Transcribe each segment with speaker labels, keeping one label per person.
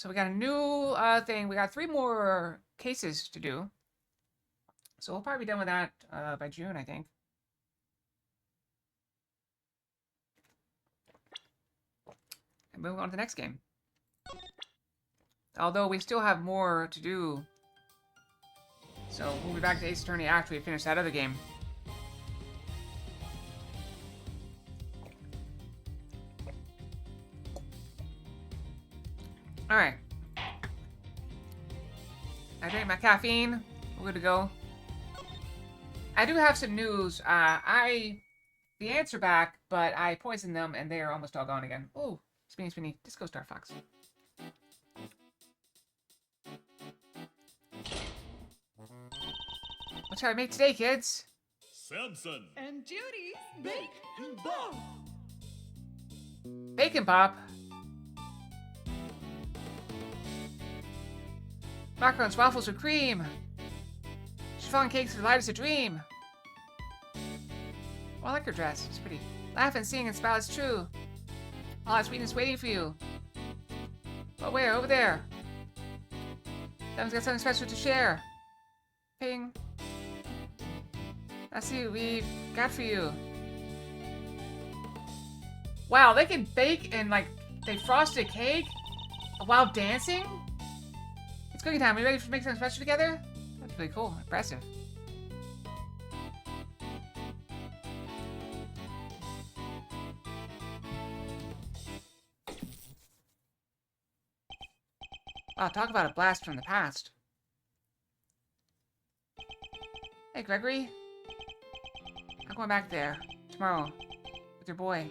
Speaker 1: So we got a new thing. We got 3 more cases to do. So we'll probably be done with that by June, I think. And move on to the next game. Although we still have more to do. So we'll be back to Ace Attorney after we finish that other game. Alright. I drank my caffeine. We're good to go. I do have some news. The ants are back, but I poisoned them and they are almost all gone again. Oh, spinny, spinny, Disco Star Fox. What shall I make today, kids?
Speaker 2: Samson
Speaker 3: And Judy's Bake and Bop.
Speaker 1: Bacon pop. Macarons, waffles with cream. Chiffon cakes are light as a dream. Oh, I like her dress. It's pretty. Laugh and sing and smile, it's true. All that sweetness waiting for you. But where? Over there. Someone's got something special to share. Ping. Let's see what we've got for you. Wow, they can bake and, like, they frosted a cake while dancing? It's cooking time. Are you ready to make something special together? That's really cool. Impressive. Wow, talk about a blast from the past. Hey, Gregory. I'm going back there tomorrow with your boy.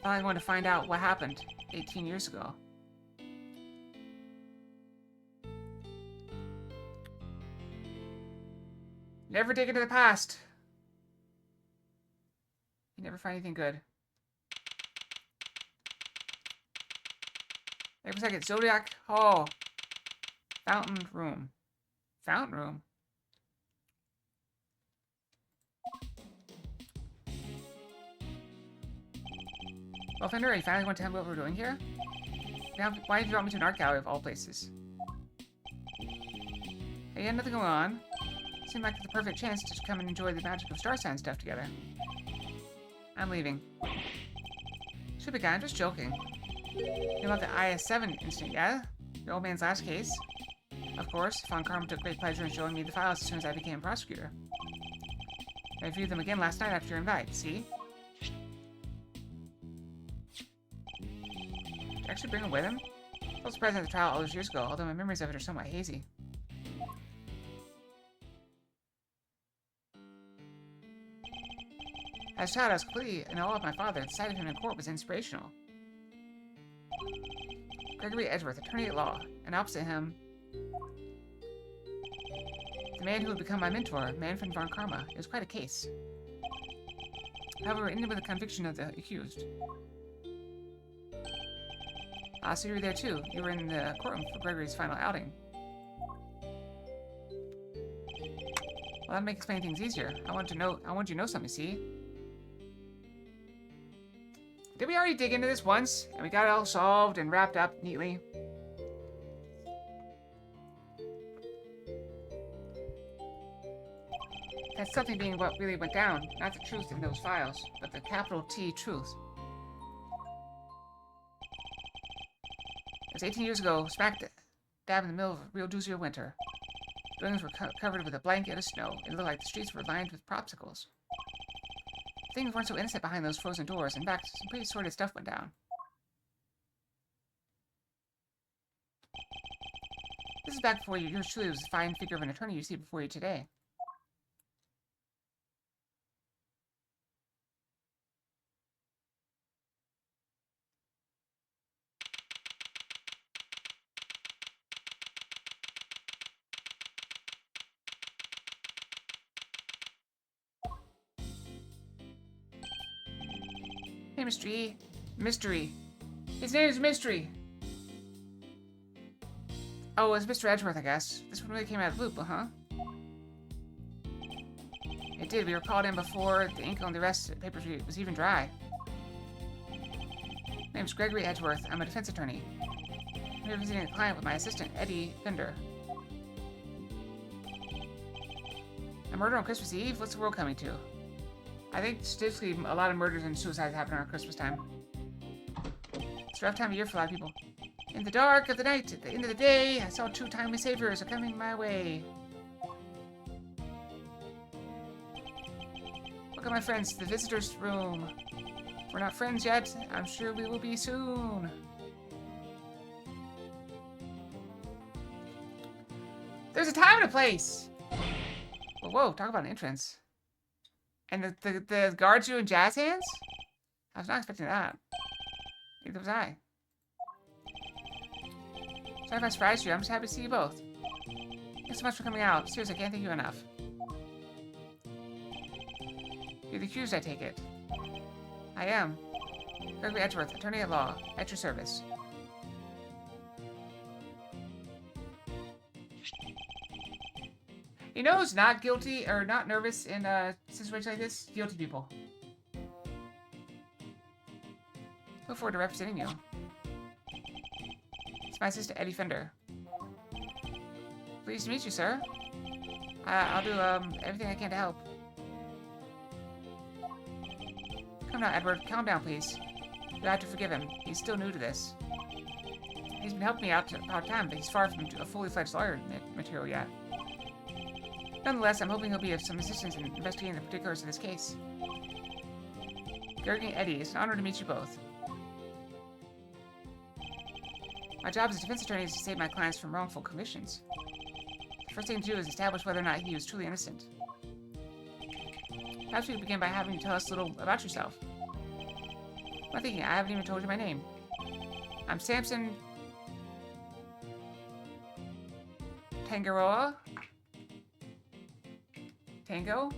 Speaker 1: I want to find out what happened 18 years ago. Never dig into the past. You never find anything good. Wait a second. Zodiac Hall. Fountain room. Fountain room? Well, Fender, you finally want to tell me what we're doing here? Now, why did you want me to an art gallery of all places? Hey, you had nothing going on. Seemed like the perfect chance to come and enjoy the magic of star sign stuff together. I'm leaving. Should be kind, just joking. You know about the IS-7 incident, yeah? Your old man's last case? Of course, Von Karma took great pleasure in showing me the files as soon as I became prosecutor. I reviewed them again last night after your invite, see? Did you actually bring them with him? I was present at the trial all those years ago, although my memories of it are somewhat hazy. As a child, I was completely in awe of my father. The sight of him in court was inspirational. Gregory Edgeworth, attorney at law, and opposite him, the man who would become my mentor, Manfred von Karma. It was quite a case. However, it ended with the conviction of the accused. Ah, so you were there too. You were in the courtroom for Gregory's final outing. Well, that'll make explaining things easier. I want you to know something, see? Did we already dig into this once? And we got it all solved and wrapped up neatly? That's something being what really went down. Not the truth in those files, but the capital T truth. It was 18 years ago, smack dab in the middle of a real doozy of winter. Buildings were covered with a blanket of snow. It looked like the streets were lined with popsicles. Things weren't so innocent behind those frozen doors. In fact, some pretty sordid stuff went down. This is back before yours truly was the fine figure of an attorney you see before you today. Hey, Mystery. Mystery. His name is Mystery. Oh, it's Mr. Edgeworth, I guess. This one really came out of the blue, huh? It did. We were called in before the ink on the rest of the papers was even dry. My name's Gregory Edgeworth. I'm a defense attorney. I'm here visiting a client with my assistant, Eddie Fender. A murder on Christmas Eve? What's the world coming to? I think statistically a lot of murders and suicides happen around Christmas time. It's a rough time of year for a lot of people. In the dark of the night, at the end of the day, I saw 2 timely saviors are coming my way. Welcome, my friends, to the visitor's room. We're not friends yet. I'm sure we will be soon. There's a time and a place. Whoa, talk about an entrance. And the guards you in jazz hands? I was not expecting that. Neither was I. Sorry if I surprised you. I'm just happy to see you both. Thanks so much for coming out. Seriously, I can't thank you enough. You're the accused, I take it. I am. Gregory Edgeworth, attorney at law. At your service. You know who's not guilty or not nervous in a situation like this? Guilty people. Look forward to representing you. It's my assistant, Eddie Fender. Pleased to meet you, sir. I'll do everything I can to help. Come now, Edward. Calm down, please. You'll have to forgive him. He's still new to this. He's been helping me out about time, but he's far from a fully fledged lawyer material yet. Nonetheless, I'm hoping he'll be of some assistance in investigating the particulars of this case. Gregory and Eddie, it's an honor to meet you both. My job as a defense attorney is to save my clients from wrongful convictions. The first thing to do is establish whether or not he was truly innocent. Perhaps we could begin by having you tell us a little about yourself. I'm thinking, I haven't even told you my name. I'm Samson Tangaroa. Tango?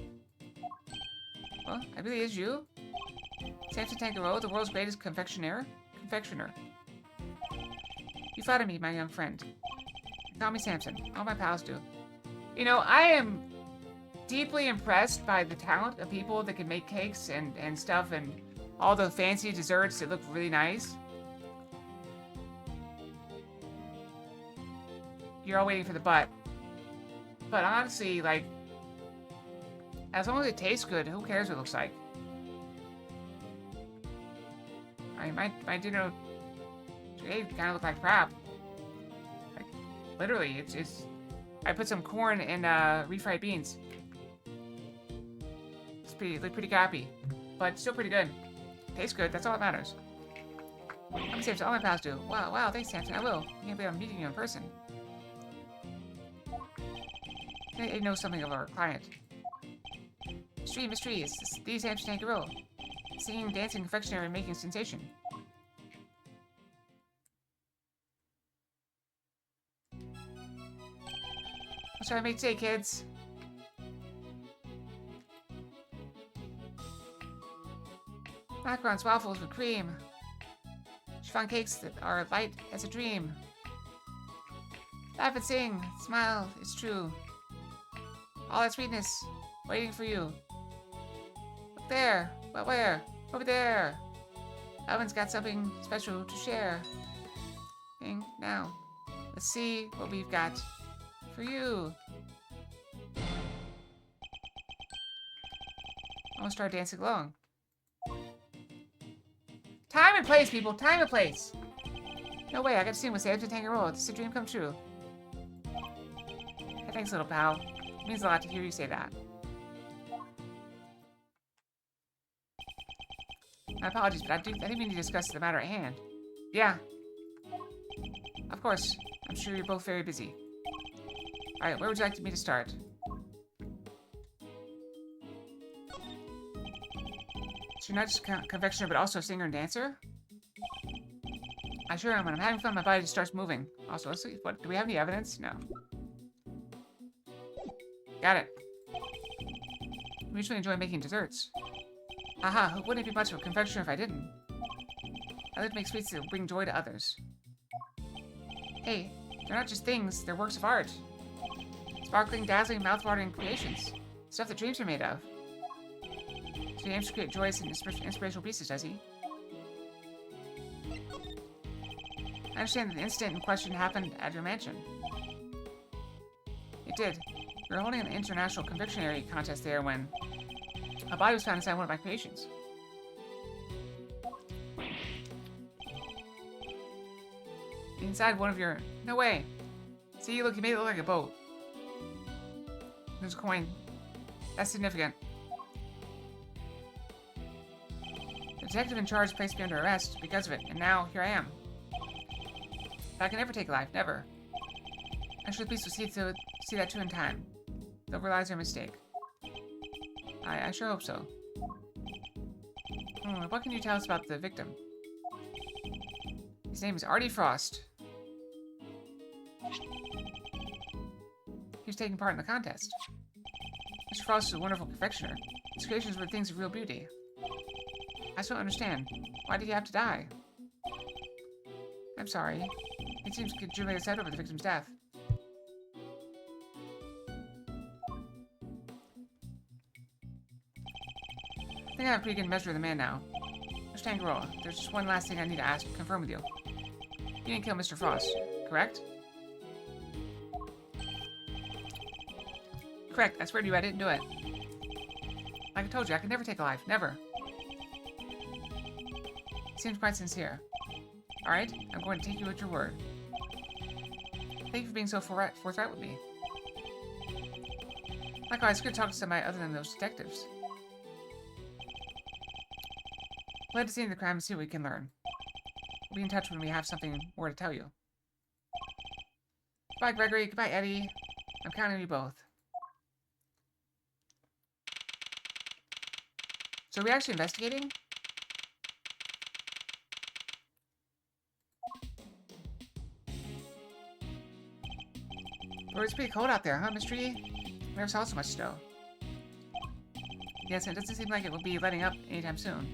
Speaker 1: Well, it really is you. Samson Tangaroa, the world's greatest confectioner. You flatter me, my young friend. Call me Samson. All my pals do. You know, I am deeply impressed by the talent of people that can make cakes and stuff and all the fancy desserts that look really nice. You're all waiting for the butt. But honestly, like, as long as it tastes good, who cares what it looks like? I mean, my dinner today kind of looked like crap. Like, literally, it's. I put some corn and refried beans. Look pretty crappy, but still pretty good. Tastes good. That's all that matters. I'm Samson. All my pals do. Wow. Thanks, Samson. I will. I can't believe I'm meeting you in person. I know something of our client. Mystery. It's the Samson Tangaroa. Singing, dancing, confectionery, and making a sensation. What should I make today, kids? Macarons, waffles with cream. Chiffon cakes that are light as a dream. Laugh and sing. Smile. It's true. All that sweetness waiting for you. Look there. But where? Over there. Oven's got something special to share. Now, let's see what we've got for you. I'm gonna start dancing along. Time and place, people. Time and place. No way. I got to sing with Samson Tangaroa. This is a dream come true. Hey, thanks, little pal. It means a lot to hear you say that. My apologies, but I think we need to discuss the matter at hand. Yeah. Of course. I'm sure you're both very busy. Alright, where would you like me to start? So you're not just a confectioner, but also a singer and dancer? I sure am. When I'm having fun, my body just starts moving. Also, let's see. What? Do we have any evidence? No. Got it. I usually enjoy making desserts. Aha, wouldn't it be much of a confectioner if I didn't? I like to make sweets that bring joy to others. Hey, they're not just things, they're works of art. Sparkling, dazzling, mouth-watering creations. Stuff that dreams are made of. So he aims to create joyous and inspirational pieces, does he? I understand that the incident in question happened at your mansion. It did. We were holding an international convictionary contest there when a body was found inside one of my creations. Inside one of your... No way! See, look, you made it look like a boat. There's a coin. That's significant. The detective in charge placed me under arrest because of it, and now, here I am. But I can never take life, never. I'm sure the police will see that too in time. They'll realize their mistake. I sure hope so. What can you tell us about the victim? His name is Artie Frost. He was taking part in the contest. Mr. Frost is a wonderful confectioner. His creations were things of real beauty. I still don't understand. Why did he have to die? I'm sorry. It seems Julie upset over the victim's death. I think I have a pretty good measure of the man now. Mr. Tangaroa, there's just one last thing I need to confirm with you. You didn't kill Mr. Frost, correct? Correct, I swear to you I didn't do it. Like I told you, I could never take a life, never. It seems quite sincere. Alright, I'm going to take you at your word. Thank you for being so forthright with me. Likewise, it's good to talk to somebody other than those detectives. Glad to see the crime and see what we can learn. We'll be in touch when we have something more to tell you. Goodbye, Gregory. Goodbye, Eddie. I'm counting on you both. So are we actually investigating? Well, it's pretty cold out there, huh, Mystery? We never saw so much snow. Yes, and it doesn't seem like it will be letting up anytime soon.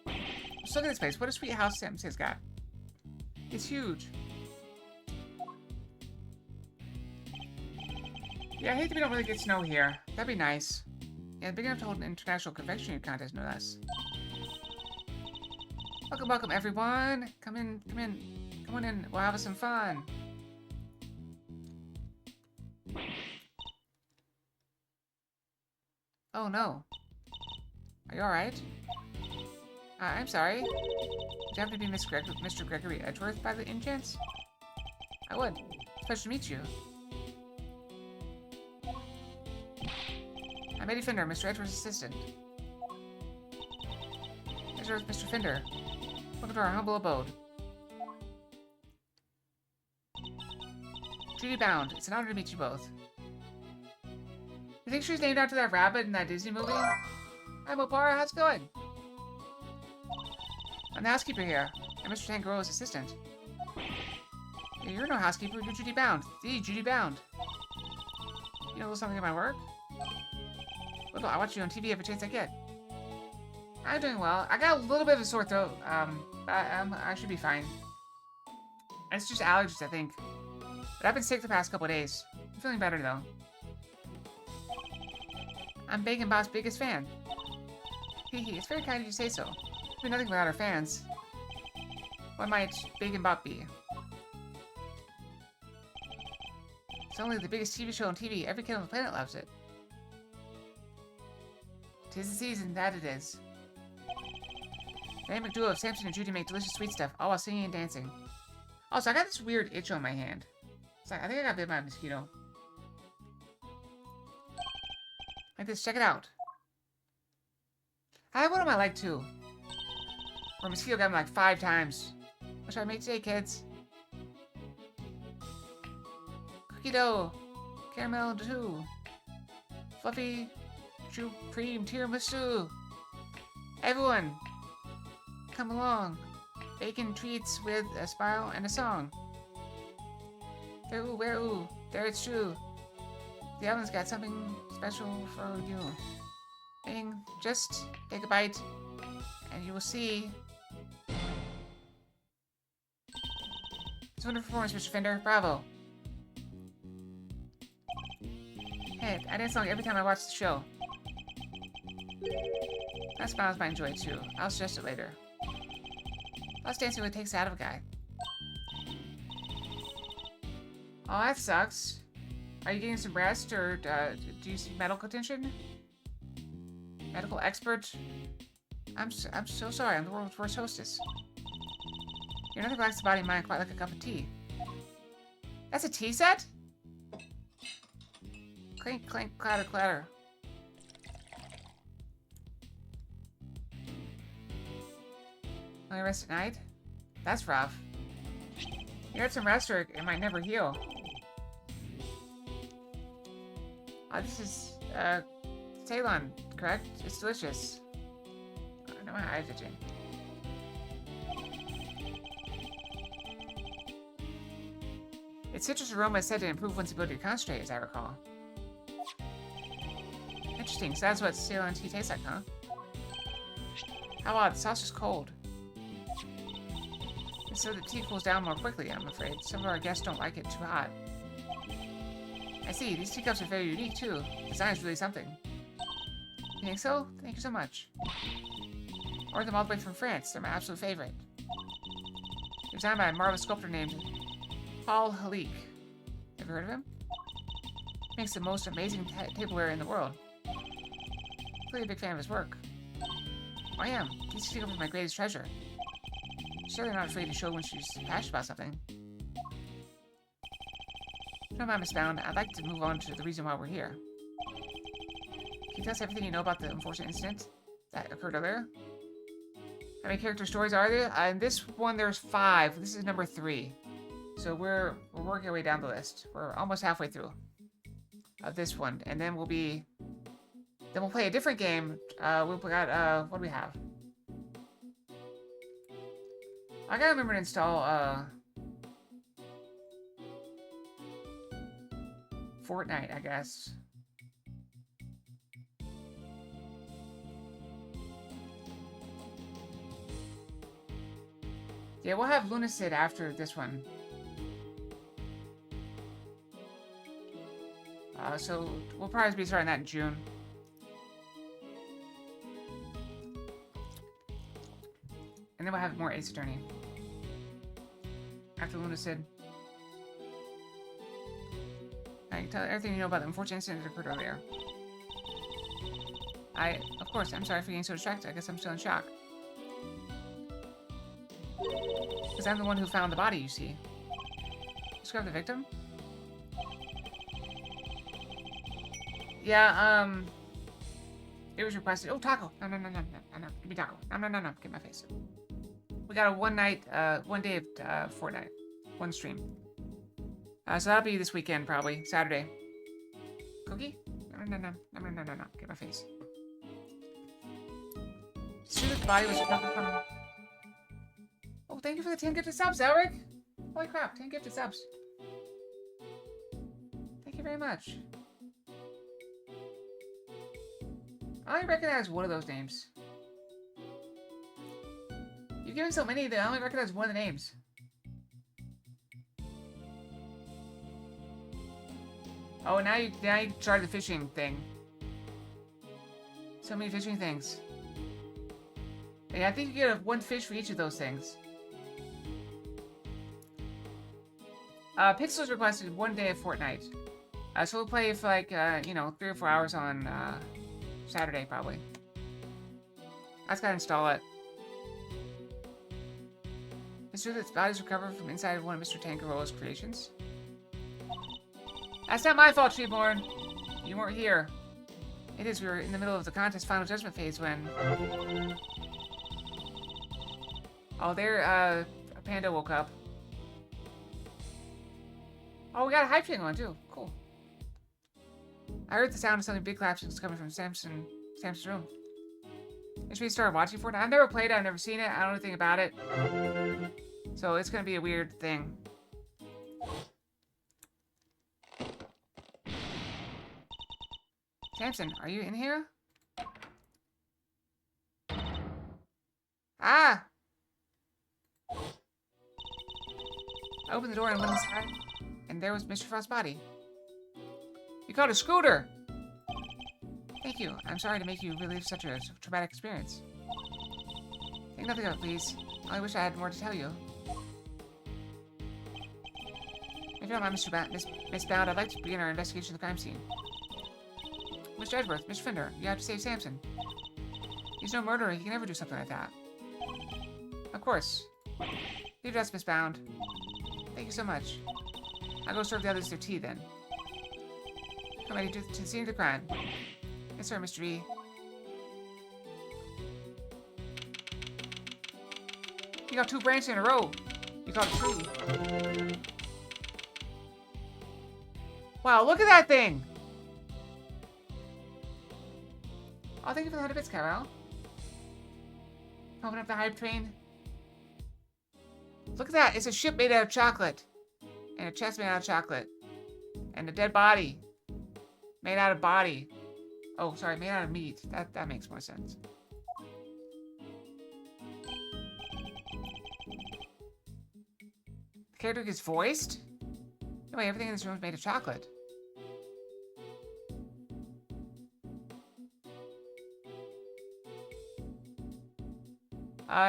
Speaker 1: Just look at this place. What a sweet house Sam's got. It's huge. Yeah, I hate that we don't really get snow here. That'd be nice. Yeah, big enough to hold an international confectionery contest, no less. Welcome, welcome, everyone. Come in, come in. Come on in. We'll have some fun. Oh, no. Are you alright? I'm sorry. Would you happen to be Mr. Gregory Edgeworth by the chance? I would. It's a pleasure to meet you. I'm Eddie Fender, Mr. Edgeworth's assistant. Edgeworth, Mr. Fender. Welcome to our humble abode. Duty bound. It's an honor to meet you both. You think she was named after that rabbit in that Disney movie? Hi, Mopara. How's it going? I'm the housekeeper here. I'm Mr. Tangaroa's assistant. Yeah, you're no housekeeper. You're Judy Bound. The Judy Bound. You know a little something about my work? Little, I watch you on TV every chance I get. I'm doing well. I got a little bit of a sore throat. I should be fine. It's just allergies, I think. But I've been sick the past couple of days. I'm feeling better, though. I'm Bacon Bot's biggest fan. Hehe, it's very kind of you to say so. We're nothing without our fans. What might Bacon Bot be? It's only the biggest TV show on TV. Every kid on the planet loves it. 'Tis the season, that it is. The dynamic duo of Samson and Judy make delicious sweet stuff, all while singing and dancing. Also, I got this weird itch on my hand. It's like, I think I got bit by a mosquito. Like this, check it out. I have one on my leg too. Where a mosquito got me like 5 times. What should I make today, kids? Cookie dough. Caramel too. Fluffy cream tiramisu. Everyone, come along. Bacon treats with a smile and a song. Ooh, where ooh, there it's true. The oven's got something special for you. Bing, just take a bite, and you will see. It's a wonderful performance, Mr. Fender. Bravo. Hey, I dance along every time I watch the show. That smiles might enjoy it too. I'll suggest it later. Plus, dancing really takes it out of a guy. Oh, that sucks. Are you getting some rest, or do you seek medical attention? Medical expert? I'm so sorry. I'm the world's worst hostess. You're nothing relaxes the body and mind quite like a cup of tea. That's a tea set? Clink, clink, clatter, clatter. Only rest at night? That's rough. You had some rest or it might never heal. This is, Ceylon, correct? It's delicious. I know my eyes itching. Its citrus aroma is said to improve one's ability to concentrate, as I recall. Interesting, so that's what Ceylon tea tastes like, huh? How odd, the sauce is cold. And so the tea cools down more quickly, I'm afraid. Some of our guests don't like it too hot. I see, these teacups are very unique, too. The design is really something. You think so? Thank you so much. I ordered them all the way from France. They're my absolute favorite. They're designed by a marvelous sculptor named Paul Halik. Have you heard of him? He makes the most amazing tableware in the world. Really a big fan of his work. Oh, I am. These teacups are my greatest treasure. Sure, they're not afraid to show when she's passionate about something. No mind, Miss Bound. I'd like to move on to the reason why we're here. Can you tell us everything you know about the unfortunate incident that occurred earlier? How many character stories are there? In this one, there's 5. This is number 3. So we're working our way down the list. We're almost halfway through of this one, and then we'll play a different game. We've got what do we have? I gotta remember to install Fortnite, I guess. Yeah, we'll have Lunacid after this one. So we'll probably be starting that in June. And then we'll have more Ace Attorney. After Lunacid. I can tell everything you know about the unfortunate incident that occurred earlier. Of course, I'm sorry for getting so distracted. I guess I'm still in shock. Because I'm the one who found the body, you see. Describe the victim? Yeah, it was requested. Oh, taco! No. Give me taco. No. Get my face. We got a one day of Fortnite. One stream. So that'll be this weekend, probably. Saturday. Cookie? No. Get my face. See that the body was recovered from... Oh, thank you for the 10 gifted subs, Elric! Holy crap, 10 gifted subs. Thank you very much. I only recognize one of those names. You've given so many that I only recognize one of the names. Oh, now you started the fishing thing. So many fishing things. Yeah, I think you get one fish for each of those things. Pixels requested 1 day of Fortnite. So we'll play for like, 3 or 4 hours on Saturday, probably. I just gotta install it. It's true that its body's recovered from inside one of Mr. Tangaroa's creations. That's not my fault, Treeborn. You weren't here. It is. We were in the middle of the contest final judgment phase when... Oh, there, a panda woke up. Oh, we got a hype train on, too. Cool. I heard the sound of something big collapsing was coming from Samson's room. It should we start watching Fortnite? I've never played it. I've never seen it. I don't know anything about it. So it's going to be a weird thing. Samson, are you in here? Ah! I opened the door and went inside, and there was Mr. Frost's body. You called a scooter! Thank you. I'm sorry to make you relive such a traumatic experience. Think nothing of it, please. I wish I had more to tell you. If you don't mind, Miss Bound, I'd like to begin our investigation of the crime scene. Mr. Edgeworth, Mr. Fender, you have to save Samson. He's no murderer. He can never do something like that. Of course. Leave us, Miss Bound. Thank you so much. I'll go serve the others their tea, then. Come ready to the scene of the crime. Yes, sir, Mr. E. You got 2 branches in a row. You got a tree. Wow, look at that thing! Oh, thank you for the 100 bits, Carol. Open up the hype train. Look at that. It's a ship made out of chocolate. And a chest made out of chocolate. And a dead body. Made out of body. Oh, sorry, made out of meat. That makes more sense. The character gets voiced? No way, everything in this room is made of chocolate.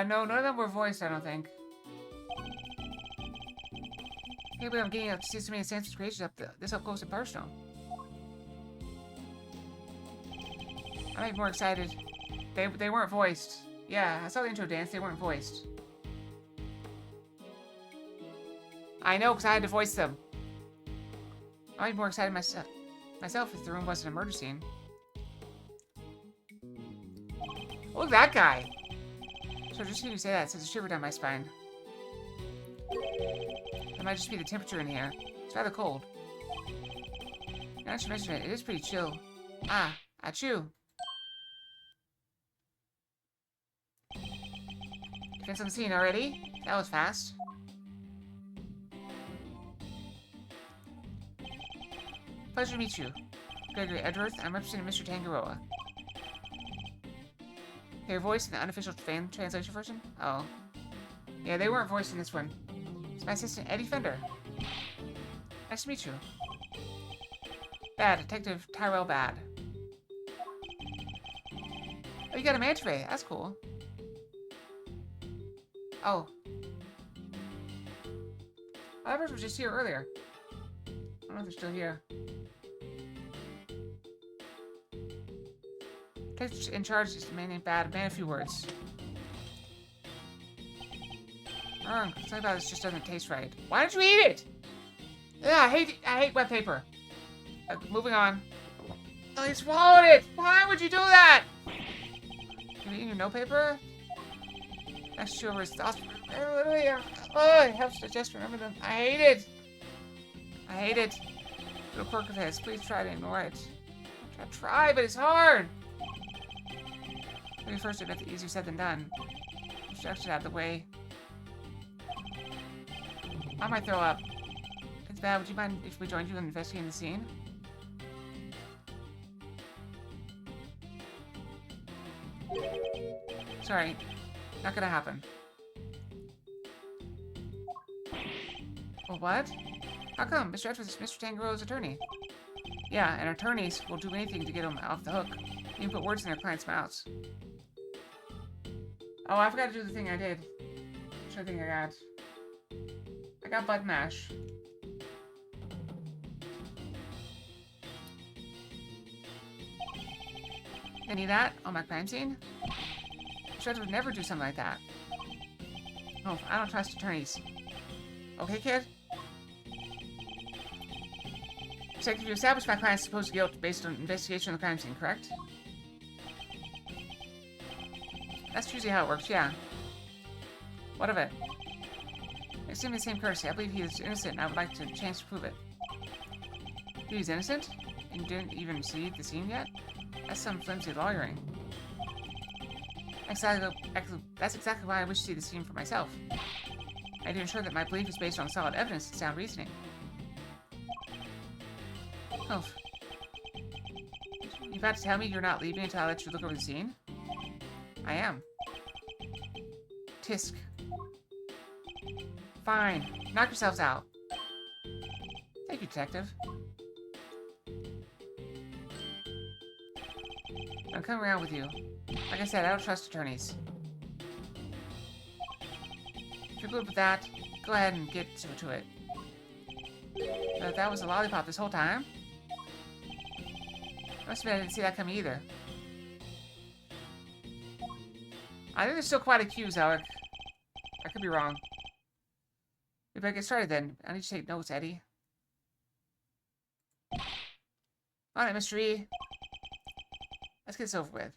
Speaker 1: No, none of them were voiced, I don't think. Can't believe I'm getting up to see so many Samson's creations this up close and personal. I'm even more excited. They weren't voiced. Yeah, I saw the intro dance, they weren't voiced. I know, because I had to voice them. I'm even more excited myself if the room wasn't a murder scene. Look at that guy! So just hearing you say that, it sends a shiver down my spine. That might just be the temperature in here. It's rather cold. Now that you mention it, it is pretty chill. Ah, achoo. Defense on the scene already? That was fast. Pleasure to meet you. Gregory Edgeworth, I'm representing Mr. Tangaroa. Your voice in the unofficial fan translation version? Oh. Yeah, they weren't voiced in this one. It's my assistant, Eddie Fender. Nice to meet you. Bad, Detective Tyrell Bad. Oh, you got a manta ray. That's cool. Oh. Others was just here earlier. I don't know if they're still here. Detective in charge is a man named Bad. Man, a few words. Something about this just doesn't taste right. Why don't you eat it? Yeah, I hate wet paper. Moving on. Oh, you swallowed it! Why would you do that? You eating your no paper? Next to over his thoughts. Oh, it helps to just remember them. I hate it. I hate it. Little quirk of his. Please try to ignore it. I try, but it's hard. Maybe first admit that easier said than done. Instruction out of the way. I might throw up. It's bad. Would you mind if we joined you in investigating the scene? Sorry. Not gonna happen. Well, what? How come? Mr. Edgeworth is Mr. Tangaroa's attorney. Yeah, and attorneys will do anything to get them off the hook. Even put words in their clients' mouths. Oh, I forgot to do the thing I did. Which I think I got. I got butt mash. Any of that on my crime scene? Judge would never do something like that. Oh, I don't trust attorneys. Okay, kid? Detective, you established my client's supposed guilt based on investigation of the crime scene, correct? That's usually how it works, yeah. What of it? Extend me the same courtesy. I believe he is innocent, and I would like to chance to prove it. He's innocent? And you didn't even see the scene yet? That's some flimsy lawyering. That's exactly why I wish to see the scene for myself. I need to ensure that my belief is based on solid evidence and sound reasoning. Oh. You about to tell me you're not leaving until I let you look over the scene? I am. Tisk. Fine. Knock yourselves out. Thank you, Detective. I'm coming around with you. Like I said, I don't trust attorneys. If you're good with that, go ahead and get to it. That was a lollipop this whole time? Must admit I didn't see that coming either. I think there's still quite a queue, Alec. I could be wrong. We better get started then. I need to take notes, Eddie. On it, Mr. E. Let's get this over with.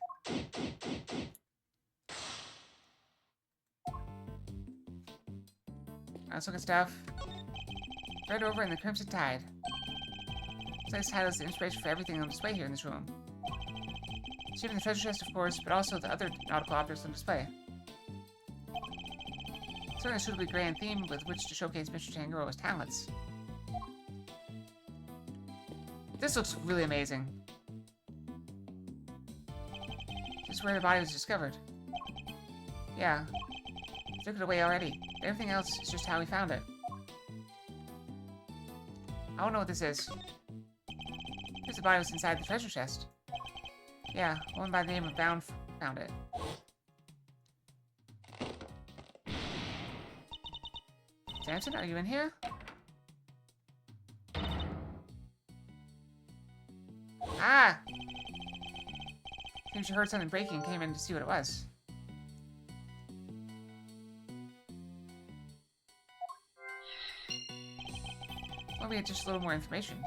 Speaker 1: Let's look at stuff. Red Over and the Crimson Tide. This title is the inspiration for everything on display here in this room. Even the treasure chest, of course, but also the other nautical objects on display. Certainly a suitably grand theme with which to showcase Mr. Tangaroa's talents. This looks really amazing. This is where the body was discovered. Yeah. He took it away already. Everything else is just how we found it. I don't know what this is. Here's the body was inside the treasure chest. Yeah, a woman by the name of Bound found it. Samson, are you in here? Ah! Seems you heard something breaking and came in to see what it was. Well, we had just a little more information.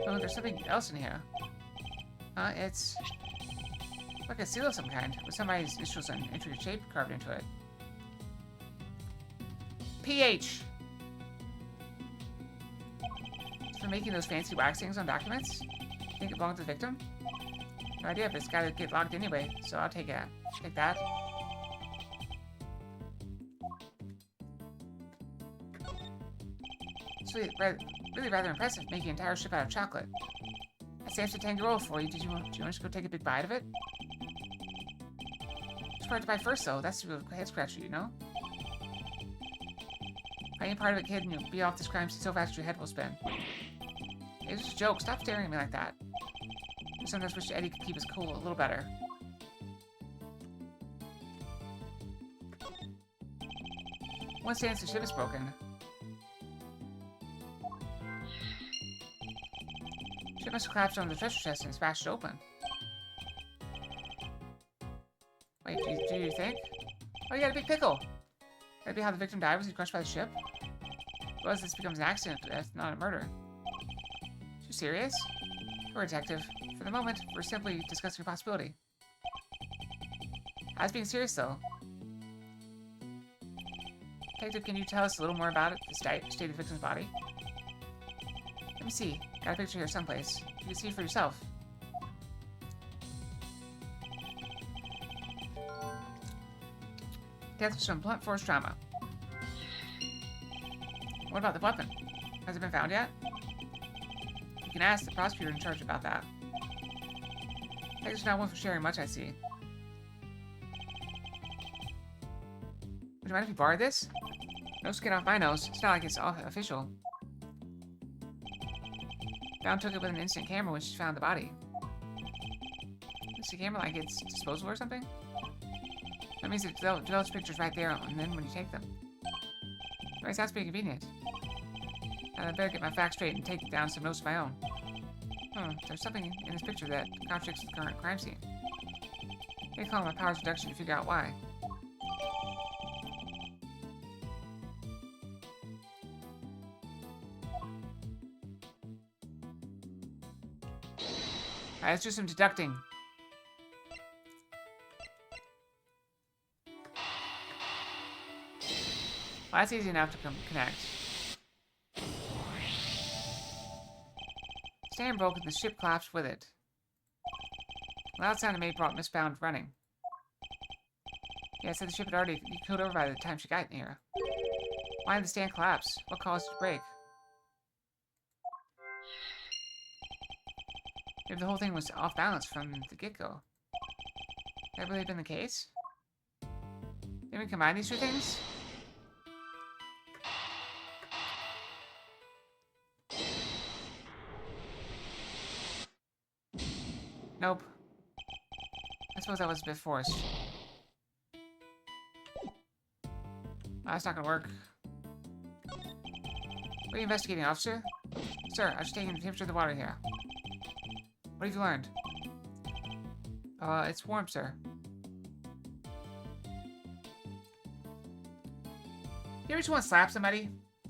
Speaker 1: Oh, there's something else in here. It's like a seal of some kind, with somebody's initials and intricate shape carved into it. PH! For making those fancy waxings on documents? Think it belonged to the victim? No idea, but it's gotta get logged anyway, so I'll take it. Take that. Sweet, really rather impressive, making an entire ship out of chocolate. That's Samson Tangaroa for you. Do you want to go take a big bite of it? Which part to buy first, though? That's a real head scratcher, you know? I ain't part of it, kid, and you'll be off this crime scene so fast your head will spin. It's just a joke. Stop staring at me like that. I sometimes wish Eddie could keep his cool a little better. One stands the ship is broken. Ship must have collapsed on the treasure chest and smashed it open. Wait, do you think? Oh, you got a big pickle! That'd be how the victim died, was he crushed by the ship? Well, this becomes an accident, that's not a murder. Too serious? We're a detective. For the moment, we're simply discussing a possibility. I was being serious, though. Detective, can you tell us a little more about it, the state of the victim's body? Let me see. Got a picture here someplace. You can see for yourself. Death was from blunt force trauma. What about the weapon? Has it been found yet? You can ask the prosecutor in charge about that. Detective's not one for sharing much, I see. Would you mind if we borrow this? No skin off my nose. It's not like it's official. Bound took it with an instant camera when she found the body. Instant camera like it's disposable or something? That means it develops pictures right there and then when you take them. Right, sounds pretty convenient. I better get my facts straight and take down some notes of my own. There's something in this picture that contradicts the current crime scene. I'm gonna call my powers reduction to figure out why. Alright, let's do some deducting. Well, that's easy enough to connect. Stand broke and the ship collapsed with it. The loud sound it made brought Miss Bound running. Yeah, it said the ship had already killed over by the time she got here. Why did the stand collapse? What caused it to break? Maybe the whole thing was off balance from the get-go. That really been the case? Did we combine these two things? Nope. I suppose that was a bit forced. That's not gonna work. are you investigating, officer? Sir, I'm just taking the temperature of the water here. What have you learned? It's warm, sir. You ever just want to slap somebody?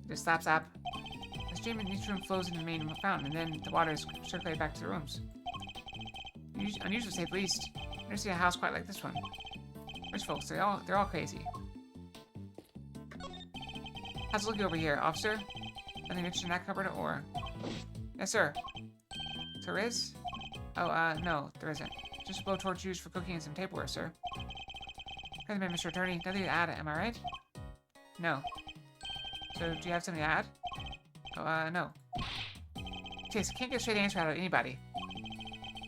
Speaker 1: Just slap. The stream in each room flows into the main fountain, and then the water is circulated back to the rooms. Unusual to say the least. I've never seen a house quite like this one. Rich folks, they're all crazy. How's it looking over here, officer? Nothing interesting in that cupboard, or? Yes, sir. There is? Oh, no, there isn't. Just a blowtorch used for cooking and some tableware, sir. Hey, Mr. Attorney, nothing to add, am I right? No. So, do you have something to add? Oh, no. Chase, I can't get a straight answer out of anybody.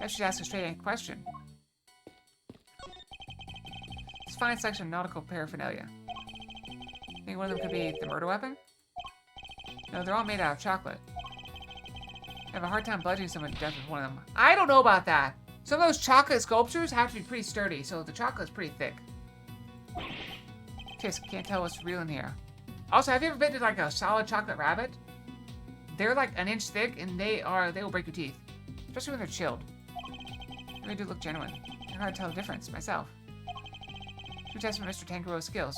Speaker 1: I should ask a straight question. This fine selection of nautical paraphernalia. Think one of them could be the murder weapon? No, they're all made out of chocolate. I have a hard time bludgeoning someone to death with one of them. I don't know about that. Some of those chocolate sculptures have to be pretty sturdy, so the chocolate's pretty thick. Chase, can't tell what's real in here. Also, have you ever been to like a solid chocolate rabbit? They're like an inch thick, and they will break your teeth, especially when they're chilled. They really do look genuine. I can hardly tell the difference myself. True testament to Mr. Tangaro's skills.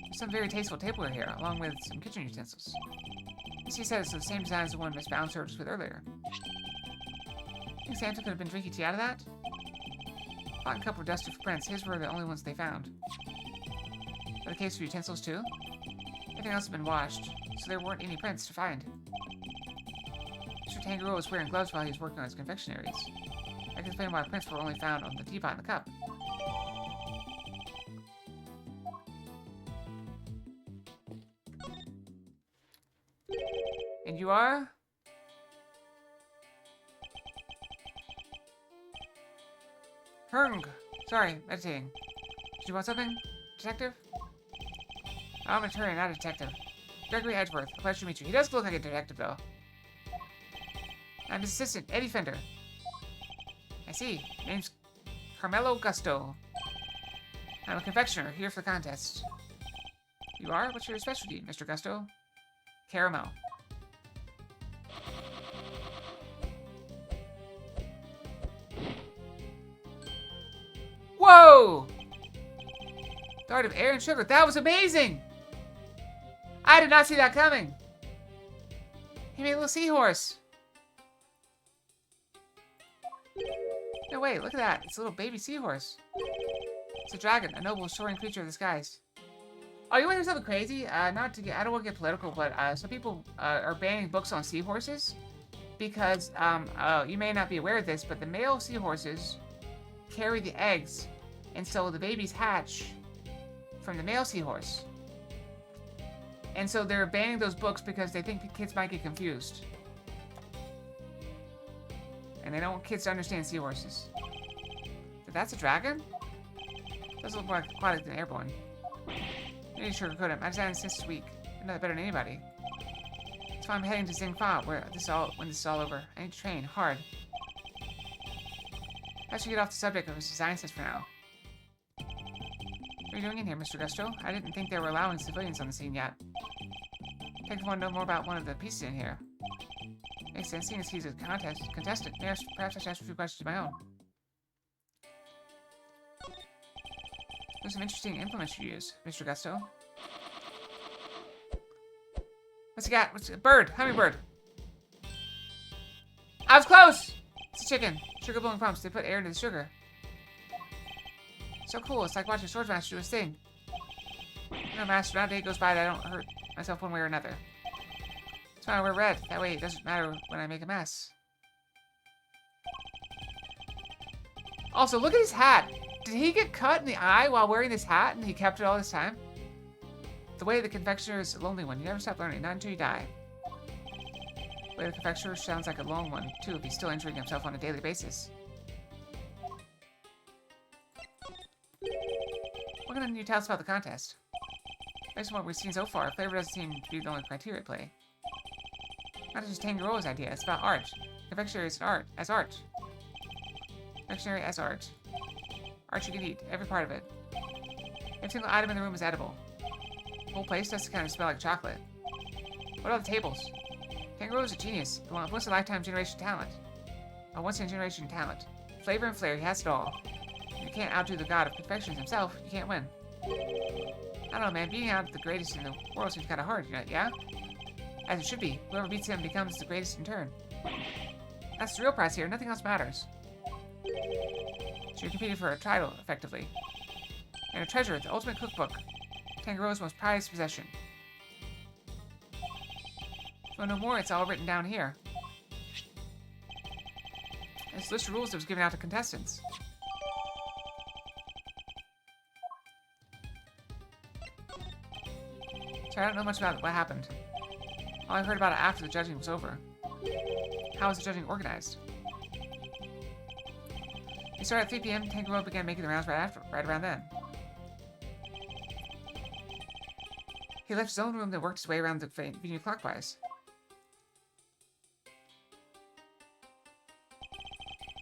Speaker 1: There's some very tasteful tableware here, along with some kitchen utensils. He said it's the same design as the one Miss Bound served us with earlier. Think Santa could have been drinking tea out of that? Pot and cup were dusted for prints. His were the only ones they found. But the case for utensils too? Everything else had been washed, so there weren't any prints to find. Mr. Tangaro was wearing gloves while he was working on his confectionaries. I can explain why prints were only found on the teapot and the cup. And you are? Herng! Sorry, meditating. Did you want something? Detective? I'm an attorney, not a detective. Gregory Edgeworth, a pleasure to meet you. He does look like a detective, though. I'm his assistant, Eddie Fender. I see. Name's Carmelo Gusto. I'm a confectioner, here for the contest. You are? What's your specialty, Mr. Gusto? Caramel. Whoa! The art of air and sugar. That was amazing! I did not see that coming. He made a little seahorse. No way, look at that. It's a little baby seahorse. It's a dragon, a noble soaring creature of the skies. Oh, you want to hear something crazy? I don't want to get political, but some people are banning books on seahorses because you may not be aware of this, but the male seahorses carry the eggs, and so the babies hatch from the male seahorse. And so they're banning those books because they think the kids might get confused. And they don't want kids to understand seahorses. But that's a dragon? Does look more aquatic than airborne. Maybe sugarcoat him. I designed this this week. I know that better than anybody. That's why I'm heading to Zingfa, when this is all over. I need to train hard. I should get off the subject of his design sets for now. What are you doing in here, Mr. Gusto? I didn't think they were allowing civilians on the scene yet. I think I want to know more about one of the pieces in here. Makes sense, seeing as he's a contestant. Perhaps I should ask a few questions of my own. There's some interesting implements you use, Mr. Gusto. What's he got? What's a bird? Hummingbird. I was close! It's a chicken. Sugar blowing pumps. They put air into the sugar. So cool. It's like watching a swordsmaster do his thing. No, master, not a day goes by that I don't hurt myself one way or another. That's why I wear red. That way it doesn't matter when I make a mess. Also, look at his hat. Did he get cut in the eye while wearing this hat and he kept it all this time? The way the confectioner is a lonely one. You never stop learning, not until you die. The way the confectioner sounds like a lone one, too, if he's still injuring himself on a daily basis. What can you tell us about the contest? Based on what we've seen so far, flavor doesn't seem to be the only criteria at play. Not just Tangaroa's idea, it's about art. Confectionery is art. Confectionery as art. Art you can eat, every part of it. Every single item in the room is edible. The whole place does kind of smell like chocolate. What about the tables? Kangaroo is a genius. A once-in-a-lifetime generation talent. A once-in-a-generation talent. Flavor and flair, he has it all. If you can't outdo the god of confections himself, you can't win. I don't know, man. Beating out the greatest in the world seems kind of hard, you know, yeah? As it should be. Whoever beats him becomes the greatest in turn. That's the real prize here. Nothing else matters. So you're competing for a title, effectively. And a treasure, the ultimate cookbook. Tangaroa's most prized possession. If you want to know more, it's all written down here. It's a list of rules that was given out to contestants. So I don't know much about what happened. All I heard about it after the judging was over. How was the judging organized? It started at 3 p.m. Tangaroa began making the rounds right around then. He left his own room and worked his way around the venue clockwise.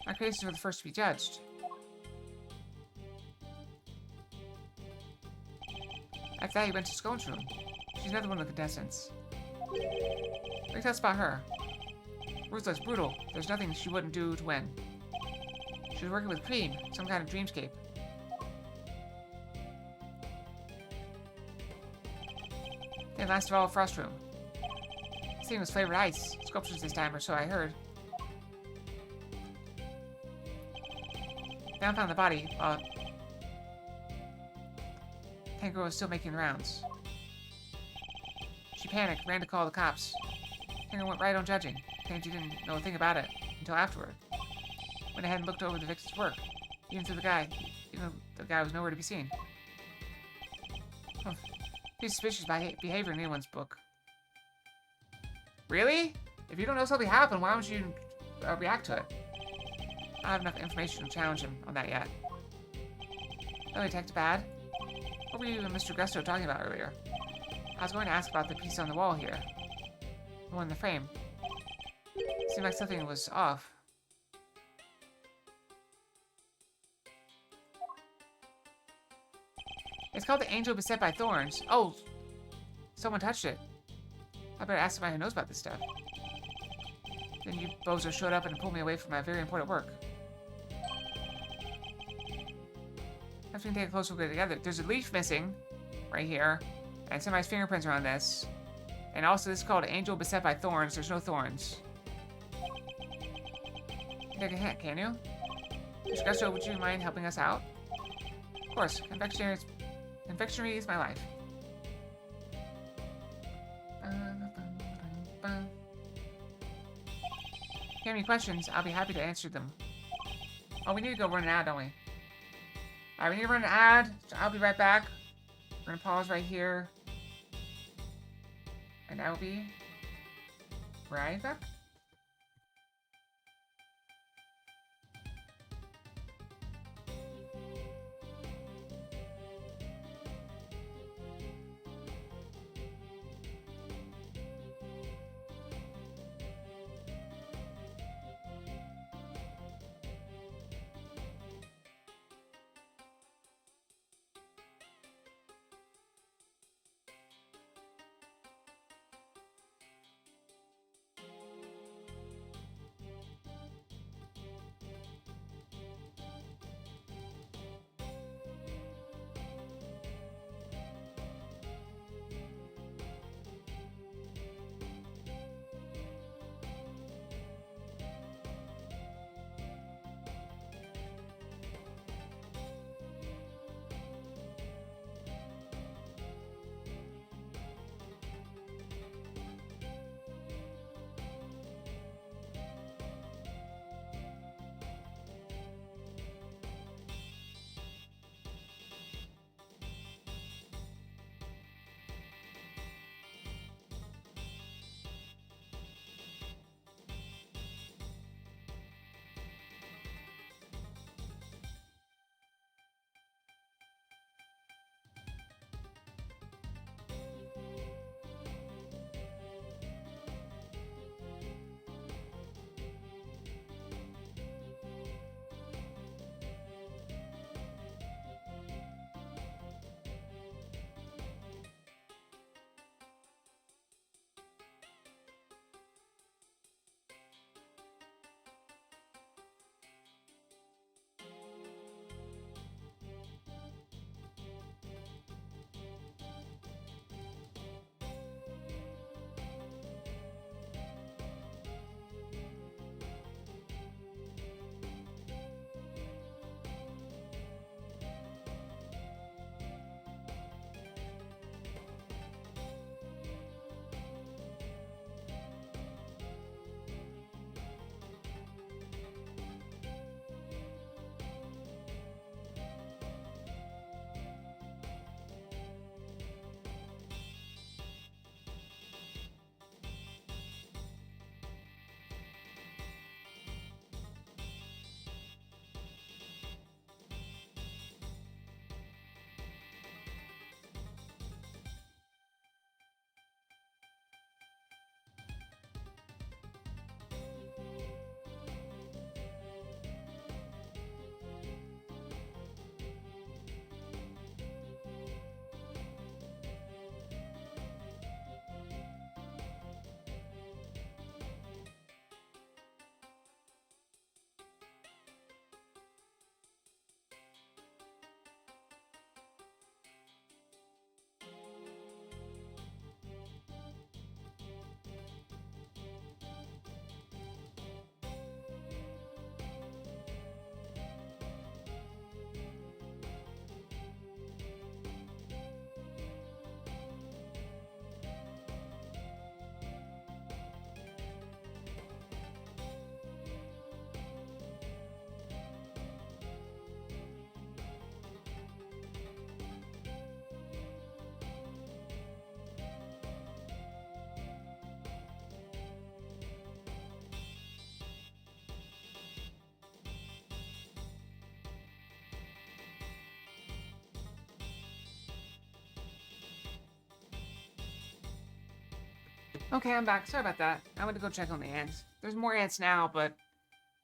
Speaker 1: My creations were the first to be judged. After that, he went to Scone's room. She's another one of the contestants. What can you tell us about her? Ruthless, brutal. There's nothing she wouldn't do to win. She was working with Cream, some kind of dreamscape. Then last of all, Frost Room. This thing was flavored ice. Sculptures this time, or so I heard. Down found the body, while Tangaroa was still making the rounds. She panicked, ran to call the cops. Tangaroa went right on judging, claimed she didn't know a thing about it until afterward. Went ahead and looked over the victim's work, even though the guy was nowhere to be seen. Pretty suspicious behavior in anyone's book. Really? If you don't know something happened, why don't you react to it? I don't have enough information to challenge him on that yet. Oh, Detective Bad? What were you and Mr. Gusto talking about earlier? I was going to ask about the piece on the wall here. The one in the frame. Seemed like something was off. It's called the Angel Beset by Thorns. Oh! Someone touched it. I better ask somebody who knows about this stuff. Then you bozo showed up and pulled me away from my very important work. Perhaps we can take a closer look together. There's a leaf missing. Right here. And somebody's fingerprints are on this. And also this is called Angel Beset by Thorns. There's no thorns. Take a hint, can you? Mr. Gusto, would you mind helping us out? Of course. Confectionery is my life. If you have any questions, I'll be happy to answer them. Oh, we need to go run an ad, don't we? Alright, we need to run an ad. So I'll be right back. We're gonna pause right here. And I will be right back. Okay, I'm back. Sorry about that. I went to go check on the ants. There's more ants now, but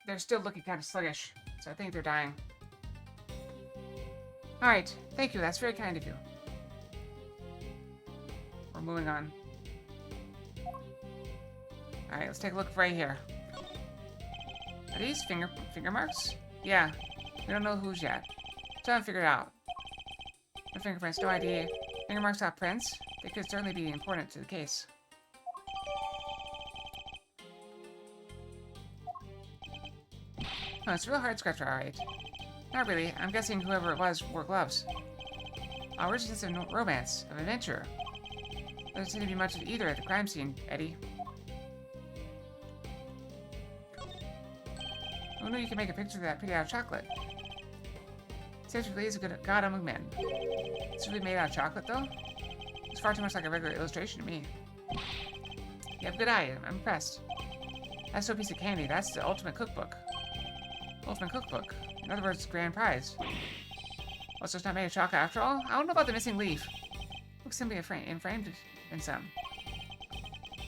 Speaker 1: they're still looking kind of sluggish, so I think they're dying. Alright, thank you. That's very kind of you. We're moving on. Alright, let's take a look right here. Are these finger marks? Yeah. We don't know whose yet. Still haven't figured it out. No fingerprints, no ID. Finger marks without prints? They could certainly be important to the case. Oh, it's a real hard scratcher, alright. Not really. I'm guessing whoever it was wore gloves. Where's your sense of romance, of adventure? Doesn't seem to be much of either at the crime scene, Eddie. Who knew you could make a picture of that pretty out of chocolate? Scientifically, is a good god among men. It's really made out of chocolate, though? It's far too much like a regular illustration to me. You have a good eye. I'm impressed. That's no piece of candy. That's the ultimate cookbook. Ultimate cookbook. In other words, grand prize. Oh, so it's not made of chocolate after all? I don't know about the missing leaf. Looks simply framed in some.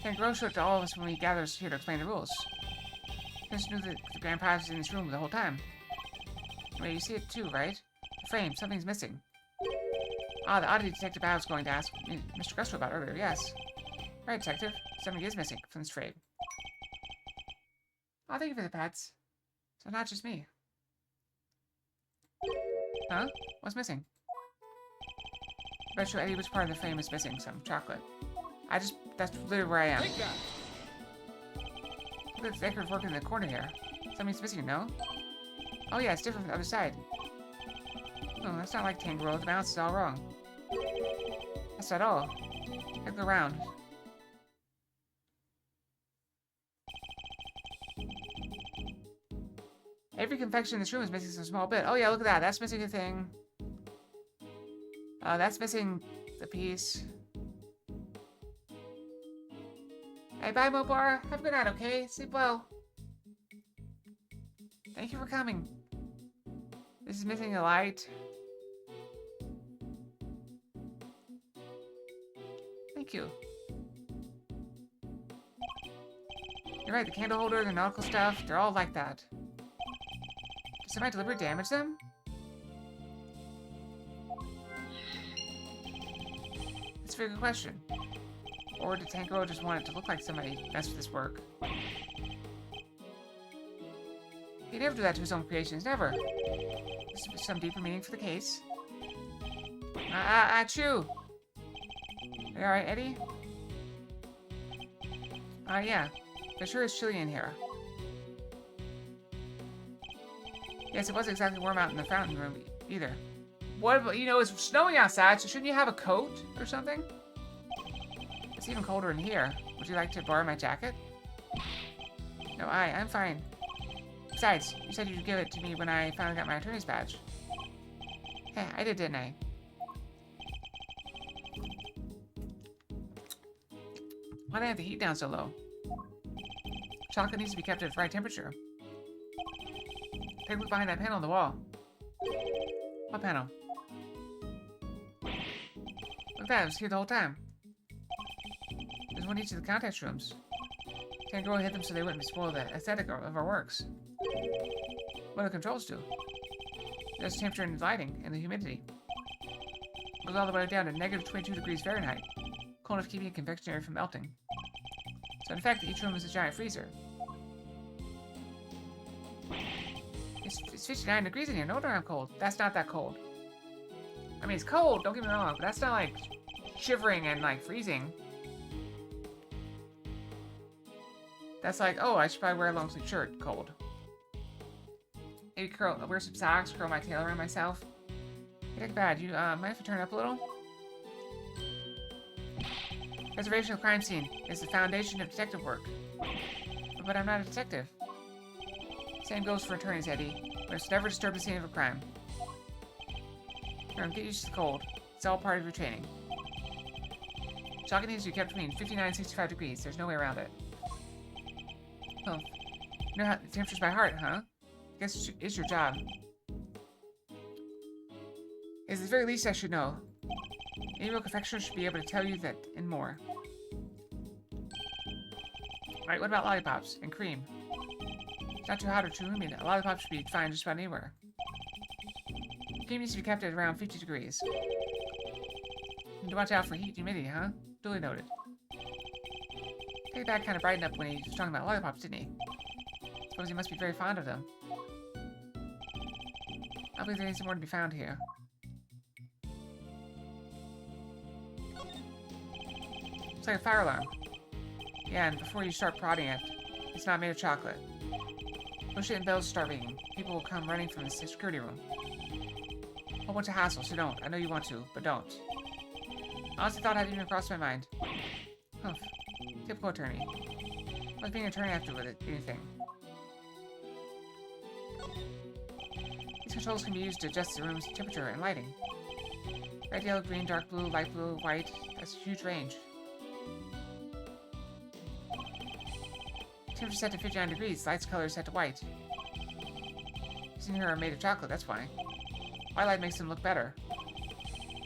Speaker 1: Kangaroo showed it to all of us when we gathered here to explain the rules. Prince knew that the grand prize was in this room the whole time. Wait, you see it too, right? The frame. Something's missing. Ah, the oddity detective I was going to ask Mr. Gusto about earlier, yes. Right, detective. Something is missing from this frame. Oh, thank you for the pats. So not just me. Huh? What's missing? I bet you Eddie which part of the frame is missing. Some chocolate. That's literally where I am.
Speaker 3: Take that.
Speaker 1: Look at the decorative work in the corner here. Something's missing, no? Oh yeah, it's different from the other side. Oh, that's not like Tangrowth. The balance is all wrong. That's not all. Look around. Every confection in this room is missing some small bit. Oh yeah, look at that. That's missing a thing. That's missing the piece. Hey, bye, Mobar. Have a good night, okay? Sleep well. Thank you for coming. This is missing a light. Thank you. You're right, the candle holder, the nautical stuff, they're all like that. Did somebody deliberately damage them? That's a very good question. Or did Tango just want it to look like somebody messed with his work? He'd never do that to his own creations, never. There's some deeper meaning for the case. Achoo! Are you alright, Eddie? Yeah. There sure is chilly in here. Yes, it wasn't exactly warm out in the fountain room either. What about, you know, it's snowing outside, so shouldn't you have a coat or something? It's even colder in here. Would you like to borrow my jacket? No, I'm fine. Besides, you said you'd give it to me when I finally got my attorney's badge. Hey, I did, didn't I? Why did I have the heat down so low? Chocolate needs to be kept at the right temperature. Take a look behind that panel on the wall. What panel? Look at that, it was here the whole time. There's one in each of the context rooms. Can't go hit them so they wouldn't spoil the aesthetic of our works. What do the controls do? There's temperature and lighting, and the humidity. It goes all the way down to negative 22 degrees Fahrenheit. Cold enough keeping a confectionery from melting. So in fact, each room is a giant freezer. It's 59 degrees in here. No wonder I'm cold. That's not that cold. I mean, it's cold, don't get me wrong, but that's not like shivering and like freezing. That's like, oh, I should probably wear a long sleeve shirt. Cold. Maybe wear some socks, curl my tail around myself. Hey, take bad. You might have to turn up a little. Preservation of crime scene is the foundation of detective work. But I'm not a detective. Same goes for attorneys, Eddie. Must never disturb the scene of a crime. Remember, get used to the cold. It's all part of your training. Chocolate needs to be kept between 59 and 65 degrees. There's no way around it. Oh, you know how the temperature's by heart, huh? I guess it's your job. It's the very least I should know. Any real confectioner should be able to tell you that and more. Right, what about lollipops and cream? It's not too hot or too humid. A lollipop should be fine just about anywhere. Cream needs to be kept at around 50 degrees. Need to watch out for heat and humidity, huh? Duly noted. Take that kind of brightened up when he was talking about lollipops, didn't he? Suppose he must be very fond of them. I believe there needs more to be found here. It's like a fire alarm. Yeah, and before you start prodding it, it's not made of chocolate. Push it and bells start ringing. People will come running from the security room. A whole bunch of hassle, so don't. I know you want to, but don't. I honestly thought it hadn't even crossed my mind. Humph. Typical attorney. What's being an attorney have to do with it? Anything. These controls can be used to adjust the room's temperature and lighting. Red, yellow, green, dark blue, light blue, white. That's a huge range. Temperature set to 59 degrees. Lights color is set to white. These in here are made of chocolate, that's why. White light makes them look better.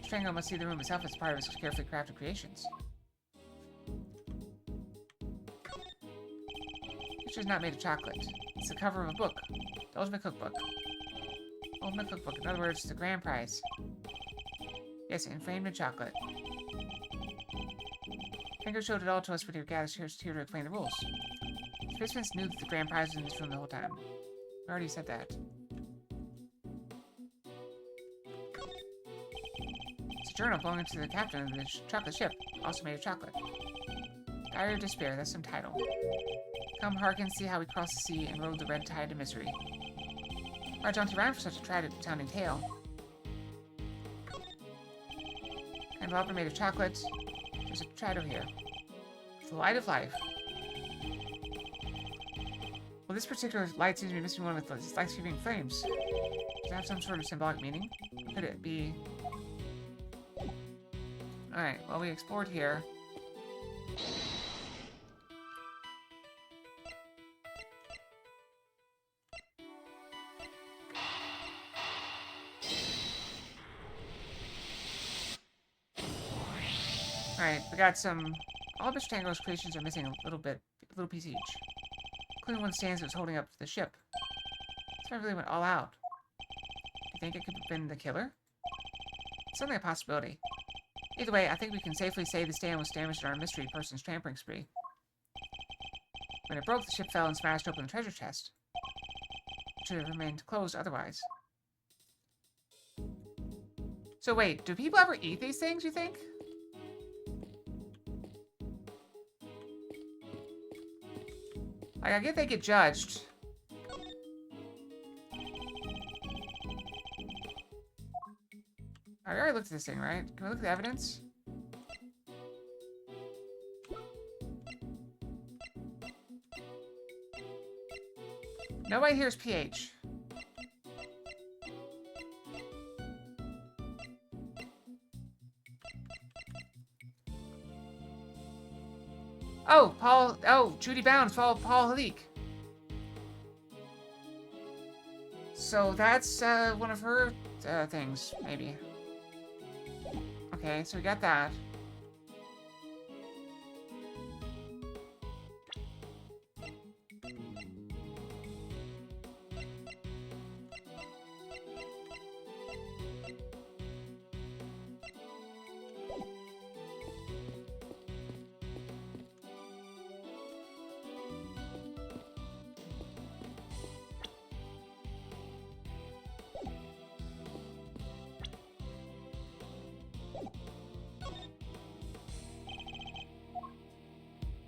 Speaker 1: Strango must see the room itself as part of his carefully crafted creations. Picture is not made of chocolate. It's the cover of a book. The Ultimate Cookbook. Ultimate Cookbook. In other words, the grand prize. Yes, and framed in chocolate. Tango showed it all to us when he gathered here to explain the rules. The participants knew that the grand prize was in this room the whole time. I already said that. It's a journal belonging to the captain of the chocolate ship, also made of chocolate. Diary of Despair, that's some title. Come hearken, see how we crossed the sea and rode the red tide of misery. Why jaunty rhyme for such a tragic-sounding tale? Candelabra made of chocolate. There's a shadow here. It's the light of life. Well, this particular light seems to be missing one with its light-giving flames. Does it have some sort of symbolic meaning? Or could it be... Alright, well, we explored here. Alright, we got some... All of Mr. Tango's creations are missing a little piece each. Including one stands that was holding up the ship. This one really went all out. Do you think it could have been the killer? It's certainly a possibility. Either way, I think we can safely say the stand was damaged in our mystery person's tampering spree. When it broke, the ship fell and smashed open the treasure chest. It should have remained closed otherwise. So wait, do people ever eat these things, you think? Like, I get they get judged. I already looked at this thing, right? Can we look at the evidence? Nobody here's pH. Oh, Paul. Oh, Judy Bounds followed Paul Halik. So that's one of her things, maybe. Okay, so we got that.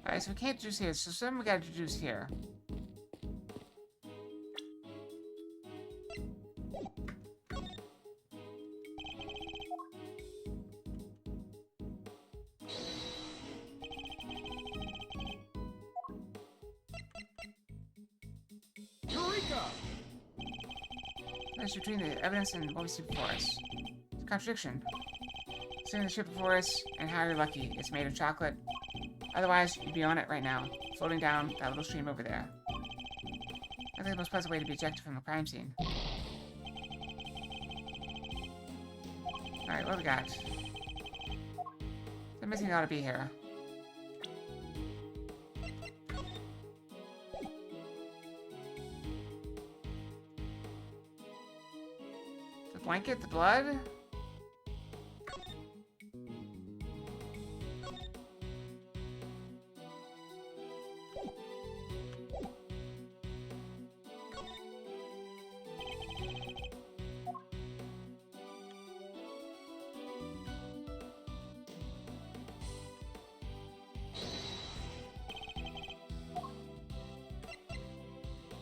Speaker 1: Alright, so we can't juice here, so some we gotta juice here.
Speaker 3: Eureka!
Speaker 1: There's between the evidence and what we see before us. It's a contradiction. Seeing the ship before us, and how you're lucky, it's made of chocolate. Otherwise, you'd be on it right now, floating down that little stream over there. I think the most pleasant way to be ejected from the crime scene. Alright, what do we got? The missing ought to be here. blanket the blood?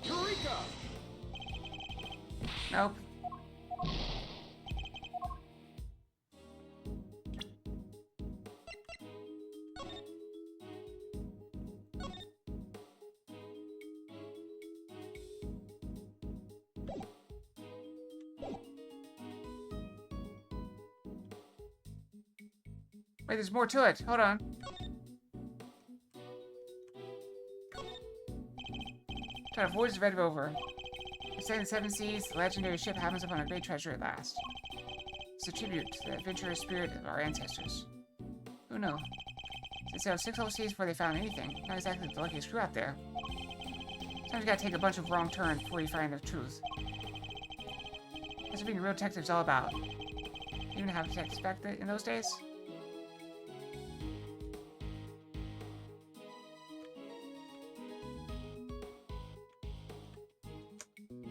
Speaker 3: Eureka!
Speaker 1: Nope. Wait, there's more to it. Hold on. Try to avoid the Red Rover. Ascending the Seven Seas, the legendary ship happens upon a great treasure at last. It's a tribute to the adventurous spirit of our ancestors. Who knew? They sailed 6 whole seas before they found anything. Not exactly the luckiest crew out there. Sometimes you gotta take a bunch of wrong turns before you find the truth. That's what being a real detective's all about. You even have detectives back in those days?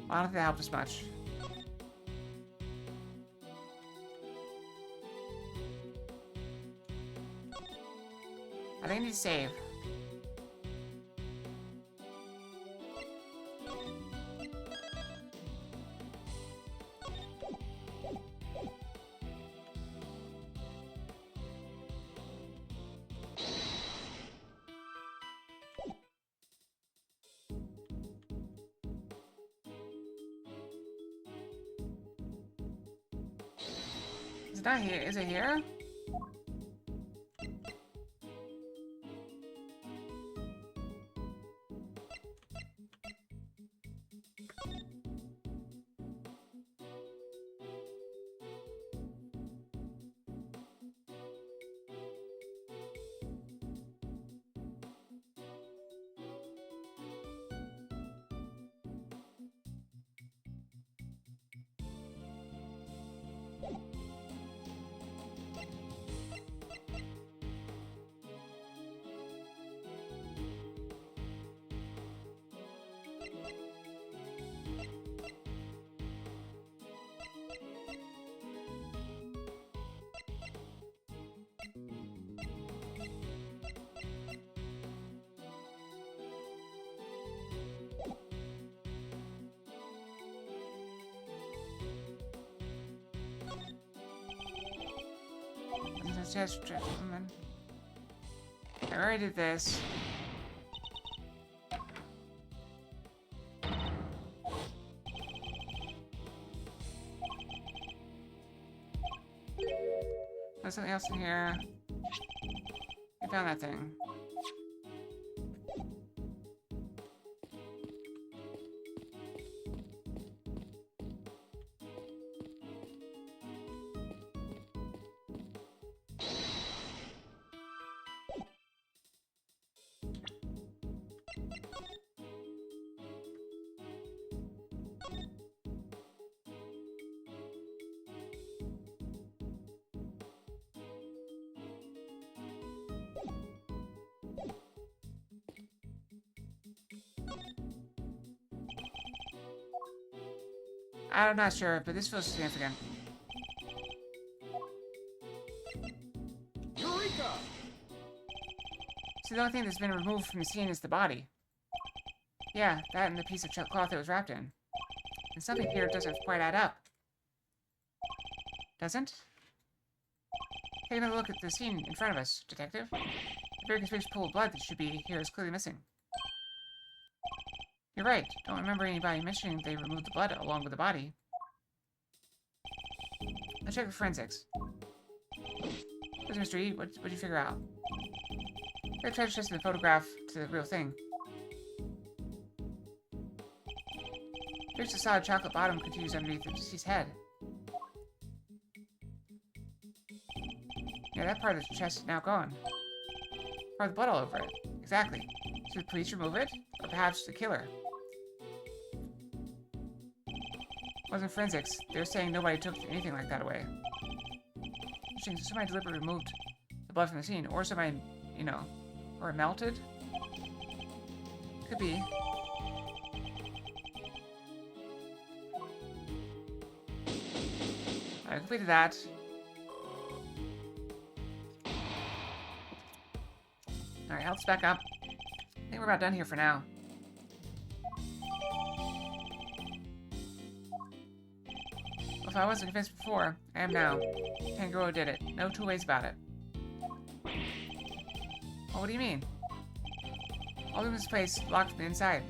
Speaker 1: Well, I don't think that helped us much. I think I need to save. Is it not here? Is it here? I already did this. There's something else in here. I found that thing. I'm not sure, but this feels significant.
Speaker 3: Eureka!
Speaker 1: So the only thing that's been removed from the scene is the body. Yeah, that and the piece of cloth it was wrapped in. And something here doesn't quite add up. Doesn't? Take another look at the scene in front of us, Detective. The very conspicuous pool of blood that should be here is clearly missing. You're right. Don't remember anybody mentioning they removed the blood along with the body. Let's check the forensics. What's the mystery? What'd you figure out? I tried to trace the photograph to the real thing. There's a solid chocolate bottom continues underneath the deceased's head. Yeah, that part of the chest is now gone. Part of the blood all over it. Exactly. Should the police remove it? Or perhaps the killer? Wasn't forensics. They're saying nobody took anything like that away. Interesting. So somebody deliberately removed the blood from the scene, or somebody, you know, or it melted. Could be. I completed that. Alright, health's back up. I think we're about done here for now. Well, if I wasn't convinced before, I am now. Tanjiro did it. No two ways about it. Well, what do you mean? All of this place locked from the inside.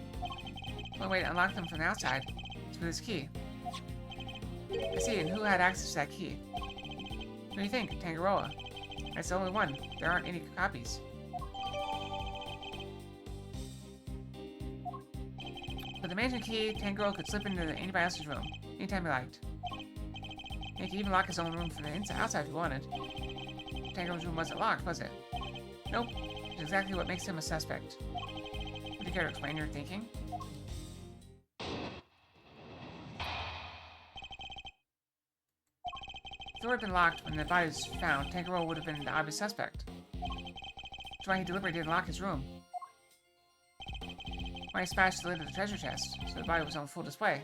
Speaker 1: The only way to unlock them from the outside is with this key. I see, and who had access to that key? What do you think? Tangaroa. That's the only one. There aren't any copies. With the mansion key, Tangaroa could slip into anybody else's room anytime he liked. He could even lock his own room from the inside, outside if he wanted. Tangaroa's room wasn't locked, was it? Nope. It's exactly what makes him a suspect. Would you care to explain your thinking? If the door had been locked when the body was found, Tangaroa would have been the obvious suspect. That's why he deliberately didn't lock his room. Why he smashed the lid of the treasure chest, so the body was on full display.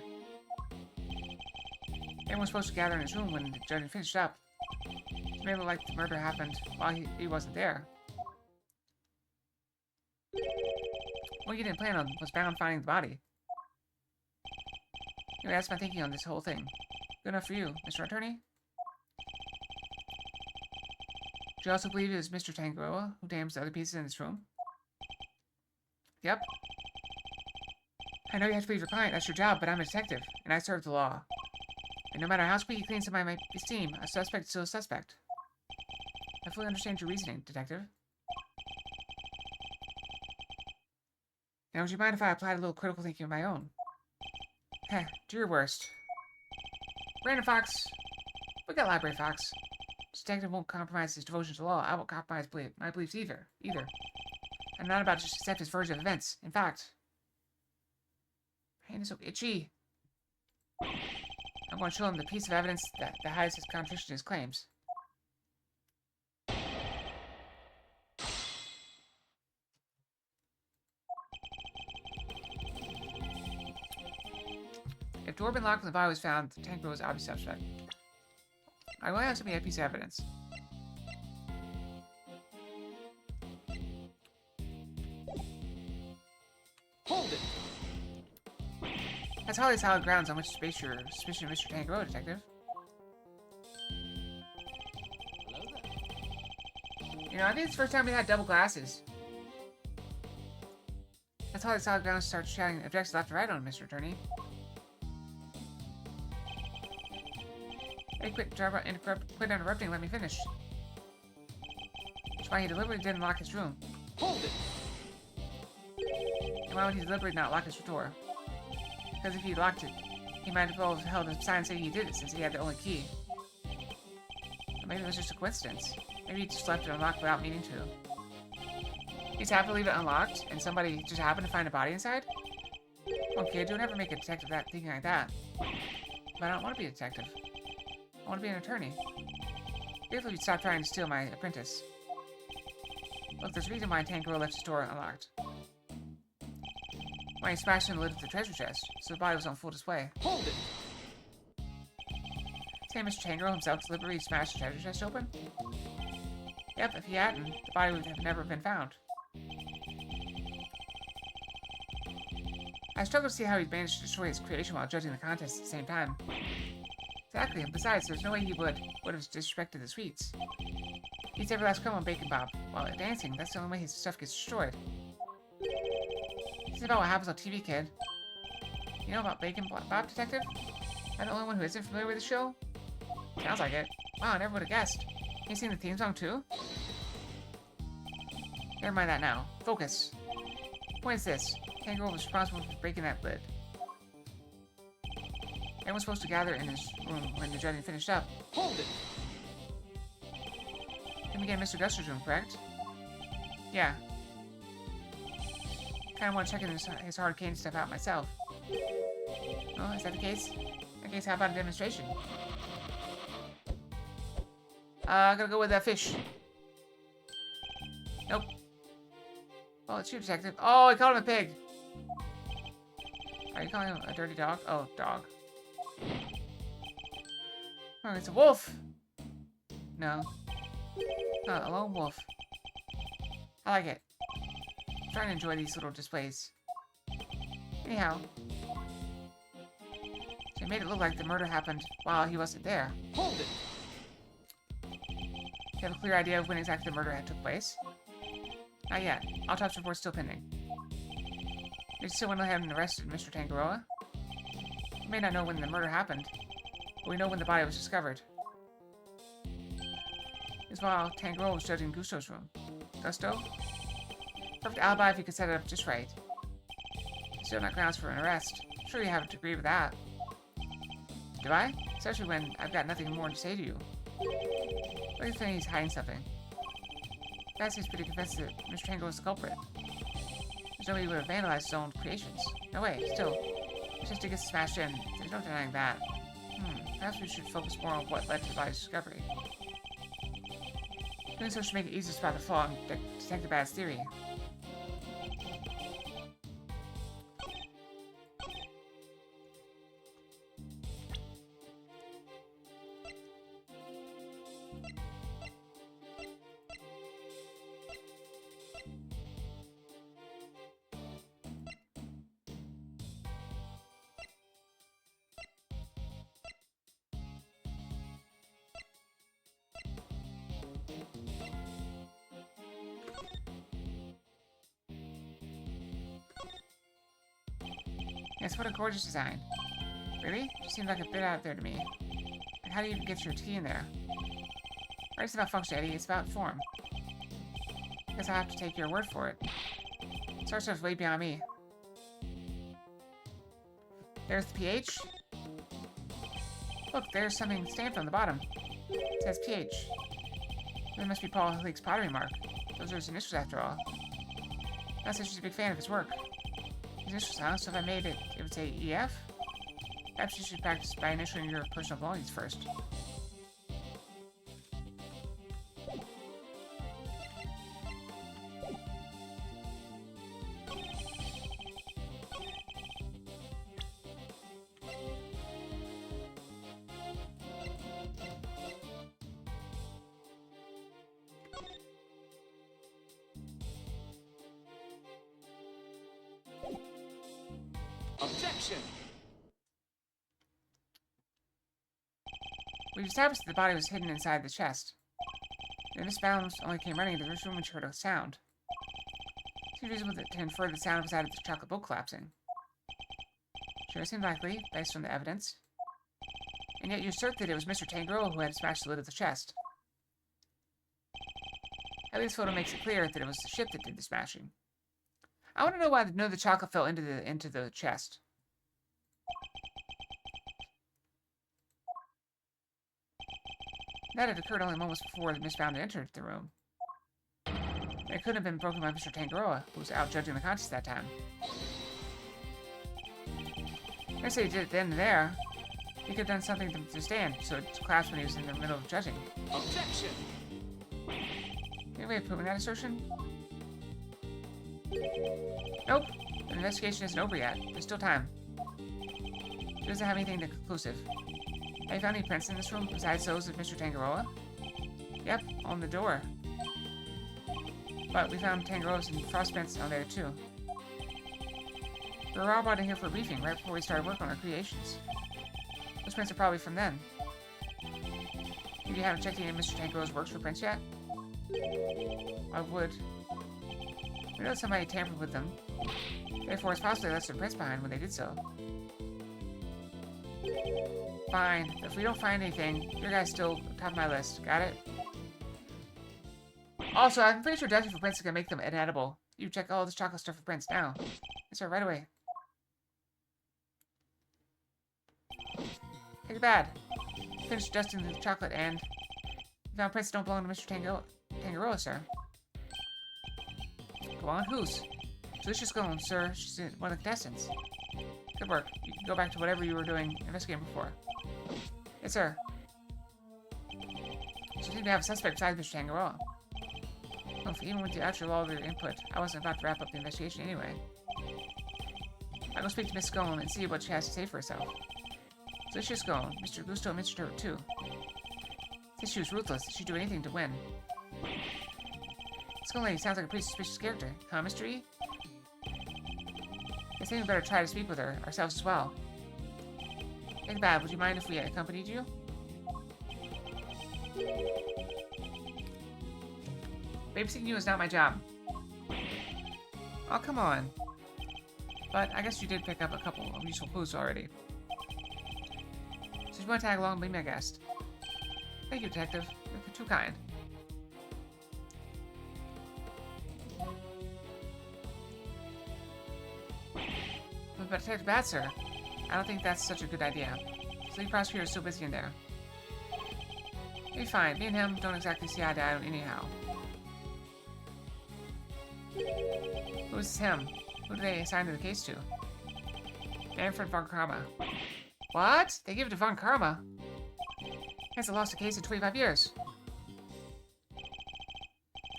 Speaker 1: Everyone was supposed to gather in his room when the judge finished up. So maybe like the murder happened while he wasn't there. What you didn't plan on was bound finding the body. Anyway, that's my thinking on this whole thing. Good enough for you, Mr. Attorney? Do you also believe it was Mr. Tangaroa who damaged the other pieces in this room? Yep. I know you have to believe your client, that's your job, but I'm a detective, and I serve the law. And no matter how squeaky clean somebody might seem, a suspect is still a suspect. I fully understand your reasoning, Detective. Now, would you mind if I applied a little critical thinking of my own? Heh, do your worst. Brandon Fox! We got Library Fox. This detective won't compromise his devotion to law. I won't compromise my beliefs either. I'm not about to just accept his version of events. In fact... My hand is so itchy. I'm going to show him the piece of evidence that hides his contradiction to his claims. If the door had been locked when the body was found, the tank was obvious suspect. I will have to be a piece of evidence.
Speaker 3: Hold it.
Speaker 1: That's hardly solid grounds on which to base your suspicion of Mr. Tangaroa, Detective.
Speaker 3: Hello there.
Speaker 1: You know, I think it's the first time we had double glasses. That's hardly solid grounds to start shouting objections left and right on, Mr. Attorney. Hey, quit interrupting, let me finish. That's why he deliberately didn't lock his room.
Speaker 3: Hold it.
Speaker 1: And why would he deliberately not lock his door? Because if he locked it, he might as well have held a sign saying he did it since he had the only key. Or maybe it was just a coincidence. Maybe he just left it unlocked without meaning to. He's happy to leave it unlocked, and somebody just happened to find a body inside? Come on, kid, you'll never make a detective thinking like that. But I don't want to be a detective. I want to be an attorney. Grateful if you'd stop trying to steal my apprentice. Look, there's a reason why Tangaroa left his door unlocked. Why he smashed in the lid of the treasure chest, so the body was on full display.
Speaker 3: Hold it.
Speaker 1: Say Mr. Tangaroa himself deliberately smashed the treasure chest open? Yep, if he hadn't, the body would have never been found. I struggle to see how he managed to destroy his creation while judging the contest at the same time. Exactly, and besides, there's no way he would have disrespected the sweets. He eats every last crumb on Bacon Bob. While dancing, that's the only way his stuff gets destroyed. This is about what happens on TV, kid. You know about Bacon Bob, Detective? Am I the only one who isn't familiar with the show? Sounds like it. Wow, I never would have guessed. You seen the theme song too? Never mind that now. Focus. Point is this. Tangaroa was responsible for breaking that lid. Everyone's supposed to gather in his room when the judging finished up.
Speaker 3: Hold it.
Speaker 1: Then we get Mr. Guster's room, correct? Yeah. Kinda want to check his hard cane stuff out myself. Oh, is that the case? case, how about a demonstration? I'm gonna go with that fish. Nope. Oh, it's you, detective. Oh, I called him a pig. Are you calling him a dirty dog? Oh, dog. Oh, it's a wolf. No. Oh, a lone wolf. I like it. I'm trying to enjoy these little displays. Anyhow. So it made it look like the murder happened while he wasn't there.
Speaker 3: Hold it.
Speaker 1: You have a clear idea of when exactly the murder had took place? Not yet. Autopsy report's still pending. They still went ahead and arrested Mr. Tangaroa. We may not know when the murder happened, but we know when the body was discovered. It's while Tangaroa was judging Gusto's room. Gusto? Perfect alibi if you could set it up just right. Still not grounds for an arrest. I'm sure you haven't to agree with that. Do I? Especially when I've got nothing more to say to you. Look at he's hiding something. That seems pretty convinced that Mr. Tango is the culprit. There's no way he would have vandalized his own creations. No way, still. It's just to get smashed in. There's no denying that. Perhaps we should focus more on what led to the body's discovery. Doing so should make it easy to spot the flaw and detect the bad's theory. Yes, what a gorgeous design. Really? Just seemed like a bit out there to me. Like, how do you even get your tea in there? Right, it's about function, Eddie. It's about form. Guess I'll have to take your word for it. Star stuff's way beyond me. There's the pH. Look, there's something stamped on the bottom. It says pH. That must be Paul Hillick's pottery mark. Those are his initials, after all. That's why she's a big fan of his work. His initials, huh? So if I made it, it would say EF? Perhaps you should practice by initialing your personal belongings first.
Speaker 3: Objection!
Speaker 1: We've established that the body was hidden inside the chest. And Miss Bounds only came running into this room when she heard a sound. Seems reasonable to infer the sound was out of the chocolate bowl collapsing. Sure seemed likely, based on the evidence. And yet you assert that it was Mr. Tangrel who had smashed the lid of the chest. At least photo makes it clear that it was the ship that did the smashing. I want to know why none of the chocolate fell into the chest. That had occurred only moments before Miss Bound entered the room. It couldn't have been broken by Mr. Tangaroa, who was out judging the contest that time. I say he did it then and there. He could have done something to stand, so it collapsed when he was in the middle of judging.
Speaker 3: Objection!
Speaker 1: Any way of proving that assertion? Nope. The investigation isn't over yet. There's still time. She doesn't have anything conclusive. Have you found any prints in this room besides those of Mr. Tangaroa? Yep, on the door. But we found Tangaroa's and frost prints on there too. We were all brought in here for a briefing right before we started work on our creations. Those prints are probably from then. If you haven't checked any of Mr. Tangaroa's works for prints yet? I would. We know that somebody tampered with them. Therefore, it's possible they left some prints behind when they did so. Fine. If we don't find anything, your guy's still top of my list. Got it? Also, I'm pretty sure dusting for prints is gonna make them inedible. You check all this chocolate stuff for prints now. Yes, sir, right away. Take it bad. Finish dusting the chocolate and... You found prints that don't belong to Mr. Tangaroa, sir. Go on, whose? Delicious Golem, sir. She's one of the contestants. Good work. You can go back to whatever you were doing investigating before. Yes, sir. So you think we have a suspect besides Mr. Tangaroa? Well, even with the actual all of your input, I wasn't about to wrap up the investigation anyway. I'll go speak to Miss Scone and see what she has to say for herself. Delicious Scone, Mr. Gusto and Mr. Turtle too. Since she was ruthless, she'd do anything to win. Scone Lady sounds like a pretty suspicious character, huh, Mr. E? I think we better try to speak with her ourselves as well. Think bad, would you mind if we accompanied you? Babysitting you is not my job. Oh, come on. But I guess you did pick up a couple of useful clues already. So if you want to tag along, be my guest. Thank you, Detective. You're too kind. But Detective Bat, sir, I don't think that's such a good idea. The lead prosecutor is still busy in there. It'll be fine. Me and him don't exactly see eye to eye anyhow. Who is him? Who do they assign the case to? Manfred von Karma. What? They give it to von Karma? He hasn't lost a case in 25 years.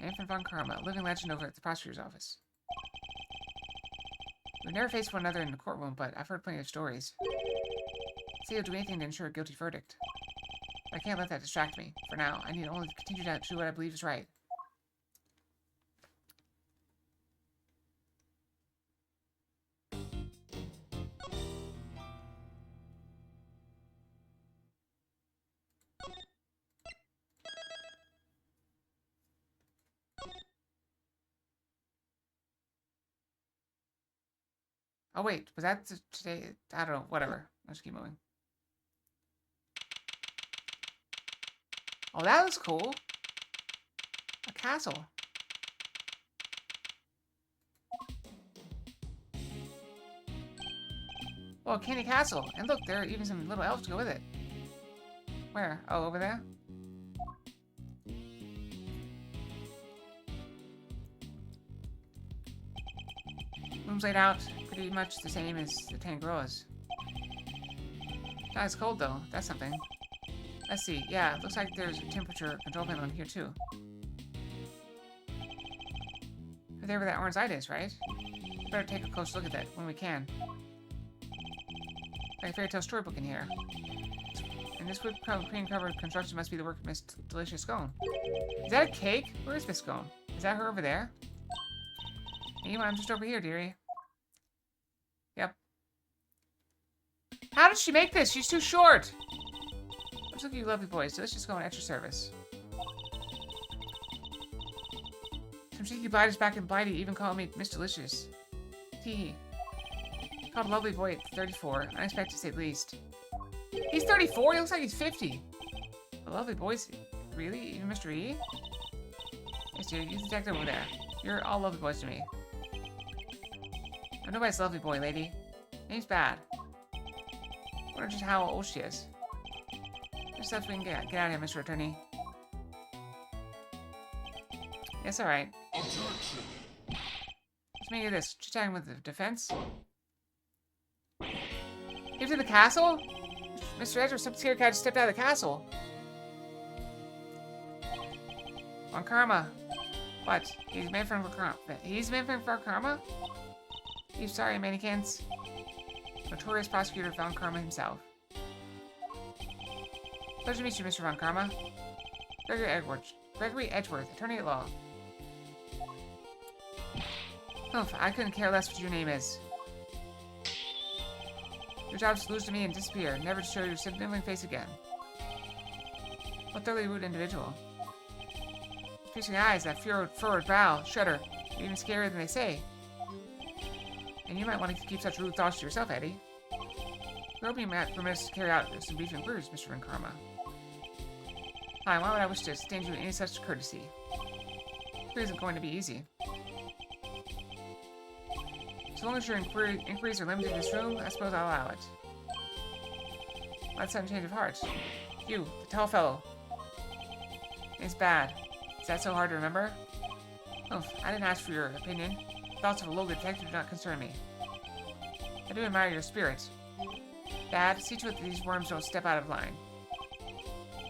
Speaker 1: Manfred von Karma, living legend over at the prosecutor's office. We've never faced one another in the courtroom, but I've heard plenty of stories. Say he'll do anything to ensure a guilty verdict. I can't let that distract me. For now, I need only to continue to do what I believe is right. Oh wait, was that today? I don't know, whatever. Let's keep moving. Oh, that was cool. A castle. Oh, Candy Castle. And look, there are even some little elves to go with it. Where? Oh, over there? Room's laid out pretty much the same as the Tangaroa's. Not as cold though, that's something. Let's see, yeah, looks like there's a temperature control panel in here too. You're there where that orange light is, right? We better take a close look at that when we can. Like a fairy tale storybook in here. And this whipped cream covered construction must be the work of Miss Delicious Scone. Is that a cake? Where is Miss Scone? Is that her over there? Hey, I'm just over here, dearie. Yep. How did she make this? She's too short. Let's look at you lovely boys. Delicious Scone at your service. Some cheeky blighters back in Blighty even call me Miss Delicious. Tee. Called a lovely boy at 34. Unexpected to say the least. He's 34? He looks like he's 50. A lovely boys. Really? Even Mr. E? Yes, dude. You detective over there. You're all lovely boys to me. I'm nobody's lovely boy, lady. Name's Bad. I wonder just how old she is. Just so we can get out of here, Mr. Attorney. Yes, alright. Let's make it this. Just chatting with the defense. Get to the castle? Mr. Edgar, some scared cat just stepped out of the castle. On Karma. What? He's made from Karma. He's made from Karma? He's sorry, mannequins. Notorious prosecutor Von Karma himself. Pleasure to meet you, Mr. Von Karma. Gregory Edgeworth, attorney at law. Oh, I couldn't care less what your name is. Your job is to lose to me and disappear, never to show your smiling face again. What thoroughly rude individual. Piercing eyes, that furrowed brow, shudder, you're even scarier than they say. And you might want to keep such rude thoughts to yourself, Eddie. We hope you might permit us to carry out some brief inquiries, Mr. Von Karma. Hi, why would I wish to extend you any such courtesy? It isn't going to be easy. So long as your inquiries are limited in this room, I suppose I'll allow it. Why sudden change of heart? You, the tall fellow. It's Bad. Is that so hard to remember? Oh, I didn't ask for your opinion. Thoughts of a local detective do not concern me. I do admire your spirit. Dad, see to it that these worms don't step out of line.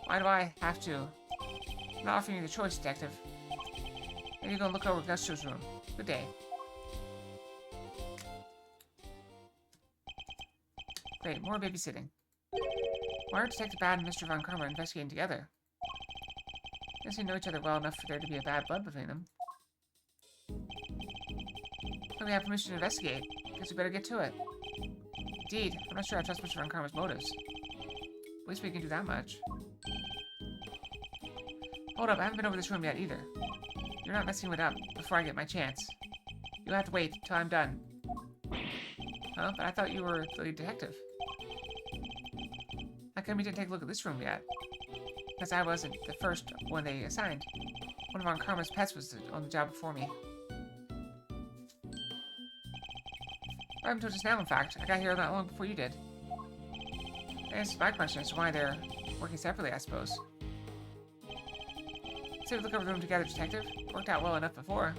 Speaker 1: Why do I have to? I'm not offering you the choice, Detective. Maybe you go look over Gusto's room. Good day. Great, more babysitting. Why are Detective Bad and Mr. Von Karma investigating together? They seem to know each other well enough for there to be a bad blood between them. But we have permission to investigate. Guess we better get to it. Indeed, I'm not sure I trust Mr. Von Karma's motives. At least we can do that much. Hold up, I haven't been over this room yet either. You're not messing it up before I get my chance. You'll have to wait till I'm done. Huh? But I thought you were the lead detective. How come you didn't take a look at this room yet? Because I wasn't the first one they assigned. One of Von Karma's pets was on the job before me. I haven't told just now, in fact. I got here not long before you did. That answers my question as to why they're working separately, I suppose. Let's take a look over the room together, Detective. It worked out well enough before.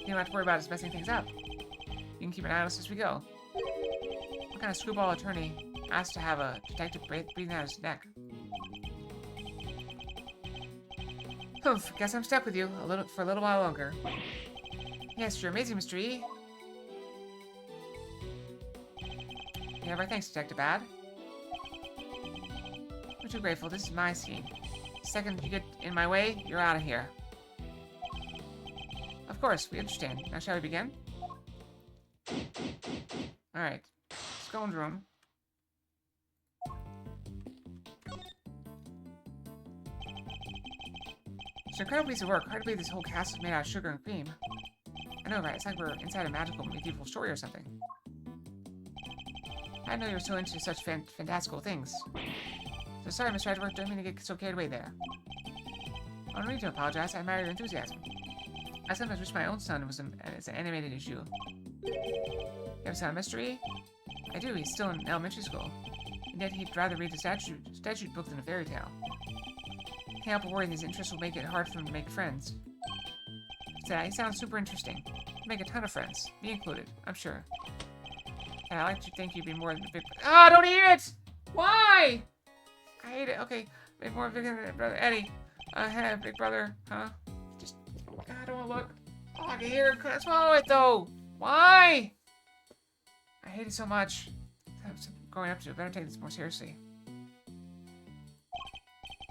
Speaker 1: You don't have to worry about us messing things up. You can keep an eye on us as we go. What kind of screwball attorney asked to have a detective breathing out his neck? Oof, guess I'm stuck with you for a little while longer. Yes, you're amazing, Mr. E. You have our thanks, Detective Bad. I'm too grateful. This is my scene. The second you get in my way, you're out of here. Of course, we understand. Now shall we begin? Alright. Let's go in the room. It's an incredible piece of work. Hard to believe this whole castle is made out of sugar and cream. I know, right? It's like we're inside a magical medieval story or something. I didn't know you were so into such fantastical things. So sorry, Mr. Edward. Don't mean to get so carried away there. I don't need to apologize. I admire your enthusiasm. I sometimes wish my own son was as animated as you. You have a son, Mr. E? I do. He's still in elementary school. And yet he'd rather read a statute book than a fairy tale. Can't help but worry his interests will make it hard for him to make friends. He sounds super interesting. He'll make a ton of friends. Me included, I'm sure. And I like to think you'd be more than a big... Oh, don't eat it! Why? I hate it. Okay, make more big than brother Eddie. Hey, big brother, huh? Just... I don't want to look. Oh, I can hear it. Swallow it, though. Why? I hate it so much. That's going up to it. Better take this more seriously.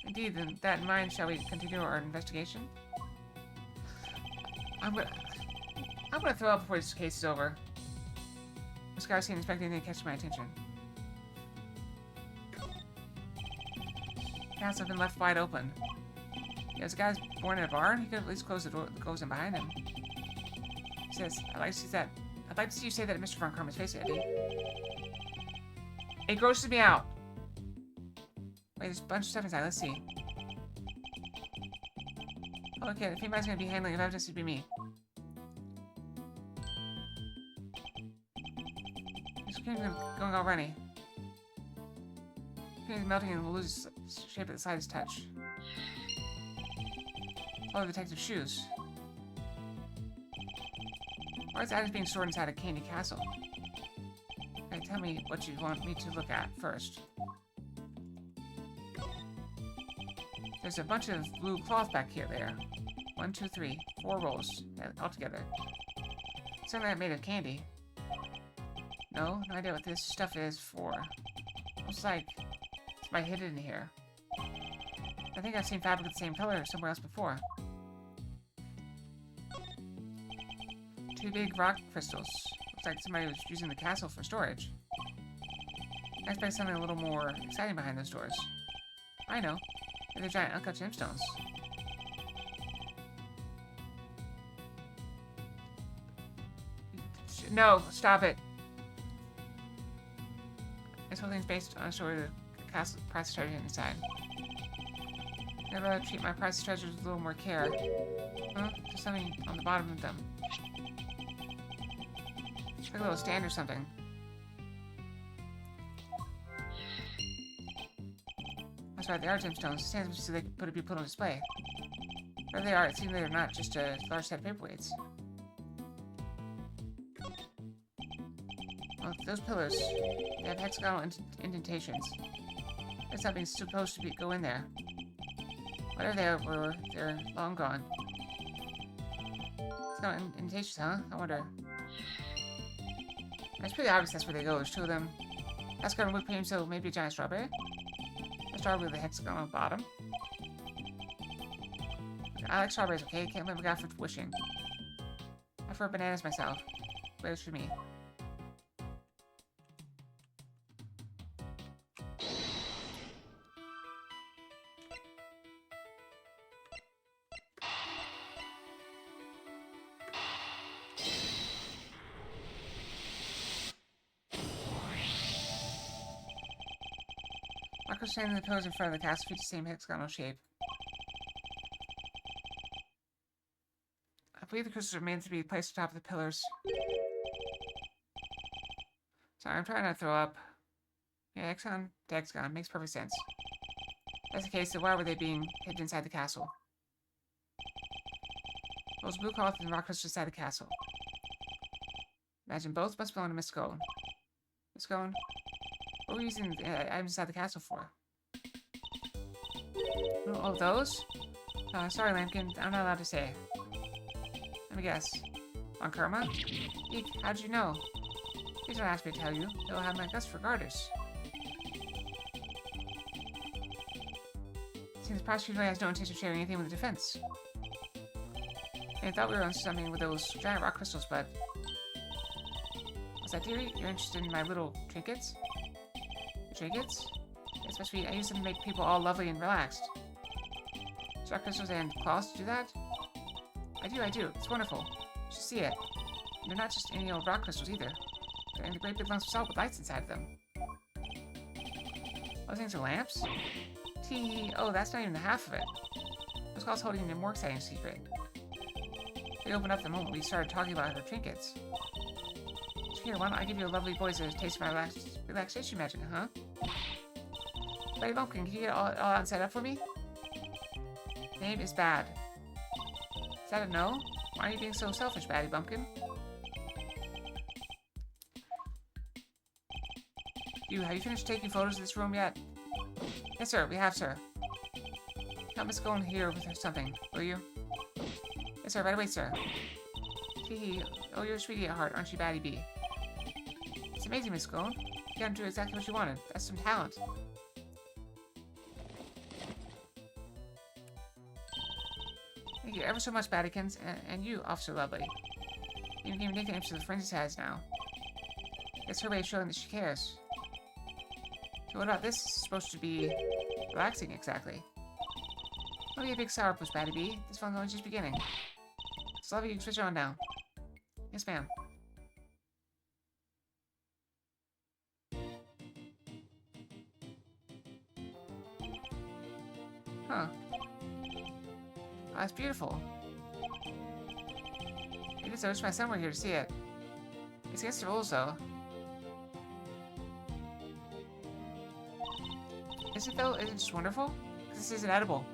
Speaker 1: Indeed, then that in mind, shall we continue our investigation? I'm gonna throw up before this case is over. This guy can't expect anything to catch my attention. Cats have been left wide open. Yeah, this guy's born in a barn. He could at least close the door that goes in behind him. He says, I'd like to see you say that at Mr. Von Karma's face, Eddie. It grosses me out. Wait, there's a bunch of stuff inside. Let's see. Oh, okay, if anybody's gonna be handling of evidence, it'd be me. This game's going all runny. It's melting and will lose its shape at the slightest touch. Follow the detective's shoes. Why is items being stored inside a candy castle? Okay, tell me what you want me to look at first. There's a bunch of blue cloth back here there. 1, 2, 3, 4 rolls all together. Something that made of candy. No idea what this stuff is for. Looks like it's might hidden in here. I think I've seen fabric of the same color somewhere else before. 2 big rock crystals. Looks like somebody was using the castle for storage. I expect something a little more exciting behind those doors. I know. They're giant uncut gemstones. No, stop it. This whole thing's based on a story of the castle priceless treasure inside. I'd rather treat my priceless treasures with a little more care. Huh? There's something on the bottom of them. It's like a little stand or something. That's right, they are gemstones. Stands so they could be put on display. There they are. It seems they're not just a large set of paperweights. Well, those pillars, they have hexagonal indentations. There's something supposed to go in there. Whatever they were, they're long gone. Hexagonal indentations, huh? I wonder. It's pretty obvious that's where they go. There's two of them. Hexagonal whipped cream, so maybe a giant strawberry. A strawberry with a hexagonal bottom. I like strawberries, okay? Can't blame a guy for wishing. I prefer bananas myself. But it's for me. Marco's standing in the pillars in front of the castle feature the same hexagonal shape. I believe the crystals are meant to be placed on top of the pillars. Sorry, I'm trying not to throw up. Yeah, hexagon to hexagon. Makes perfect sense. If that's the case, then why were they being hidden inside the castle? Those blue cloth and rock crystals inside the castle. Imagine both must belong to Miss Scone. Miss Scone? What were you using items inside the castle for? Oh, those? Sorry, Lambkin. I'm not allowed to say. Let me guess. On Karma? Eek, how'd you know? Please don't ask me to tell you. It'll have my guts for garters. Seems the prosecutor has no intention of sharing anything with the defense. I thought we were on something with those giant rock crystals, but... What's that, dearie? You're interested in my little trinkets? Trinkets? It's supposed to be, I use them to make people all lovely and relaxed. Rock crystals and claws to do that? I do. It's wonderful. You should see it. And they're not just any old rock crystals either. They're in the great big lumps of salt with lights inside of them. Those things are lamps? Tee, oh, that's not even the half of it. Those claws holding a more exciting secret. They opened up the moment we started talking about her trinkets. Here, why don't I give you a lovely voice a taste of my relaxation magic, huh? Buddy Bumpkin, can you get all out set up for me? Name is Bad. Is that a no? Why are you being so selfish, Batty Bumpkin? Have you finished taking photos of this room yet? Yes, sir, we have, sir. Help Miss Golden here with something, will you? Yes, sir, right away, sir. Hee. Oh, you're a sweetie at heart, aren't you, Batty B? It's amazing, Miss Golden. You got to do exactly what you wanted. That's some talent. Thank you ever so much, Battykins, and you, Officer Lovely. You can give me nicknames to the Frenzy has now. It's her way of showing that she cares. So what about this? It's supposed to be relaxing, exactly. Don't be a big sourpuss, Batty B. This fun's only just beginning. So Lovely, you can switch it on now. Yes, ma'am. Huh. Oh, that's beautiful. It is. I wish my son were here to see it. It's against the rules, though. Is it, though? Is it just wonderful? Because this isn't edible.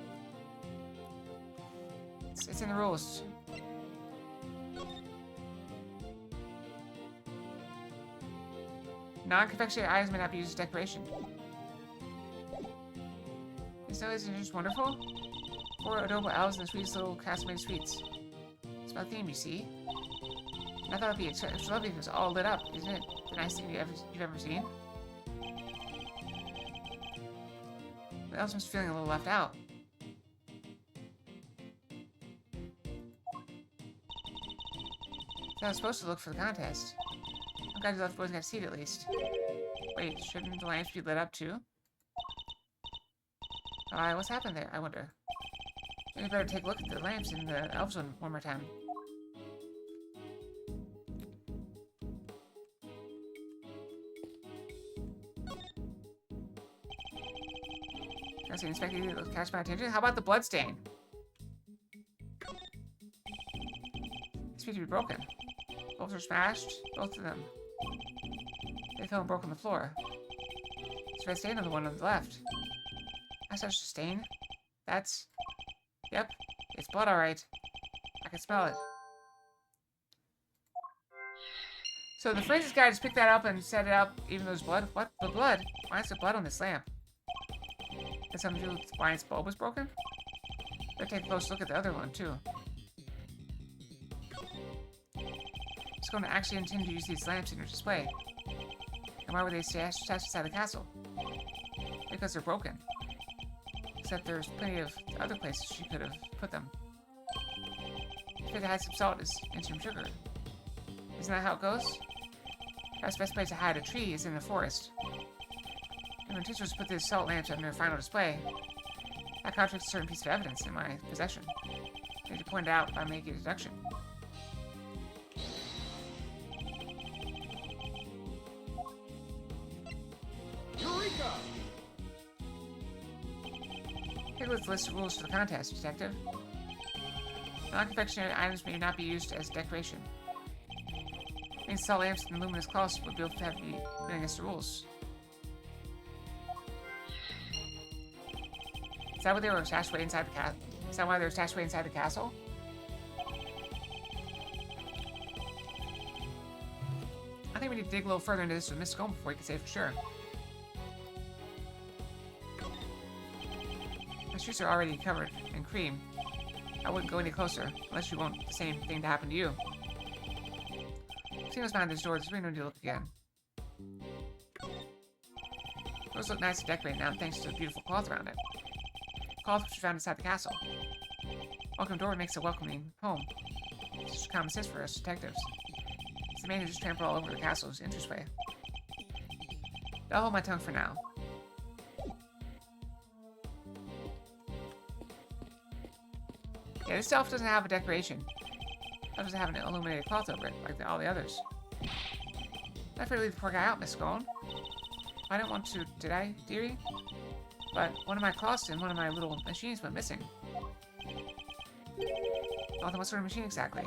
Speaker 1: It's in the rules. Non-confectionery items may not be used as decoration. Isn't it just wonderful? 4 adorable elves and the sweetest little castle-made sweets. It's about theme, you see. And I thought it'd be extra lovely if it was all lit up, isn't it? The nicest thing you've ever seen. The elves must be feeling a little left out. So I was supposed to look for the contest. I'm glad you left boys got to see it at least. Wait, shouldn't the lamps be lit up too? What's happened there, I wonder? Maybe better take a look at the lamps in the elves one more time. I was inspecting it, catch my attention. How about the bloodstain? These appear to be broken. Both are smashed, both of them. They fell and broke on the floor. There's a red stain on the one on the left. That's such a stain. That's... Yep, it's blood, alright. I can smell it. So the forensics guy just picked that up and set it up, even though there's blood. What? The blood? Why is there blood on this lamp? Has something to do with why its bulb was broken? Better take a close look at the other one, too. It's going to actually intend to use these lamps in your display. And why were they stashed inside the castle? Because they're broken. Except there's plenty of other places you could have put them. If it had some salt and some sugar. Isn't that how it goes? Perhaps the best place to hide a tree is in the forest. And when teachers put these salt lamps on their final display, that contradicts a certain piece of evidence in my possession. I need to point it out by making a deduction.
Speaker 3: Eureka!
Speaker 1: Take a look at the list of rules for the contest, detective. Non-confectionery items may not be used as decoration. Means salt lamps and luminous cloths would be able to have to be going against the rules. Is that what they were stashed away inside the castle? Is that why they were stashed away inside the castle? I think we need to dig a little further into this with Miss Scone before we can say for sure. My streets are already covered in cream. I wouldn't go any closer, unless you want the same thing to happen to you. Seeing us behind this door, there's really no need to look again. Doors look nice and decorated now, thanks to the beautiful cloth around it. Cloth which we found inside the castle. Welcome door makes a welcoming home. It's just common sense for us detectives. It's the man who just trampled all over the castle's entranceway. But I'll hold my tongue for now. Yeah, this elf doesn't have a decoration. It doesn't have an illuminated cloth over it, like all the others. I afraid to leave the poor guy out, Miss Scone. I didn't want to, did I, dearie? But one of my cloths and one of my little machines went missing. Oh, then what sort of machine exactly?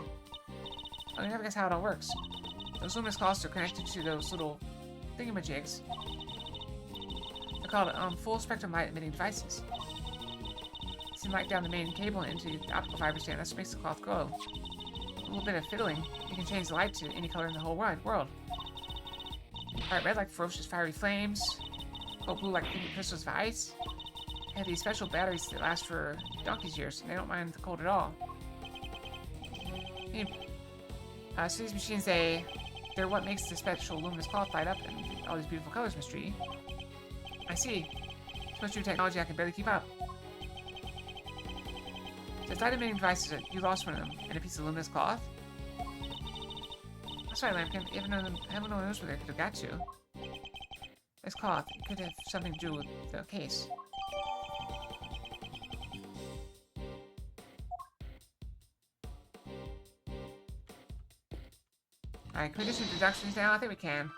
Speaker 1: Oh, you never guess how it all works. Those luminous cloths are connected to those little thingamajigs. They're called full spectrum light emitting devices. Send light down the main cable into the optical fiber stand. That's what makes the cloth glow. A little bit of fiddling, you can change the light to any color in the whole wide world. Bright red like ferocious fiery flames. Cold blue like pink crystals of ice. They have these special batteries that last for donkey's years, and they don't mind the cold at all. So these machines, they're what makes the special luminous cloth light up in all these beautiful colors, Miss Tree. I see. So much new technology I can barely keep up. There's light emitting devices, you lost one of them, and a piece of luminous cloth? That's right, Lambkin. Even no one knows where they could have got to. This cloth, it could have something to do with the case. Alright, can we do some deductions now? I think we can.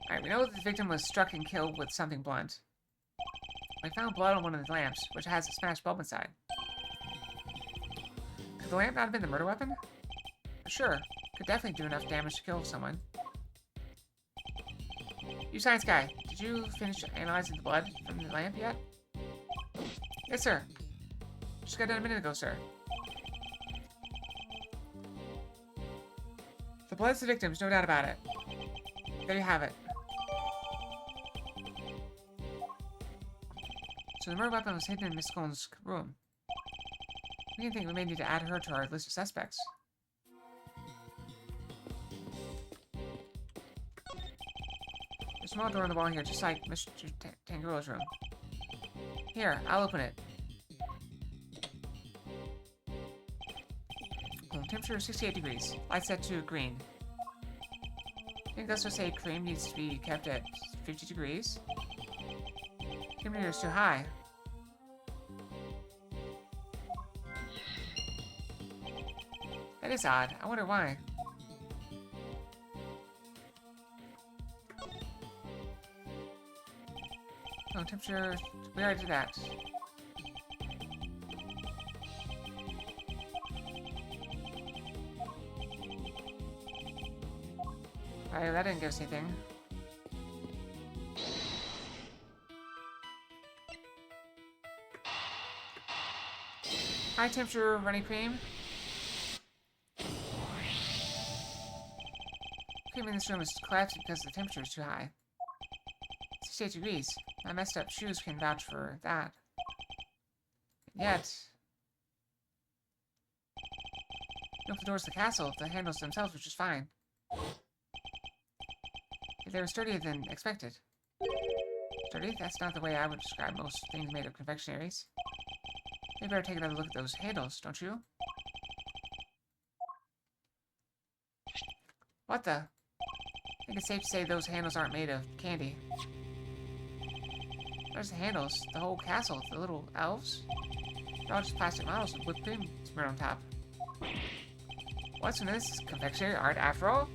Speaker 1: Alright, we know that the victim was struck and killed with something blunt. We found blood on one of the lamps, which has a smashed bulb inside. Could the lamp not have been the murder weapon? Sure, could definitely do enough damage to kill someone. You science guy, did you finish analyzing the blood from the lamp yet? Yes, sir. Just got done a minute ago, sir. The blood's the victim's, no doubt about it. There you have it. So the murder weapon was hidden in Miss Scone's room. We didn't think we may need to add her to our list of suspects. There's a small door on the wall here, just like Mr. Tangero's room. Here, I'll open it. Temperature 68 degrees. Light set to green. I think that's to say cream needs to be kept at 50 degrees. Temperature is too high. That is odd. I wonder why. Oh, temperature... We already did that. Alright, that didn't give us anything. High temperature running cream. Cream in this room is collapsing because the temperature is too high. 68 degrees. My messed up shoes can vouch for that. Yet, you open the doors to the castle, the handles themselves were just fine. They were sturdier than expected. Sturdy? That's not the way I would describe most things made of confectionaries. You better take another look at those handles, don't you? What the? I think it's safe to say those handles aren't made of candy. There's the handles, the whole castle, the little elves. They're all just plastic models with whipped cream smeared on top. What's in this? Confectionery art after all?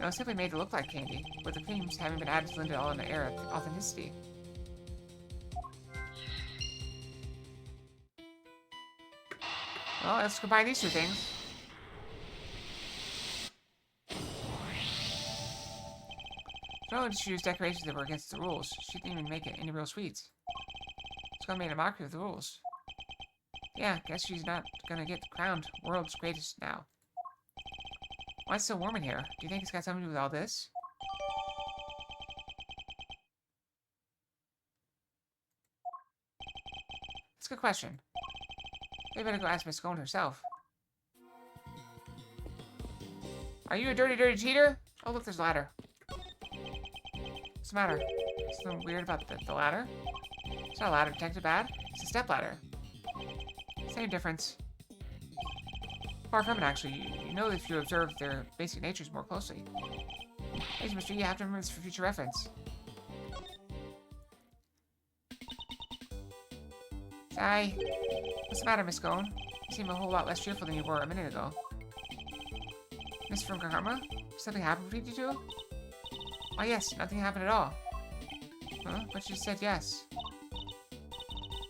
Speaker 1: No, it's simply made to look like candy, with the creams having been added to lend it all an air of authenticity. Well, let's combine these two things. No one just used decorations that were against the rules. She didn't even make it any real sweets. It's gonna make a mockery of the rules. Yeah, guess she's not gonna get crowned world's greatest now. Why is it so warm in here? Do you think it's got something to do with all this? That's a good question. Maybe I better go ask Miss Scone herself. Are you a dirty, dirty cheater? Oh, look, there's a ladder. What's the matter? Something weird about the ladder? It's not a ladder, Detective Bad. It's a step ladder. Same difference. Far from it, actually. You know if you observe their basic natures more closely. Thanks, Mr. You have to remember this for future reference. Sigh. What's the matter, Miss Scone? You seem a whole lot less cheerful than you were a minute ago. Miss from Karma? Something happened between you two? Oh yes, nothing happened at all. Huh? But you said yes.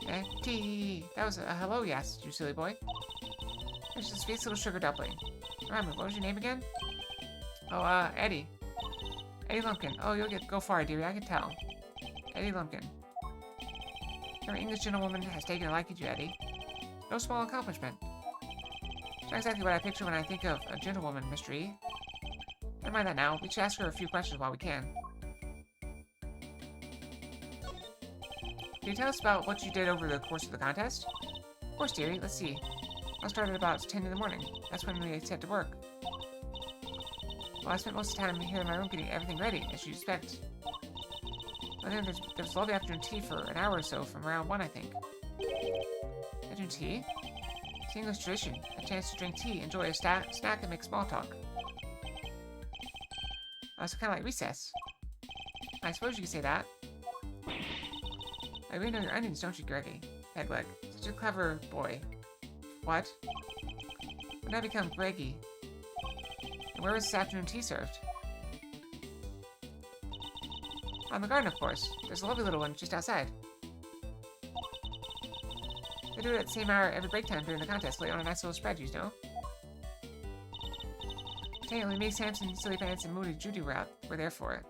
Speaker 1: Eh? Tee. That was a hello yes, you silly boy. There's this sweet little sugar dumpling. Remember, what was your name again? Oh, Eddie. Eddie Lumpkin. Oh, you'll go far, dearie, I can tell. Eddie Lumpkin. Your English gentlewoman has taken a liking to you, Eddie. No small accomplishment. It's not exactly what I picture when I think of a gentlewoman, Mr. E. Never mind that now. We should ask her a few questions while we can. Can you tell us about what you did over the course of the contest? Of course, dearie. Let's see. I started about 10 in the morning. That's when we set to work. Well, I spent most of the time here in my room getting everything ready, as you'd expect. Well, then there was lovely afternoon tea for an hour or so, from around 1, I think. Afternoon tea? It's English tradition. A chance to drink tea, enjoy a snack, and make small talk. It's kind of like recess. I suppose you could say that. I really know your onions, don't you, Greggy? Pegleg. Such a clever boy. What? When did I become Greggy? And where was this afternoon tea served? On the garden, of course. There's a lovely little one just outside. They do it at the same hour every break time during the contest, lay on a nice little spread, you know. Anyway, me, Samson, Silly Pants, and Moody Judy were there for it.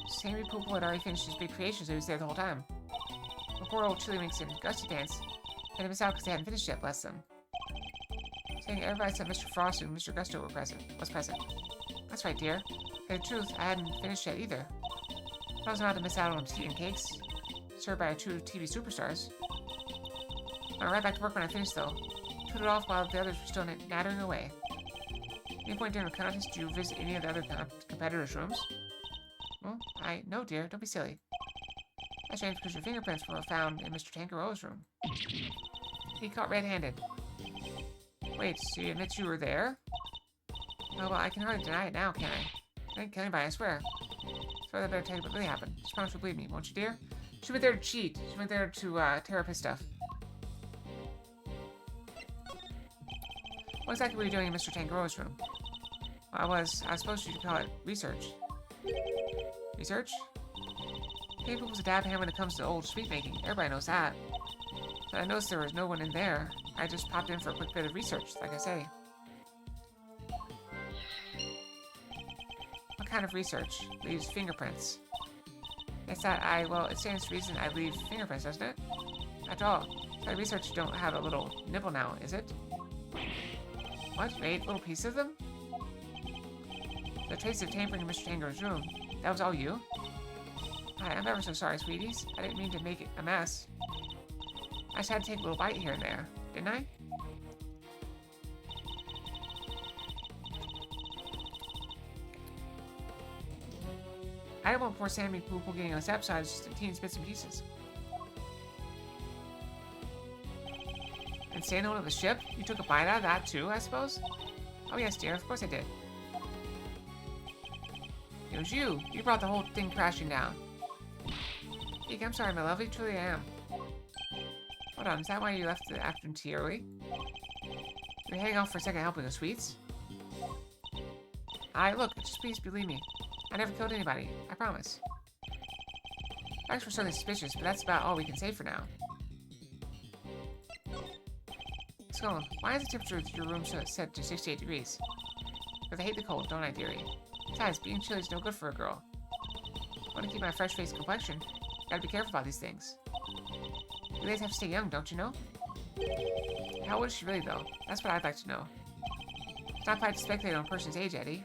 Speaker 1: Sammy Poople had already finished his big creation, so he was there the whole time. The poor old Chili Winks and Gusty Pants had to miss out because they hadn't finished yet, bless them. Saying everybody except Mr. Frost and Mr. Gusto was present. That's right, dear. For the truth, I hadn't finished yet either. I was about to miss out on tea and cakes, served by two TV superstars. I went right back to work when I finished, though. Put it off while the others were still nattering away. At any point during the contest, did you visit any of the other competitors' rooms? Well, no, dear, don't be silly. That's strange because your fingerprints were found in Mr. Tangaroa's room. He caught red-handed. Wait, so you admit you were there? Oh, well, I can hardly deny it now, can I? I didn't kill anybody, I swear. So I better tell you what really happened. Just promise you'll believe me, won't you, dear? She went there to cheat. She went there to tear up his stuff. What exactly were you doing in Mr. Tangaroa's room? Well, I was supposed to call it research. Research? Paper was a dab hand when it comes to old sweet making. Everybody knows that. But I noticed there was no one in there. I just popped in for a quick bit of research, like I say. What kind of research? Leaves fingerprints. It's that well, it stands to reason I leave fingerprints, doesn't it? After all, my research don't have a little nibble now, is it? What? You ate little pieces of them? The trace of tampering in Mr. Tango's room. That was all you? Hi, I'm ever so sorry, sweeties. I didn't mean to make it a mess. I just had to take a little bite here and there, didn't I? I don't want poor Sammy Poople getting on step sides just in teeny bits and pieces. And staying hold of the ship? You took a bite out of that too, I suppose? Oh yes, dear, of course I did. It was you. You brought the whole thing crashing down. Eek, I'm sorry, my lovely. Truly I am. Hold on, is that why you left the afternoon tea early? You're heading off for a second helping of sweets? Look, just please believe me. I never killed anybody. I promise. Facts were certainly suspicious, but that's about all we can say for now. Scone, why is the temperature of your room set to 68 degrees? Because I hate the cold, don't I, dearie? Besides, being chilly is no good for a girl. I want to keep my fresh-faced complexion. Gotta be careful about these things. You ladies have to stay young, don't you know? How old is she really, though? That's what I'd like to know. It's not polite to speculate on a person's age, Eddie.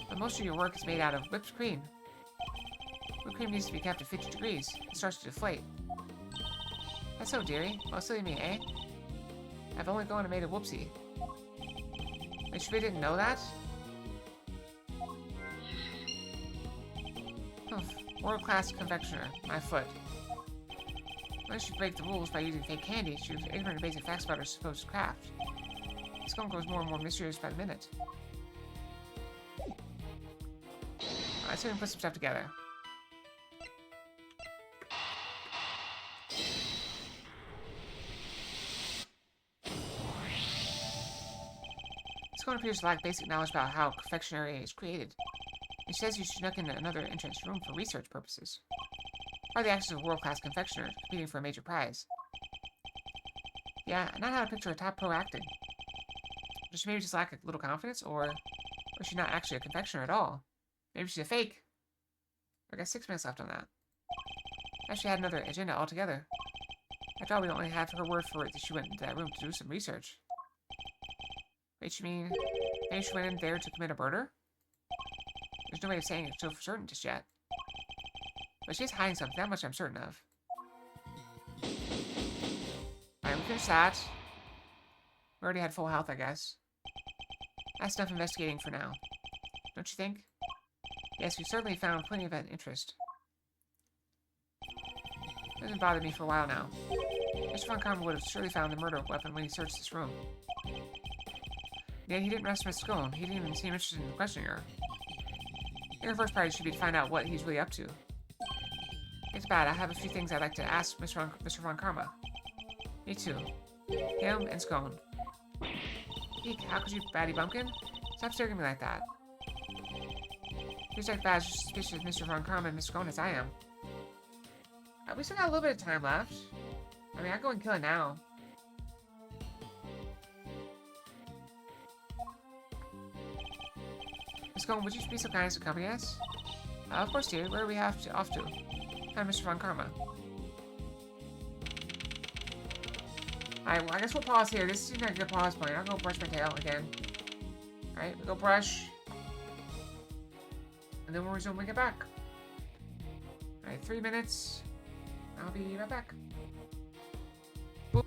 Speaker 1: But most of your work is made out of whipped cream. Whipped cream needs to be kept at 50 degrees. It starts to deflate. That's so, dearie. Well, silly me, eh? I've only gone and made a whoopsie. Like, she really didn't know that? World-class confectioner. My foot. When she break the rules by using fake candy, she was ignorant of basic facts about her supposed craft. This skunk grows more and more mysterious by the minute. Alright, so we can put some stuff together. This skunk appears to lack basic knowledge about how confectionery is created. It says you snuck in another entrance room for research purposes. Are the actions of a world-class confectioner competing for a major prize? Yeah, not how to picture a top pro acting. Does she maybe just lack a little confidence, or is she not actually a confectioner at all? Maybe she's a fake. I got 6 minutes left on that. Actually had another agenda altogether. After all, we only have her word for it that she went into that room to do some research. Wait, you mean maybe she went in there to commit a murder? There's no way of saying it so for certain just yet. But she's hiding something, that much I'm certain of. Alright, we finished that. We already had full health, I guess. That's enough investigating for now. Don't you think? Yes, we certainly found plenty of interest. It hasn't bothered me for a while now. Mr. Von Karma would have surely found the murder weapon when he searched this room. Yet he didn't rest Miss Scone. He didn't even seem interested in questioning her. I think our first priority should be to find out what he's really up to. It's bad. I have a few things I'd like to ask Mr. Von Karma. Me too. Him and Scone. Eek, how could you, Batty Bumpkin? Stop staring at me like that. You're like bad, as suspicious of Mr. Von Karma and Miss Scone as I am. We still got a little bit of time left. I mean, I go and kill it now. Miss Scone, would you be so kind as to accompany us? Of course, dear. Where do we off to? Hi, Mr. Von Karma. Alright, well, I guess we'll pause here. This seems like a good pause point. I'll go brush my tail again. Alright, we'll go brush. And then we'll resume when we get back. Alright, 3 minutes. I'll be right back. Boop.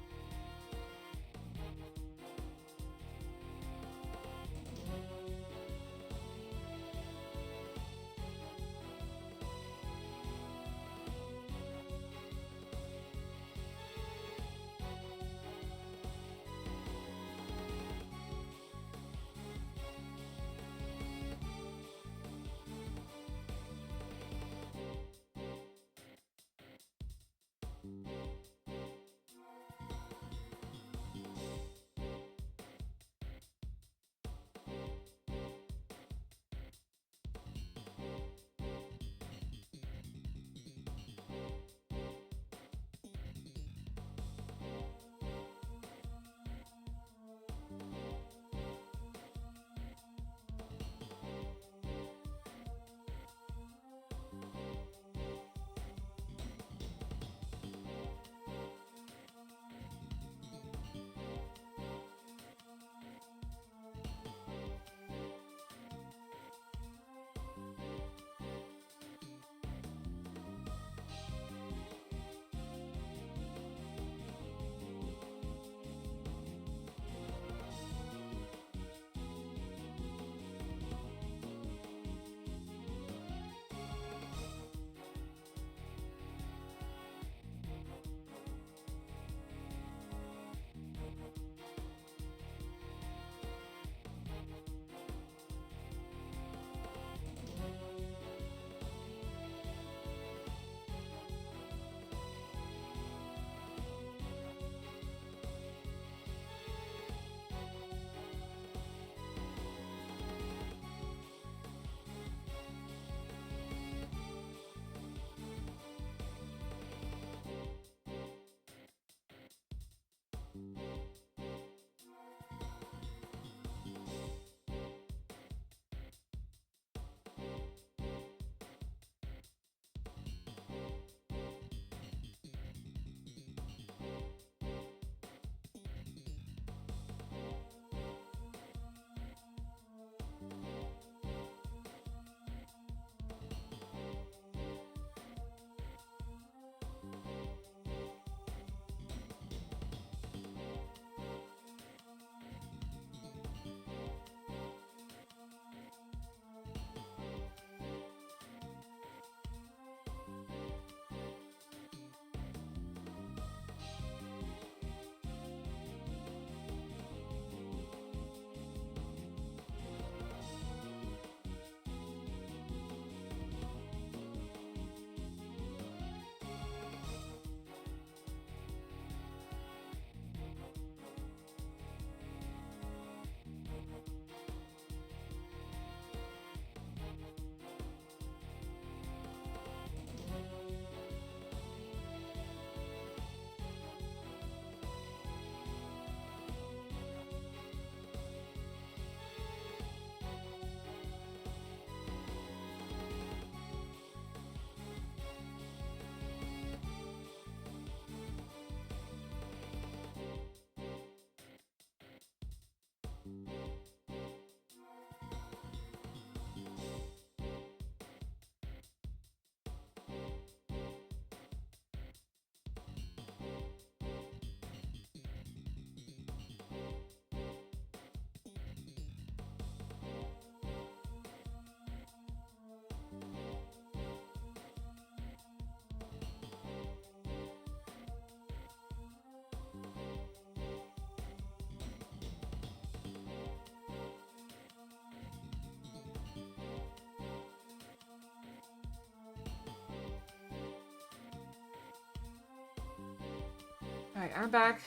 Speaker 1: Alright, I'm back.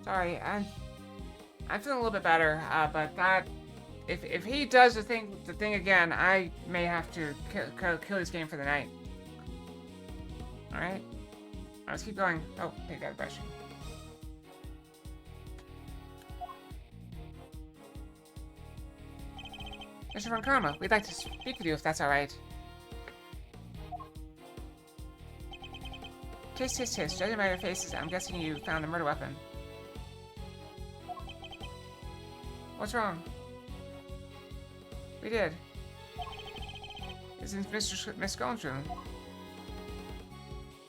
Speaker 1: Sorry, I'm feeling a little bit better, but that... If he does the thing again, I may have to kill this game for the night. Alright? Let's keep going. Oh, take that brush. Mr. Von Karma, we'd like to speak with you if that's alright. Tisk, tisk, tisk. Judging by your faces, I'm guessing you found the murder weapon. What's wrong? We did. It's in Miss Scone's room.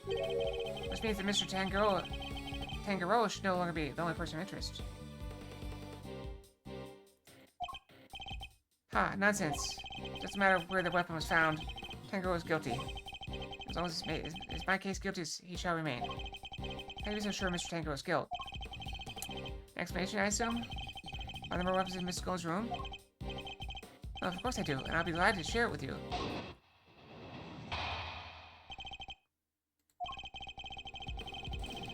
Speaker 1: Which means that Mr. Tangaroa should no longer be the only person of interest. Ha, nonsense. Doesn't matter where the weapon was found. Tangaroa is guilty. As long as it's my case guilty, he shall remain. How are you so sure of Mr. Tangaroa's guilt? Explanation, I assume? Are there more weapons in Miss Scone's room? Well, of course I do, and I'll be glad to share it with you.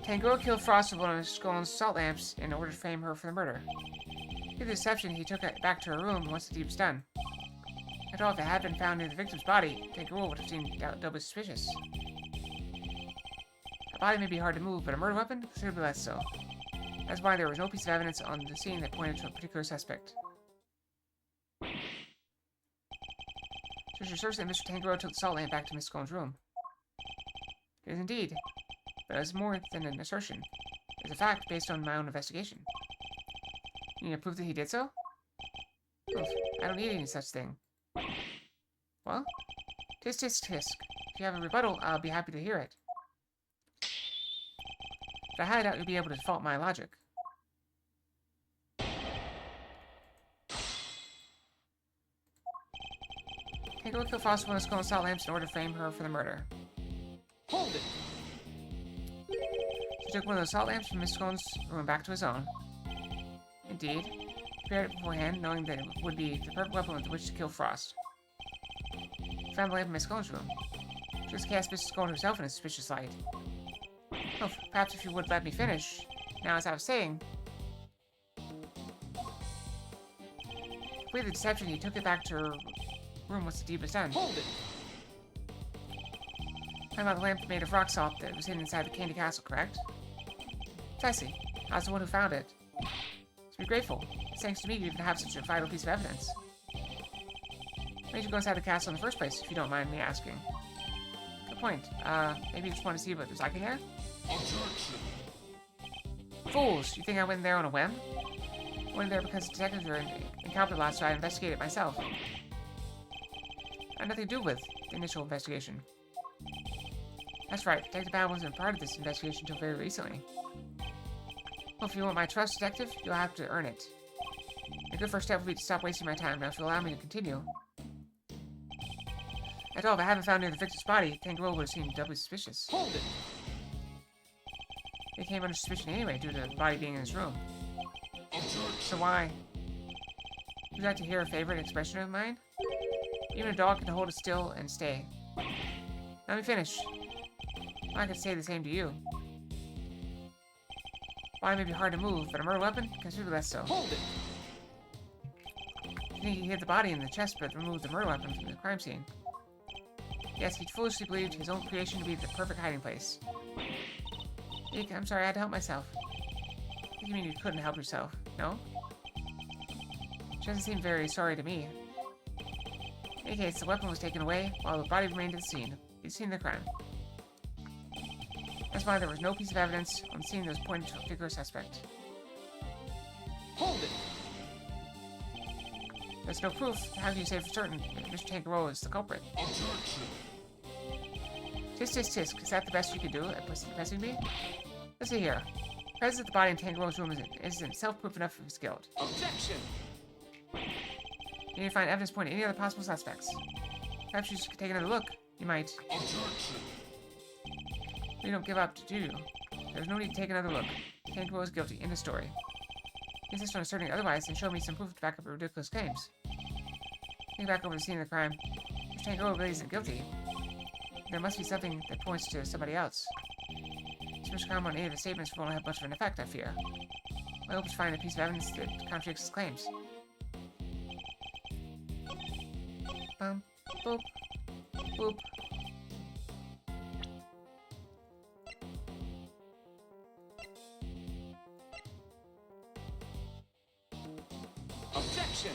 Speaker 1: Tangaroa killed Frost with one of Miss Scone's salt lamps in order to frame her for the murder. Through the deception, he took it back to her room once the deed was done. After all, if it had been found near the victim's body, Tangaroa would have seemed doubly suspicious. A body may be hard to move, but a murder weapon? Considerably less so. That's why there was no piece of evidence on the scene that pointed to a particular suspect. So she asserts that Mr. Tangaroa took the salt lamp back to Miss Scone's room. It is indeed. But it is more than an assertion. It's a fact based on my own investigation. You need proof that he did so? Oof, I don't need any such thing. Well? Tisk, tisk, tisk. If you have a rebuttal, I'll be happy to hear it. But I highly doubt you'll be able to fault my logic. Tangaroa killed Frost with one of Scone's salt lamps in order to frame her for the murder.
Speaker 3: Hold it!
Speaker 1: He took one of those salt lamps from Miss Scone's room back to his own. Indeed. He prepared it beforehand, knowing that it would be the perfect weapon with which to kill Frost. He found the lamp in Miss Scone's room. She just cast Miss Scone herself in a suspicious light. Well, perhaps if you would let me finish. Now, as I was saying... With the deception, he took it back to her room once the deed was done.
Speaker 3: Hold it!
Speaker 1: Talking about the lamp made of rock salt that was hidden inside the Candy Castle, correct? Precisely. I was the one who found it. To be grateful. It's thanks to me you even have such a vital piece of evidence. Why did you go inside the castle in the first place, if you don't mind me asking? Good point. Maybe you just want to see what was like in there?
Speaker 3: Objection!
Speaker 1: Fools! You think I went there on a whim? I went there because the detectives were incompetent last, so I investigated it myself. I had nothing to do with the initial investigation. That's right, Detective Bad wasn't part of this investigation until very recently. Well, if you want my trust, Detective, you'll have to earn it. A good first step would be to stop wasting my time. Now, if you'll allow me to continue. After all, if I haven't found near the victim's body, Tangaroa would have seemed doubly suspicious.
Speaker 3: Hold it!
Speaker 1: He came under suspicion anyway, due to the body being in his room.
Speaker 3: Objection!
Speaker 1: So why? Would you like to hear a favorite expression of mine? Even a dog can hold it still and stay. Let me finish. I could say the same to you. Body may be hard to move, but a murder weapon? Considerably less so.
Speaker 3: Hold it!
Speaker 1: You think he hit the body in the chest but removed the murder weapon from the crime scene? Yes, he foolishly believed his own creation to be the perfect hiding place. Eek, I'm sorry, I had to help myself. What do you mean you couldn't help yourself? No? She doesn't seem very sorry to me. In any case, the weapon was taken away, while the body remained at the scene. You'd seen the crime. That's why there was no piece of evidence on the scene that was pointing to a particular suspect.
Speaker 3: Hold it!
Speaker 1: There's no proof. How can you say for certain that Mr. Tangaroa is the culprit?
Speaker 3: Objection!
Speaker 1: Tisk, tisk, tisk. Is that the best you could do at pressing me? Let's see here. Presence of the body in Tangaroa's room isn't itself proof enough of his guilt.
Speaker 3: Objection!
Speaker 1: You need to find evidence pointing to any other possible suspects. Perhaps you should take another look. You might.
Speaker 3: Objection!
Speaker 1: You don't give up, do you? There's no need to take another look. Tangaroa is guilty. End of story. If you insist on asserting otherwise, then show me some proof to back up your ridiculous claims. Think back over the scene of the crime. If Tangaroa really isn't guilty, there must be something that points to somebody else. Mr. Karma and any of his statements won't have much of an effect, I fear. My hope is to find a piece of evidence that contradicts his claims. Bum, boop, boop.
Speaker 3: Objection!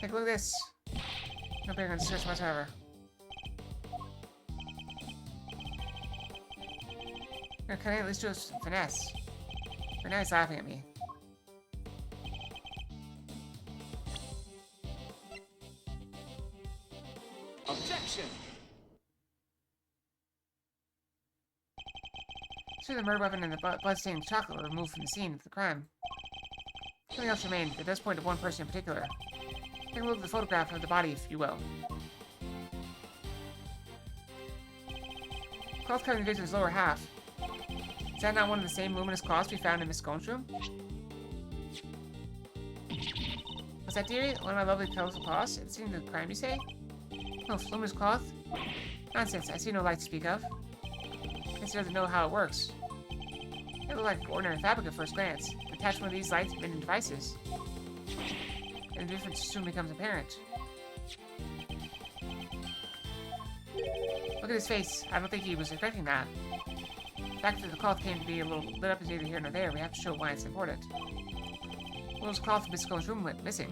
Speaker 1: Take a look at this. No bearing on the search whatsoever. Now, can I at least do this with finesse? But now he's laughing at me.
Speaker 3: Objection!
Speaker 1: So the murder weapon and the blood-stained chocolate were removed from the scene of the crime. Something else remained that does point to one person in particular. Take a look at the photograph of the body, if you will. Cloth covering the victim's lower half. Is that not one of the same luminous cloths we found in Miss Scone's room? Was that dearie? One of my lovely colorful cloths? It's seen the crime, you say? Oh, luminous cloth? Nonsense, I see no light to speak of. I guess he doesn't know how it works. It looked like ordinary fabric at first glance. Attach one of these lights bending devices, and the difference soon becomes apparent. Look at his face. I don't think he was expecting that. The fact that the cloth came to be a little lit up is neither here nor there. We have to show why it's important. Will's cloth in Miss Scone's room went missing.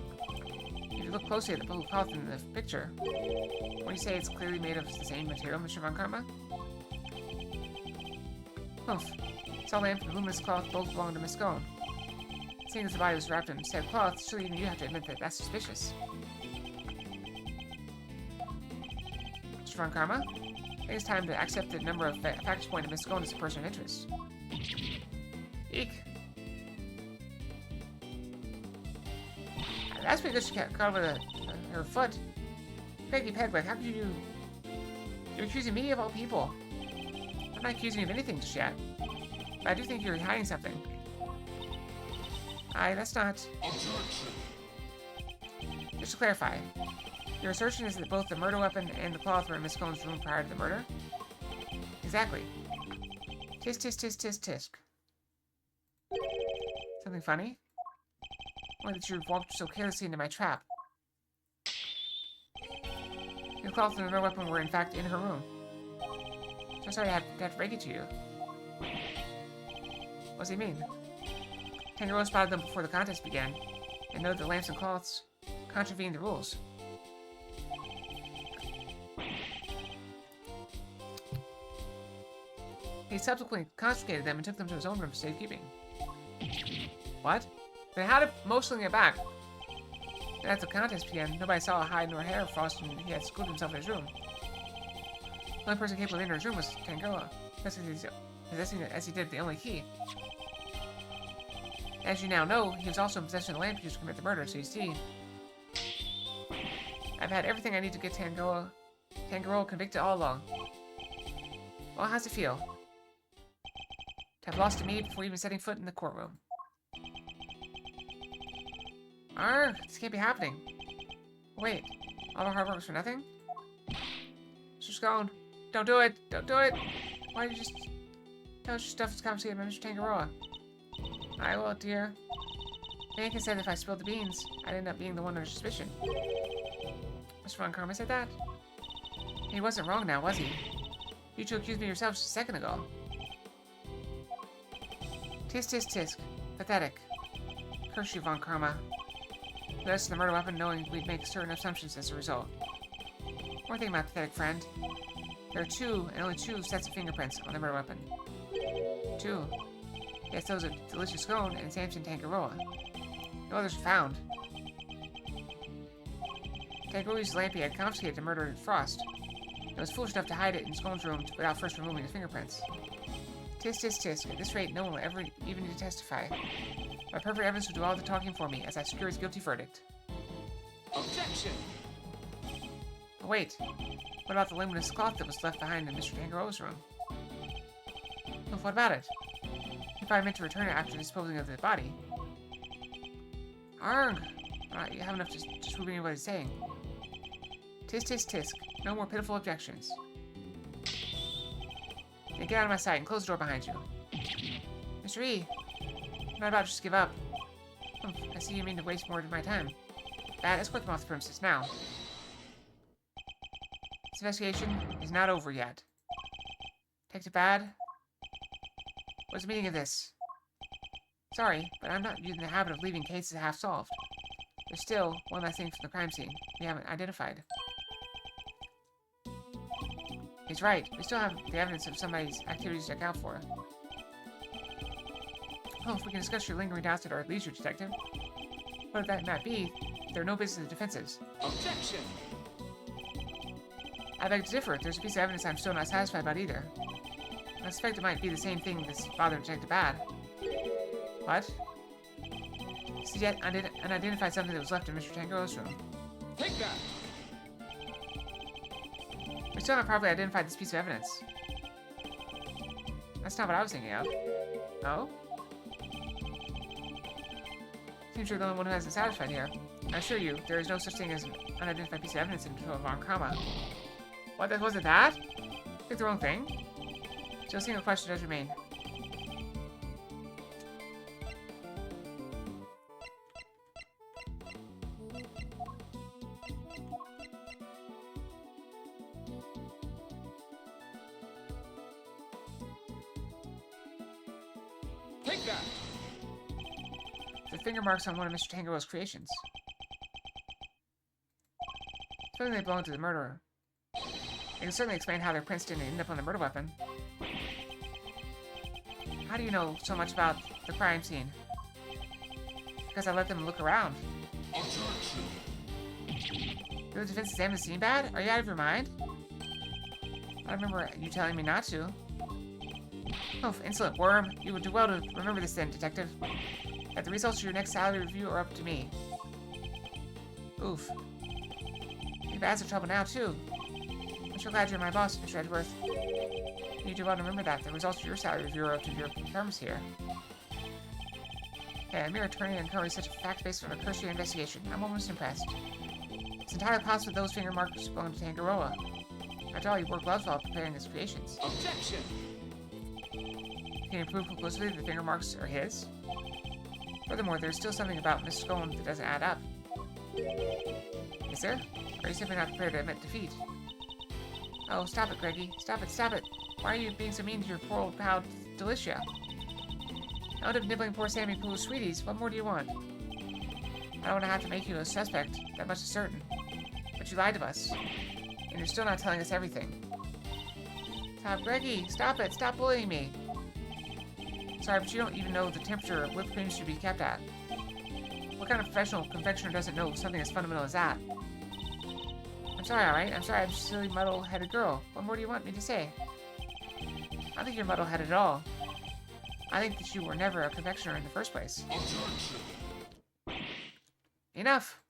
Speaker 1: If you look closely at the blue cloth in the picture, when you say it's clearly made of the same material, Mr. Von Karma? Humph. Saw lamp and the luminous cloth both belong to Miss Scone. Seeing as the body was wrapped in said cloth, surely even you have to admit that that's suspicious. Mr. Von Karma? I think it's time to accept the number of factors point to Miss Scone as a person of interest. Eek. That's because she got over her foot. Peggy Pegleg, how could you... You're accusing me of all people. I'm not accusing you of anything just yet. But I do think you're hiding something. That's not...
Speaker 3: Objection!
Speaker 1: Just to clarify, your assertion is that both the murder weapon and the cloth were in Miss Scone's room prior to the murder? Exactly. Tisk, tisk, tisk, tisk, tisk. Something funny? Or that you walked so carelessly into my trap. The cloth and the murder weapon were in fact in her room. So sorry I had to break it to you. What does he mean? Tanjiro spotted them before the contest began, and noted the lamps and cloths contravened the rules. He subsequently confiscated them and took them to his own room for safekeeping. What? Then how did Mosling get back? And at the contest began, nobody saw a hide nor hair of Frost, and he had secluded himself in his room. The only person capable of entering his room was Tanjiro, possessing it as he did the only key. As you now know, he was also in possession of the lamp used to commit the murder, so you see... I've had everything I need to get Tanjiro convicted all along. Well, how's it feel? To have lost to me before even setting foot in the courtroom. Arrgh, this can't be happening. Wait, all our hard work was for nothing? Mr. Scone, don't do it! Don't do it! Why did you just... Tell us your stuff is confiscated by Mr. Tangaroa. I will, dear. Mankin said if I spilled the beans, I'd end up being the one under suspicion. Mr. Von Karma said that? He wasn't wrong now, was he? You two accused me yourselves just a second ago. Tisk, tisk, tisk. Pathetic. Curse you, Von Karma. Led us to the murder weapon knowing we'd make certain assumptions as a result. One thing, my pathetic friend. There are two, and only two, sets of fingerprints on the murder weapon. Two. Yes, those are Delicious Scone and Samson Tangaroa. No others were found. Tangaroa's lamp he had confiscated to murder Frost. He was foolish enough to hide it in Scone's room without first removing his fingerprints. Tisk, tisk, tisk. At this rate, no one will ever even need to testify. My perfect evidence will do all the talking for me as I secure his guilty verdict.
Speaker 3: Objection!
Speaker 1: But wait. What about the luminous cloth that was left behind in Mr. Tangaroa's room? Well, what about it? He probably meant to return it after disposing of the body. Arrgh! You have enough to prove what he's saying. Tisk, tisk, tisk. No more pitiful objections. The Okay, get out of my sight and close the door behind you. Mr. E, I'm not about to just give up. I see you mean to waste more of my time. Bad, escort them off the premises now. This investigation is not over yet. Detective Bad, what's the meaning of this? Sorry, but I'm not in the habit of leaving cases half solved. There's still one last thing from the crime scene we haven't identified. He's right. We still have the evidence of somebody's activities to account for. Oh, if we can discuss your lingering doubts at our leisure, Detective. What that might be, there are no business defenses.
Speaker 3: Objection!
Speaker 1: I beg to differ. There's a piece of evidence I'm still not satisfied about either. I suspect it might be the same thing that's bothering Detective Bad. What? See yet unidentified something that was left in Mr. Tangero's room.
Speaker 3: Take that!
Speaker 1: We still haven't properly identified this piece of evidence. That's not what I was thinking of. Oh? Seems you're the only one who hasn't satisfied here. I assure you, there is no such thing as an unidentified piece of evidence in a von comma. What, that wasn't that? Pick the wrong thing? Still a single question does remain.
Speaker 3: Take that!
Speaker 1: The finger marks on one of Mr. Tangero's creations. Certainly they belong to the murderer. It can certainly explain how their prints didn't end up on the murder weapon. How do you know so much about the crime scene? Because I let them look around. The defense examined the scene bad? Are you out of your mind? I remember you telling me not to. Oh, insolent worm. You would do well to remember this then, Detective. That the results of your next salary review are up to me. Oof. You're bad in trouble now, too. I'm so glad you're my boss, Mr. Edgeworth. You do well to remember that. The results of your salary review are up to your terms here. Hey, a mere attorney uncovering such a fact-based and a cursory investigation. I'm almost impressed. It's entirely possible those finger marks belong to Tangaroa. After all, you wore gloves while preparing his creations.
Speaker 3: Objection!
Speaker 1: Can you prove conclusively that the finger marks are his? Furthermore, there's still something about Miss Scone that doesn't add up. Is there? Or are you simply not prepared to admit defeat? Oh, stop it, Greggy. Stop it, stop it. Why are you being so mean to your poor old pal, Delicia? Out of nibbling poor Sammy Pooh's sweeties, what more do you want? I don't want to have to make you a suspect, that much is certain. But you lied to us. And you're still not telling us everything. Stop, Greggy, stop it, stop bullying me. Sorry, but you don't even know the temperature whipped cream should be kept at. What kind of professional confectioner doesn't know something as fundamental as that? I'm sorry, alright? I'm sorry, I'm just a silly, muddle-headed girl. What more do you want me to say? I don't think you're muddle-headed at all. I think that you were never a confectioner in the first place. Enough!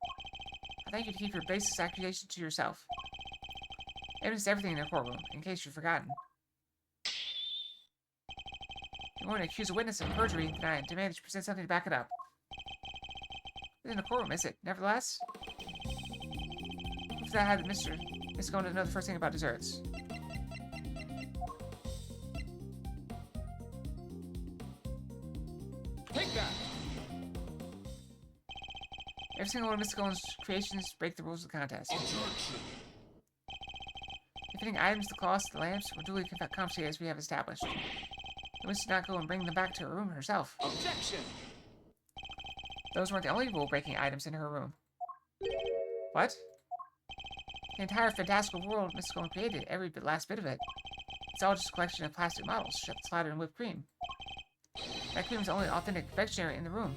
Speaker 1: I thank you to keep your baseless accusations to yourself. Evidence is everything in the courtroom, in case you've forgotten. If you want to accuse a witness of perjury, then I demand that you present something to back it up. Within the courtroom, is it? Nevertheless? If that had Mr. is going to know the first thing about desserts.
Speaker 3: Take that!
Speaker 1: Every single one of Mr. Scone's creations break the rules of the contest. If fitting items, the cloths, the lamps were duly confiscated as we have established. The witness did not go and bring them back to her room herself.
Speaker 3: Objection!
Speaker 1: Those weren't the only rule-breaking items in her room. What? The entire fantastical world Miss Scone created, every last bit of it. It's all just a collection of plastic models, slathered in whipped cream. That cream is the only authentic confectionery in the room.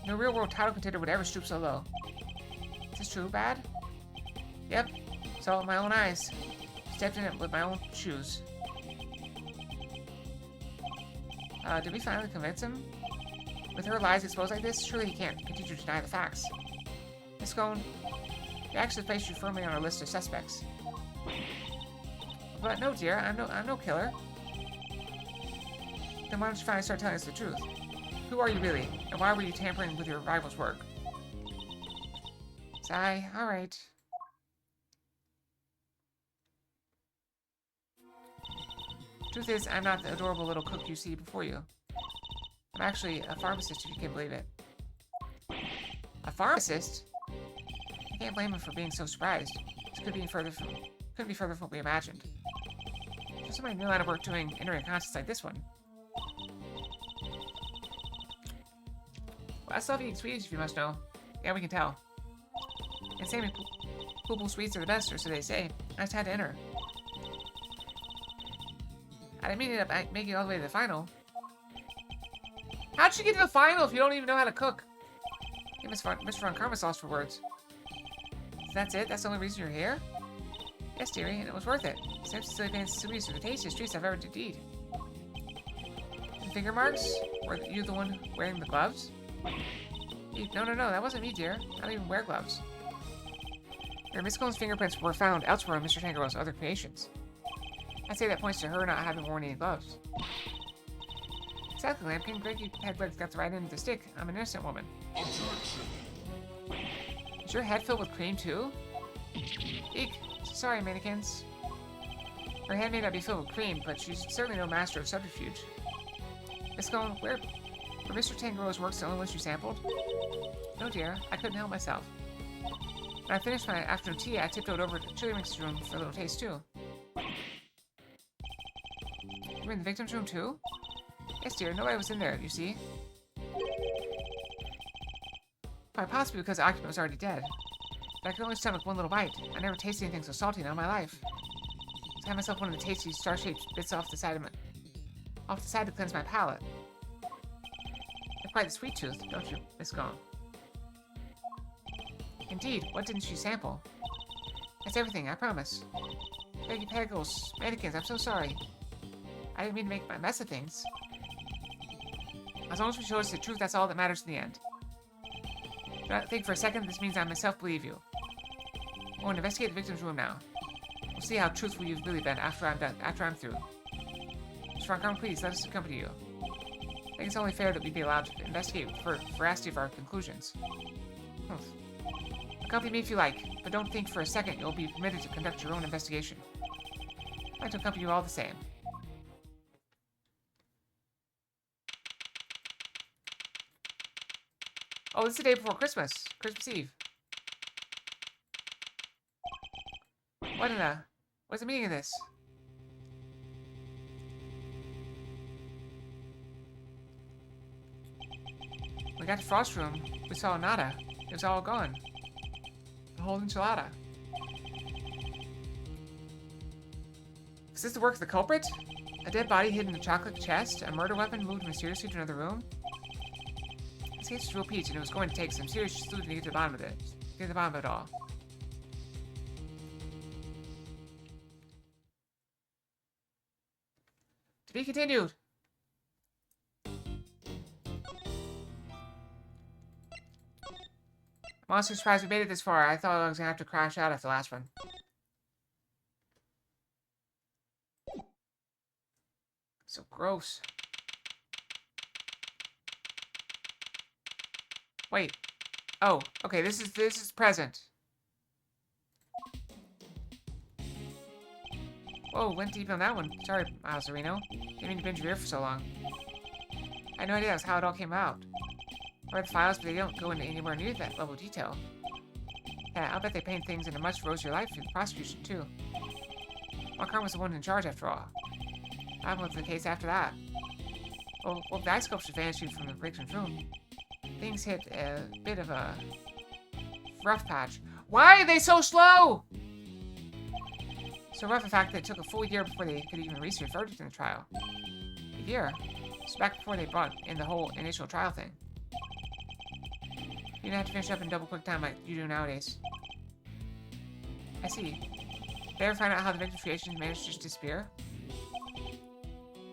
Speaker 1: No real-world title contender would ever stoop so low. Is this true, Bad? Yep. Saw it with my own eyes. Stepped in it with my own shoes. Did we finally convince him? With her lies exposed like this, surely he can't continue to deny the facts. Miss Scone, we actually placed you firmly on our list of suspects. But no, dear, I'm no killer. Then why don't you finally start telling us the truth? Who are you really, and why were you tampering with your rival's work? Sigh, alright. Truth is, I'm not the adorable little cook you see before you. I'm actually a pharmacist, if you can believe it. A pharmacist? I can't blame him for being so surprised. This couldn't be further from what we imagined. There's somebody new line of work entering a contest like this one. Well, I still love eating sweets, if you must know. Yeah, we can tell. And Sammy Poo sweets are the best, or so they say. I just had to enter. I didn't mean to make it all the way to the final. How'd you get to the final if you don't even know how to cook? Hey, Mr. Von Karma sauce for words. So that's it? That's the only reason you're here? Yes, dearie, and it was worth it. Sam Cecilia Van's sweets are the tastiest treats I've ever did eat. The finger marks? Were you the one wearing the gloves? No, that wasn't me, dear. I don't even wear gloves. Your Miss Cole's fingerprints were found elsewhere on Mr. Tangero's other creations. I'd say that points to her not having worn any gloves. Exactly, Lampkin. Greggy Headlegs got the right end of the stick. I'm an innocent woman. Is your head filled with cream, too? Eek. Sorry, mannequins. Her head may not be filled with cream, but she's certainly no master of subterfuge. Miss Cone, were Mr. Tangero's works the only ones you sampled? No, dear. I couldn't help myself. When I finished my afternoon tea, I tiptoed over to Chili Mix's room for a little taste, too. You were in the victim's room, too? Yes, dear. Nobody was in there, you see. Quite possibly because the occupant was already dead. But I could only stomach one little bite. I never tasted anything so salty in all my life. I had myself one of the tasty star-shaped bits off the side to cleanse my palate. You're quite the sweet tooth, don't you, Miss Gone? Indeed, what didn't she sample? That's everything, I promise. Peggy Peggles, mannequins, I'm so sorry. I didn't mean to make a mess of things. As long as we show us the truth, that's all that matters in the end. Do not think for a second this means I myself believe you. We're going to investigate the victim's room now. We'll see how truthful you've really been after I'm through. Mr. Von Karma, please, let us accompany you. I think it's only fair that we be allowed to investigate for veracity of our conclusions. Accompany me if you like, but don't think for a second you'll be permitted to conduct your own investigation. I'd like to accompany you all the same. Oh, this is the day before Christmas. Christmas Eve. What's the meaning of this? We got to Frost's room. We saw nada. It was all gone. The whole enchilada. Is this the work of the culprit? A dead body hidden in a chocolate chest? A murder weapon moved mysteriously to another room? This case is real peach, and it was going to take some serious sleuthing to get to the bottom of it. Get to the bottom of it all. To be continued. I'm honestly surprised we made it this far. I thought I was gonna have to crash out after the last one. So gross. Wait. Oh, okay, this is present. Whoa, went deep on that one. Sorry, Miles Reno. Didn't mean to bend your ear for so long. I had no idea that's how it all came out. I read the files, but they don't go into anywhere near that level of detail. Yeah, I'll bet they paint things in a much rosier light for the prosecution, too. Markar was the one in charge, after all. What happened with the case after that? Well, the ice sculpture vanished from the victim's room. Things hit a bit of a rough patch. Why are they so slow? So rough, in fact, that it took a full year before they could even reach their verdict in the trial. A year? It's back before they brought in the whole initial trial thing. You didn't have to finish up in double quick time like you do nowadays. I see. Did they ever find out how the victim's creations managed to just disappear?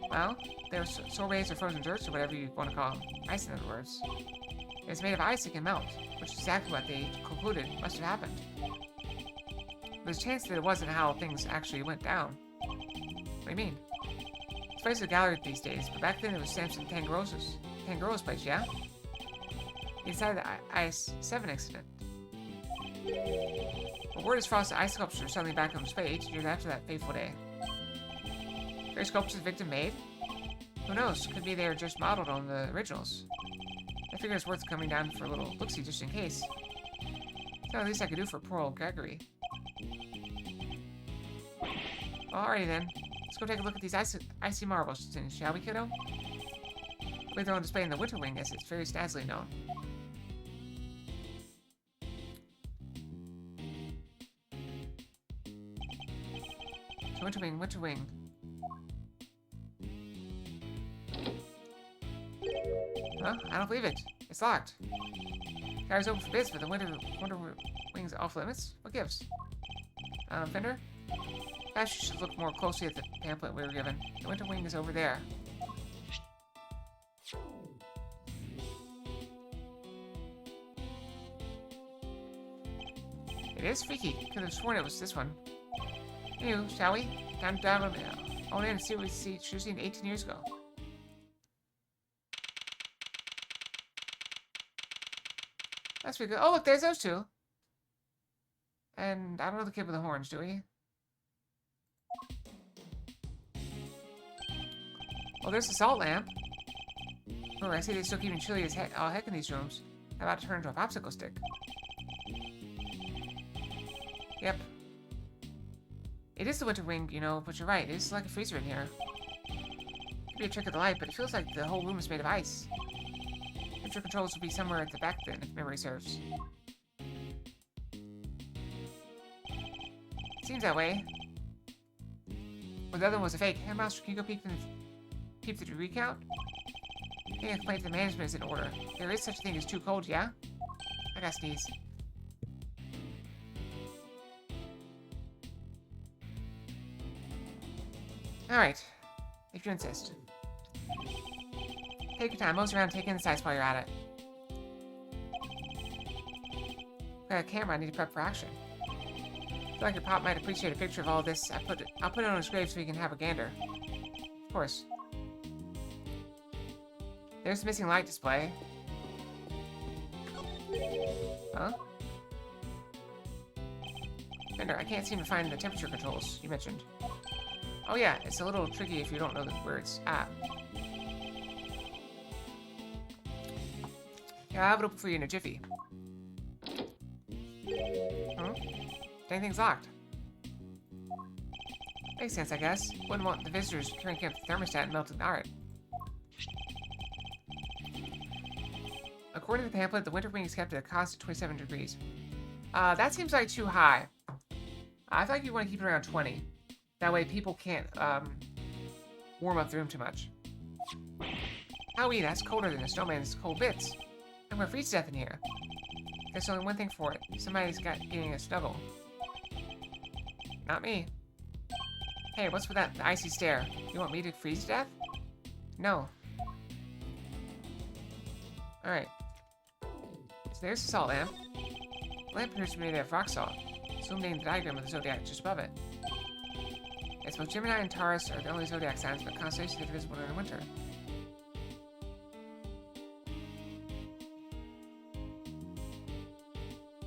Speaker 1: Well, they were sorbets or frozen desserts or whatever you want to call them. Ice, in other words. It was made of ice that can melt, which is exactly what they concluded must have happened. There's a chance that it wasn't how things actually went down. What do you mean? It's basically a gallery these days, but back then it was Samson Tangero's place, yeah? He decided the IS-7 incident. Well, word is Frost's ice sculpture suddenly back on display 18 years after that fateful day. Very sculptures the victim made? Who knows? Could be they're just modeled on the originals. I figure it's worth coming down for a little look-see just in case. So at least I could do for poor old Gregory. Alrighty then. Let's go take a look at these icy marbles, shall we, kiddo? The way they're on display in the Winter Wing, as it's very snazily known. So Winter Wing, Winter Wing. Huh? I don't believe it. It's locked. Car's open for bids, but the Winter Wing's off limits? What gives? Fender? Perhaps you should look more closely at the pamphlet we were given. The Winter Wing is over there. It is freaky. Could have sworn it was this one. Anywho, shall we? Time to dive on in and see what we should have seen 18 years ago. That's pretty good. Oh, look, there's those two. And I don't know the kid with the horns, do we? Well, there's the salt lamp. Oh, I see they still keeping chilly as heck in these rooms. I'm about to turn into a popsicle stick. Yep. It is the Winter Wing, you know, but you're right. It is like a freezer in here. Could be a trick of the light, but it feels like the whole room is made of ice. Temperature controls will be somewhere at the back then, if memory serves. Seems that way. Well, the other one was a fake. Hey, Master, can you go peep the recount? I think a complaint to the management is in order. There is such a thing as too cold, yeah? I gotta sneeze. Alright. If you insist. Take your time. Mose around, take in the sights while you're at it. Got a camera. I need to prep for action. I feel like your pop might appreciate a picture of all this. I'll put it on his grave so he can have a gander. Of course. There's the missing light display. Huh? Fender, I can't seem to find the temperature controls you mentioned. Oh yeah, it's a little tricky if you don't know where it's at. Yeah, I'll have it open for you in a jiffy. Huh? Dang thing's locked. Makes sense, I guess. Wouldn't want the visitors cranking up the thermostat and melting the art. According to the pamphlet, the Winter Wing is kept at a constant 27 degrees. That seems like too high. I feel like you want to keep it around 20. That way people can't, warm up the room too much. Howee, that's colder than a snowman's cold bits. I'm gonna freeze to death in here. There's only one thing for it. Somebody's getting a snuggle. Not me. Hey, what's with that icy stare? You want me to freeze to death? No. Alright. So there's the salt lamp. The lamp appears to be made of rock salt. Zoomed in the diagram of the Zodiac just above it. It's both Gemini and Taurus are the only Zodiac signs, but constellations are visible during winter.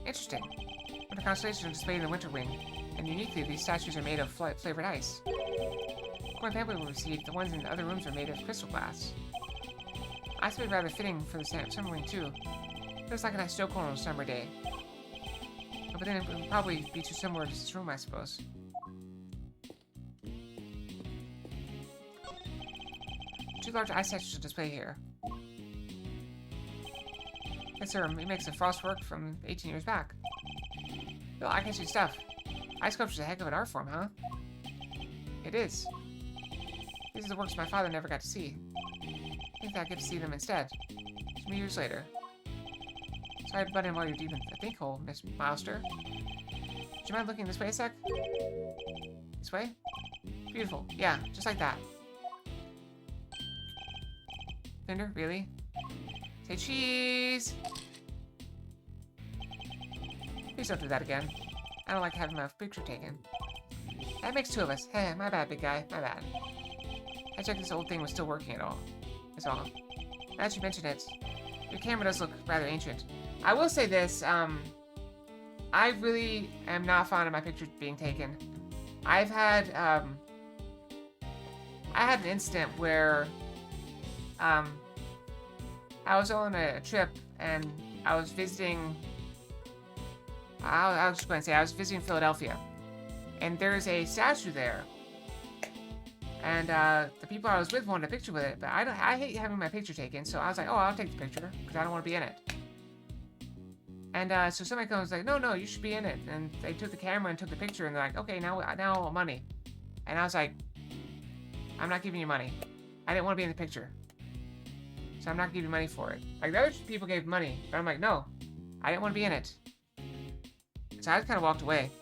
Speaker 1: Interesting. Winter constellations are displayed in the Winter Wing, and uniquely, these statues are made of flavored ice. According to the pamphlet we received, the ones in the other rooms are made of crystal glass. Ice would be rather fitting for the summer wing too. Feels like a nice snow cone on a summer day. But then it would probably be too similar to this room, I suppose. Two large ice statues to display here. Yes, sir. It makes the frost work from 18 years back. Bill, I can see stuff. Ice sculpture's a heck of an art form, huh? It is. These are the works my father never got to see. I think that I get to see them instead. It's many years later. Sorry to butt in while you're deep in the think hole, Miss Milester. Do you mind looking this way a sec? This way? Beautiful. Yeah, just like that. Fender, really? Say cheese! Please don't do that again. I don't like having my picture taken. That makes two of us. Heh, my bad, big guy. My bad. I checked this old thing was still working at all. That's all. Now that you mention it, your camera does look rather ancient. I will say this, I really am not fond of my picture being taken. I've had, I had an incident where I was on a trip and I was visiting. I was just going to say I was visiting Philadelphia, and there's a statue there. And the people I was with wanted a picture with it, but I hate having my picture taken, so I was like, oh, I'll take the picture because I don't want to be in it. And so somebody comes like, no, you should be in it. And they took the camera and took the picture, and they're like, okay, now I want money. And I was like, I'm not giving you money. I didn't want to be in the picture, so I'm not giving you money for it. Like, the other people gave money, but I'm like, no, I didn't want to be in it. So I just kind of walked away.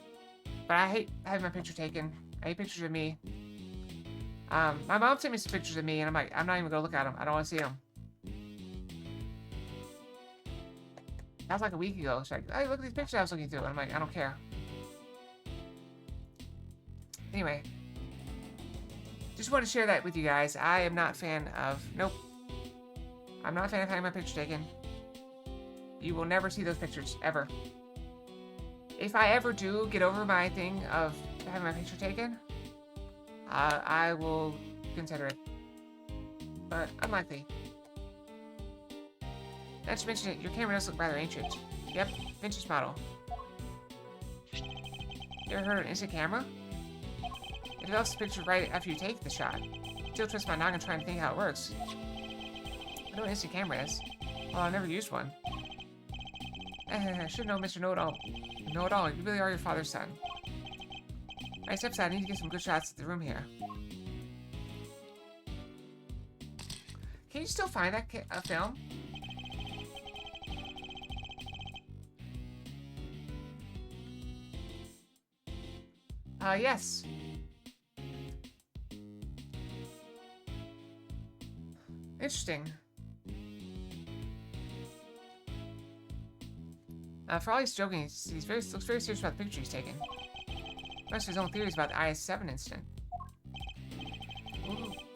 Speaker 1: But I hate having my picture taken. I hate pictures of me. My mom sent me some pictures of me, and I'm like, I'm not even gonna look at them. I don't want to see them. That was like a week ago. She's like, hey, look at these pictures I was looking through. And I'm like, I don't care. Anyway. Just want to share that with you guys. I am not a fan of... Nope. I'm not a fan of having my picture taken. You will never see those pictures, ever. If I ever do get over my thing of having my picture taken, I will consider it. But unlikely. Not to mention it, your camera does look rather ancient. Yep, vintage model. You ever heard of an instant camera? It develops the picture right after you take the shot. Still twist my noggin trying to think how it works. I know what an instant camera is. Well, I've never used one. I should know, Mr. Know-It-All. Know-It-All, you really are your father's son. Alright, steps out. I need to get some good shots at the room here. Can you still find that film? Yes. Interesting. For all he's joking, looks very serious about the picture he's taking. Most of his own theories about the IS-7 incident.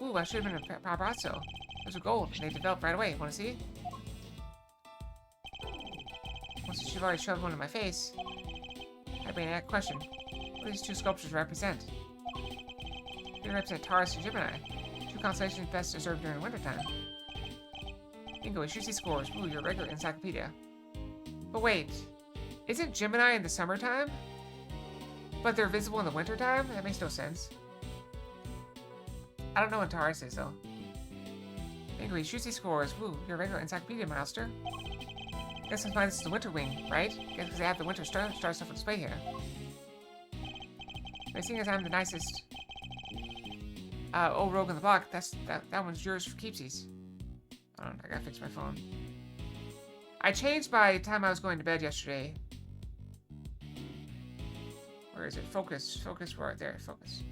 Speaker 1: Ooh, I should have been a paparazzo. Those are gold, and they developed right away. Want to see? Once you've already shoved one in my face, I bring that question. What do these two sculptures represent? They represent Taurus and Gemini, two constellations best observed during the wintertime. Bingo, you should see scores. Ooh, you're a regular encyclopedia. But wait, isn't Gemini in the summertime? But they're visible in the wintertime? That makes no sense. I don't know what Taurus is, though. Bingo, you should see scores. Ooh, you're a regular encyclopedia monster. Guess that's why this is the winter wing, right? Guess because they have the winter star stuff on display here. But seeing as I'm the nicest old rogue in the block, that one's yours for keepsies. Hold on, I gotta fix my phone. I changed by the time I was going to bed yesterday. Where is it? Focus. Focus right there. Focus.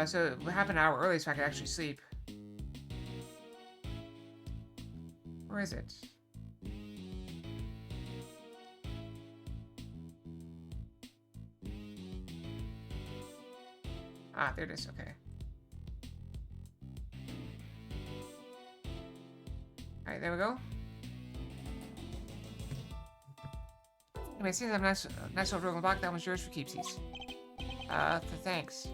Speaker 1: So it happened an hour early so I could actually sleep. Where is it? Ah, there it is. Okay. Alright, there we go. Anyway, since I'm nice old rogue block, that one's yours for keepsies. Thanks.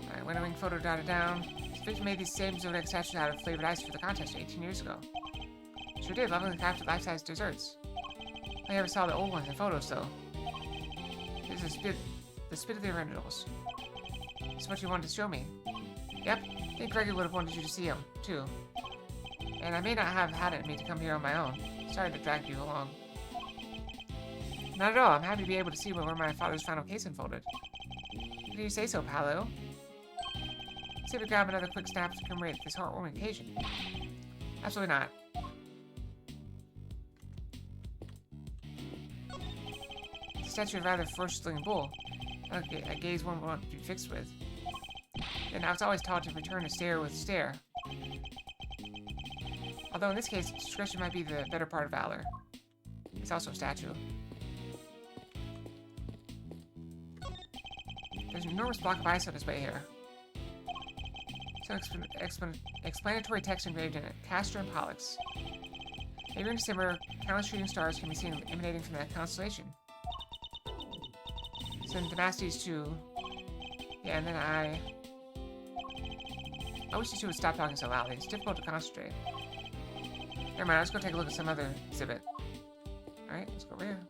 Speaker 1: Alright, winter wing photo dotted down. Victor made these same Zodiac statues out of flavored ice for the contest 18 years ago. Sure did, lovingly crafted life-size desserts. I never saw the old ones in photos, though. This is the spit of the originals. This is what you wanted to show me. Yep, I think Gregory would have wanted you to see them, too. And I may not have had it in me to come here on my own. Sorry to drag you along. Not at all, I'm happy to be able to see where my father's final case unfolded. Why do you say so, Paolo? See if we grab another quick snap to commemorate this heartwarming occasion. Absolutely not. The statue is rather ferocious-looking bull. A gaze one won't be fixed with. And I was always taught to return a stare with a stare. Although in this case, discretion might be the better part of valor. It's also a statue. There's an enormous block of ice on display here. Some explanatory text engraved in it. Castor and Pollux. Later in December, countless shooting stars can be seen emanating from that constellation. Send Damastes to... Yeah, and then I wish you two would stop talking so loudly. It's difficult to concentrate. Never mind, let's go take a look at some other exhibit. Alright, let's go over here.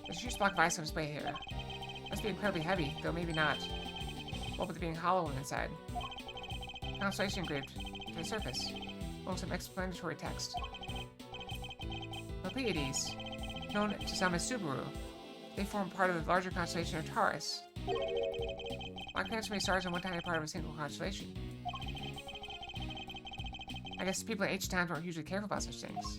Speaker 1: There's a huge block of ice on display here. Must be incredibly heavy, though maybe not. What with it being hollow on the inside? Constellation engraved to the surface, along some explanatory text. The Pleiades, known to some as Subaru, they form part of the larger constellation of Taurus. Why can't so many stars in one tiny part of a single constellation? I guess people in ancient times weren't usually careful about such things.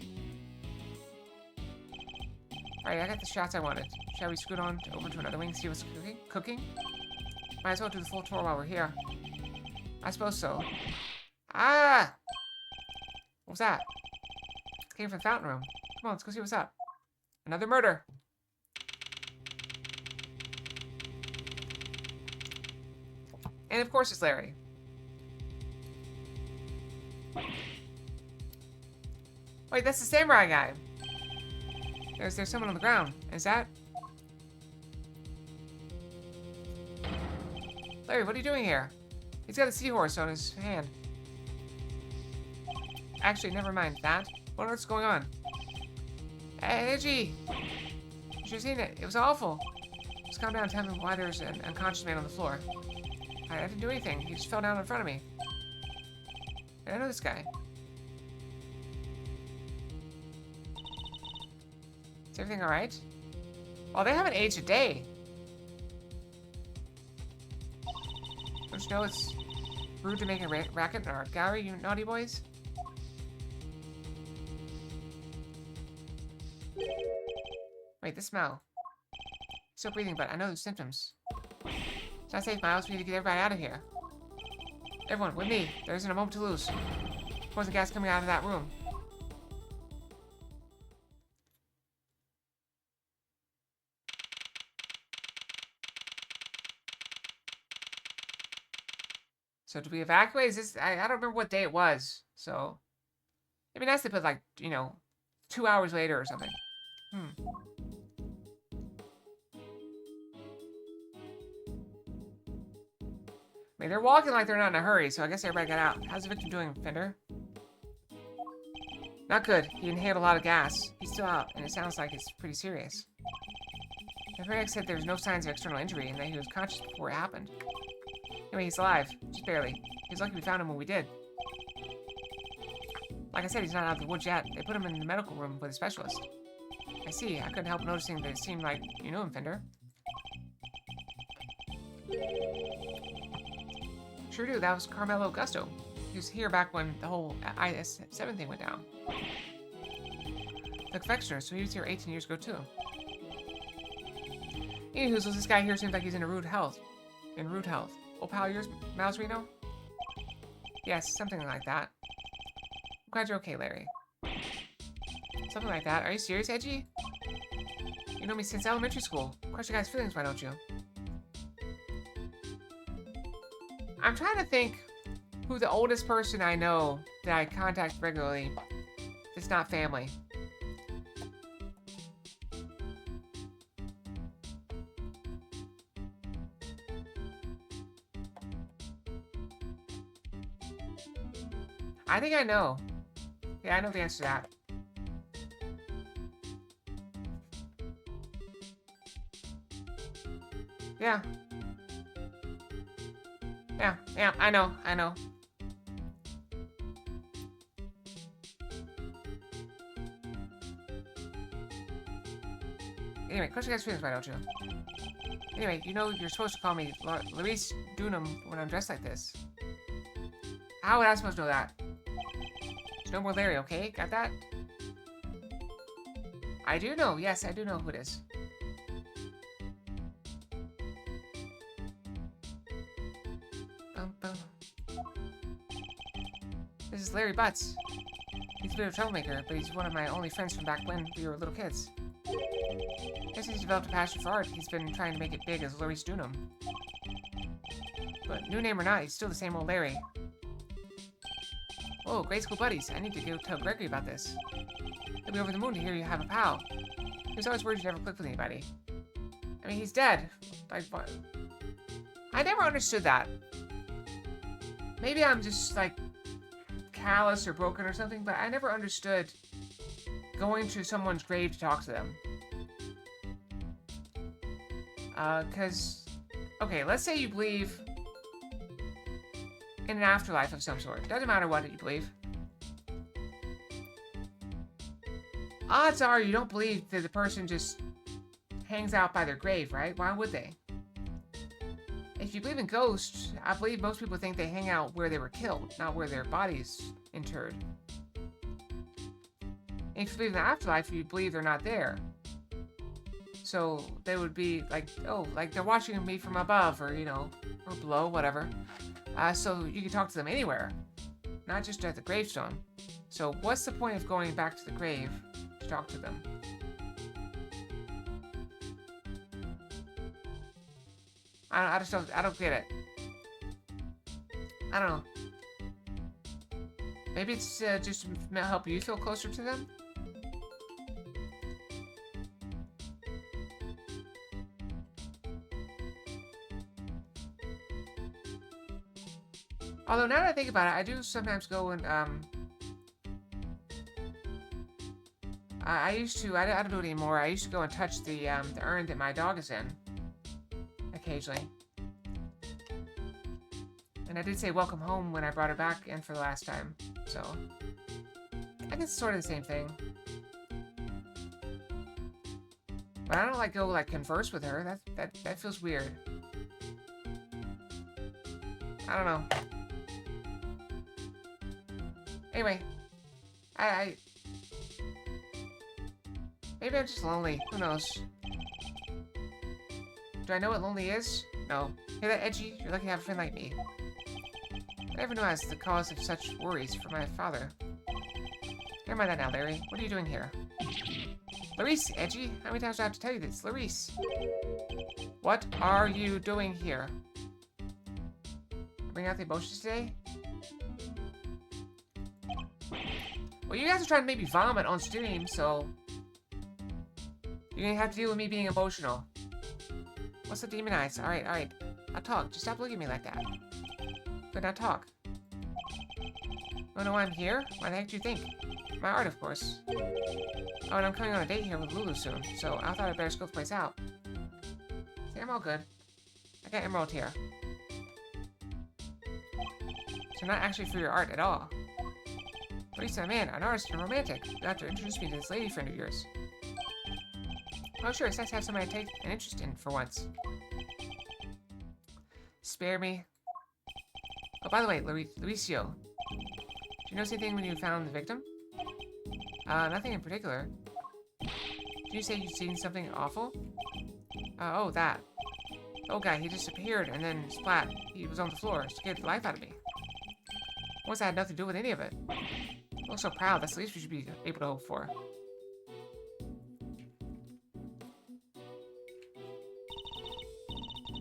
Speaker 1: Alright, I got the shots I wanted. Shall we scoot on over to another wing, see what's cooking? Might as well do the full tour while we're here. I suppose so. Ah! What was that? It came from the fountain room. Come on, let's go see what's up. Another murder. And of course it's Larry. Wait, that's the samurai guy. There's someone on the ground. Is that? Larry, what are you doing here? He's got a seahorse on his hand. Actually, never mind that. What else is going on? Hey, Edgy! You should have seen it. It was awful. Just calm down and tell me why there's an unconscious man on the floor. I didn't do anything. He just fell down in front of me. I know this guy. Is everything alright? Well, they haven't aged a day. Don't you know it's rude to make a racket in our gallery, you naughty boys? Wait, the smell. Still breathing, but I know the symptoms. It's not safe, Miles. We need to get everybody out of here. Everyone, with me. There isn't a moment to lose. Poison gas coming out of that room. So do we evacuate? Is this... I don't remember what day it was. So... it'd be nice to put, like, you know, 2 hours later or something. I mean, they're walking like they're not in a hurry, so I guess everybody got out. How's the victim doing, Fender? Not good. He inhaled a lot of gas. He's still out, and it sounds like it's pretty serious. The paramedic said there was no signs of external injury and that he was conscious before it happened. Anyway, he's alive. Just barely. He's lucky we found him when we did. Like I said, he's not out of the woods yet. They put him in the medical room with a specialist. I see. I couldn't help noticing that it seemed like you knew him, Fender. Sure do. That was Carmelo Augusto. He was here back when the whole IS-7 thing went down. The confectioner, so he was here 18 years ago, too. Anywho, so this guy here seems like he's in rude health. Old pal of yours, Miles Reno? Yes, something like that. I'm glad you're okay, Larry. Something like that. Are you serious, Edgy? You know me since elementary school. Crush your guys' feelings, why don't you? I'm trying to think who the oldest person I know that I contact regularly that's not family. I think I know. Yeah, I know the answer to that. Yeah. Yeah, I know. Anyway, crush your guys' feelings, why don't you? Anyway, you know you're supposed to call me Larice Dunham when I'm dressed like this. How would I supposed to know that? There's no more Larry, okay? Got that? I do know. Yes, I do know who it is. This is Larry Butts. He's a bit of a troublemaker, but he's one of my only friends from back when we were little kids. Guess he's developed a passion for art. He's been trying to make it big as Larice Dunham. But new name or not, he's still the same old Larry. Oh, grade school buddies. I need to go tell Gregory about this. He'll be over the moon to hear you have a pal. He was always worried he'd never click with anybody. I mean, he's dead. Like, what? I never understood that. Maybe I'm just, like, callous or broken or something, but I never understood going to someone's grave to talk to them. Because, okay, let's say you believe in an afterlife of some sort. Doesn't matter what you believe. Odds are you don't believe that the person just hangs out by their grave, right? Why would they? If you believe in ghosts, I believe most people think they hang out where they were killed, not where their bodies interred. And if you believe in the afterlife, you believe they're not there. So they would be like, oh, like they're watching me from above, or, you know, or below, whatever. So you can talk to them anywhere, not just at the gravestone. So what's the point of going back to the grave to talk to them? I just don't get it. I don't know. Maybe it's just to help you feel closer to them? Although now that I think about it, I do sometimes go and I used to. I don't do it anymore. I used to go and touch the urn that my dog is in occasionally. And I did say welcome home when I brought her back in for the last time. So I guess it's sort of the same thing. But I don't like go like converse with her. That feels weird. I don't know. Anyway, maybe I'm just lonely. Who knows? Do I know what lonely is? No. Hear that, Edgy? You're lucky to have a friend like me. I never knew I was the cause of such worries for my father. Never mind that now, Larry. What are you doing here? Clarice, Edgy? How many times do I have to tell you this? Clarice! What are you doing here? Bring out the emotions today? Well, you guys are trying to make me vomit on stream, so you're gonna have to deal with me being emotional. What's the demon eyes? Alright, alright. I'll talk. Just stop looking at me like that. Good, now talk. Oh no, I'm here? Why the heck do you think? My art, of course. Oh, and I'm coming on a date here with Lulu soon, so I thought I'd better scope the place out. See, I'm all good. I got Emerald here. So not actually for your art at all. Lisa, man, an artist and a romantic. You'll have to introduce me to this lady friend of yours. Oh, sure, it's nice to have somebody to take an interest in for once. Spare me. Oh, by the way, Luisio. Did you notice anything when you found the victim? Nothing in particular. Did you say you'd seen something awful? Oh, that. The old guy, he disappeared, and then splat. He was on the floor. Scared the life out of me. Once I had nothing to do with any of it. I look so proud. That's the least we should be able to hope for.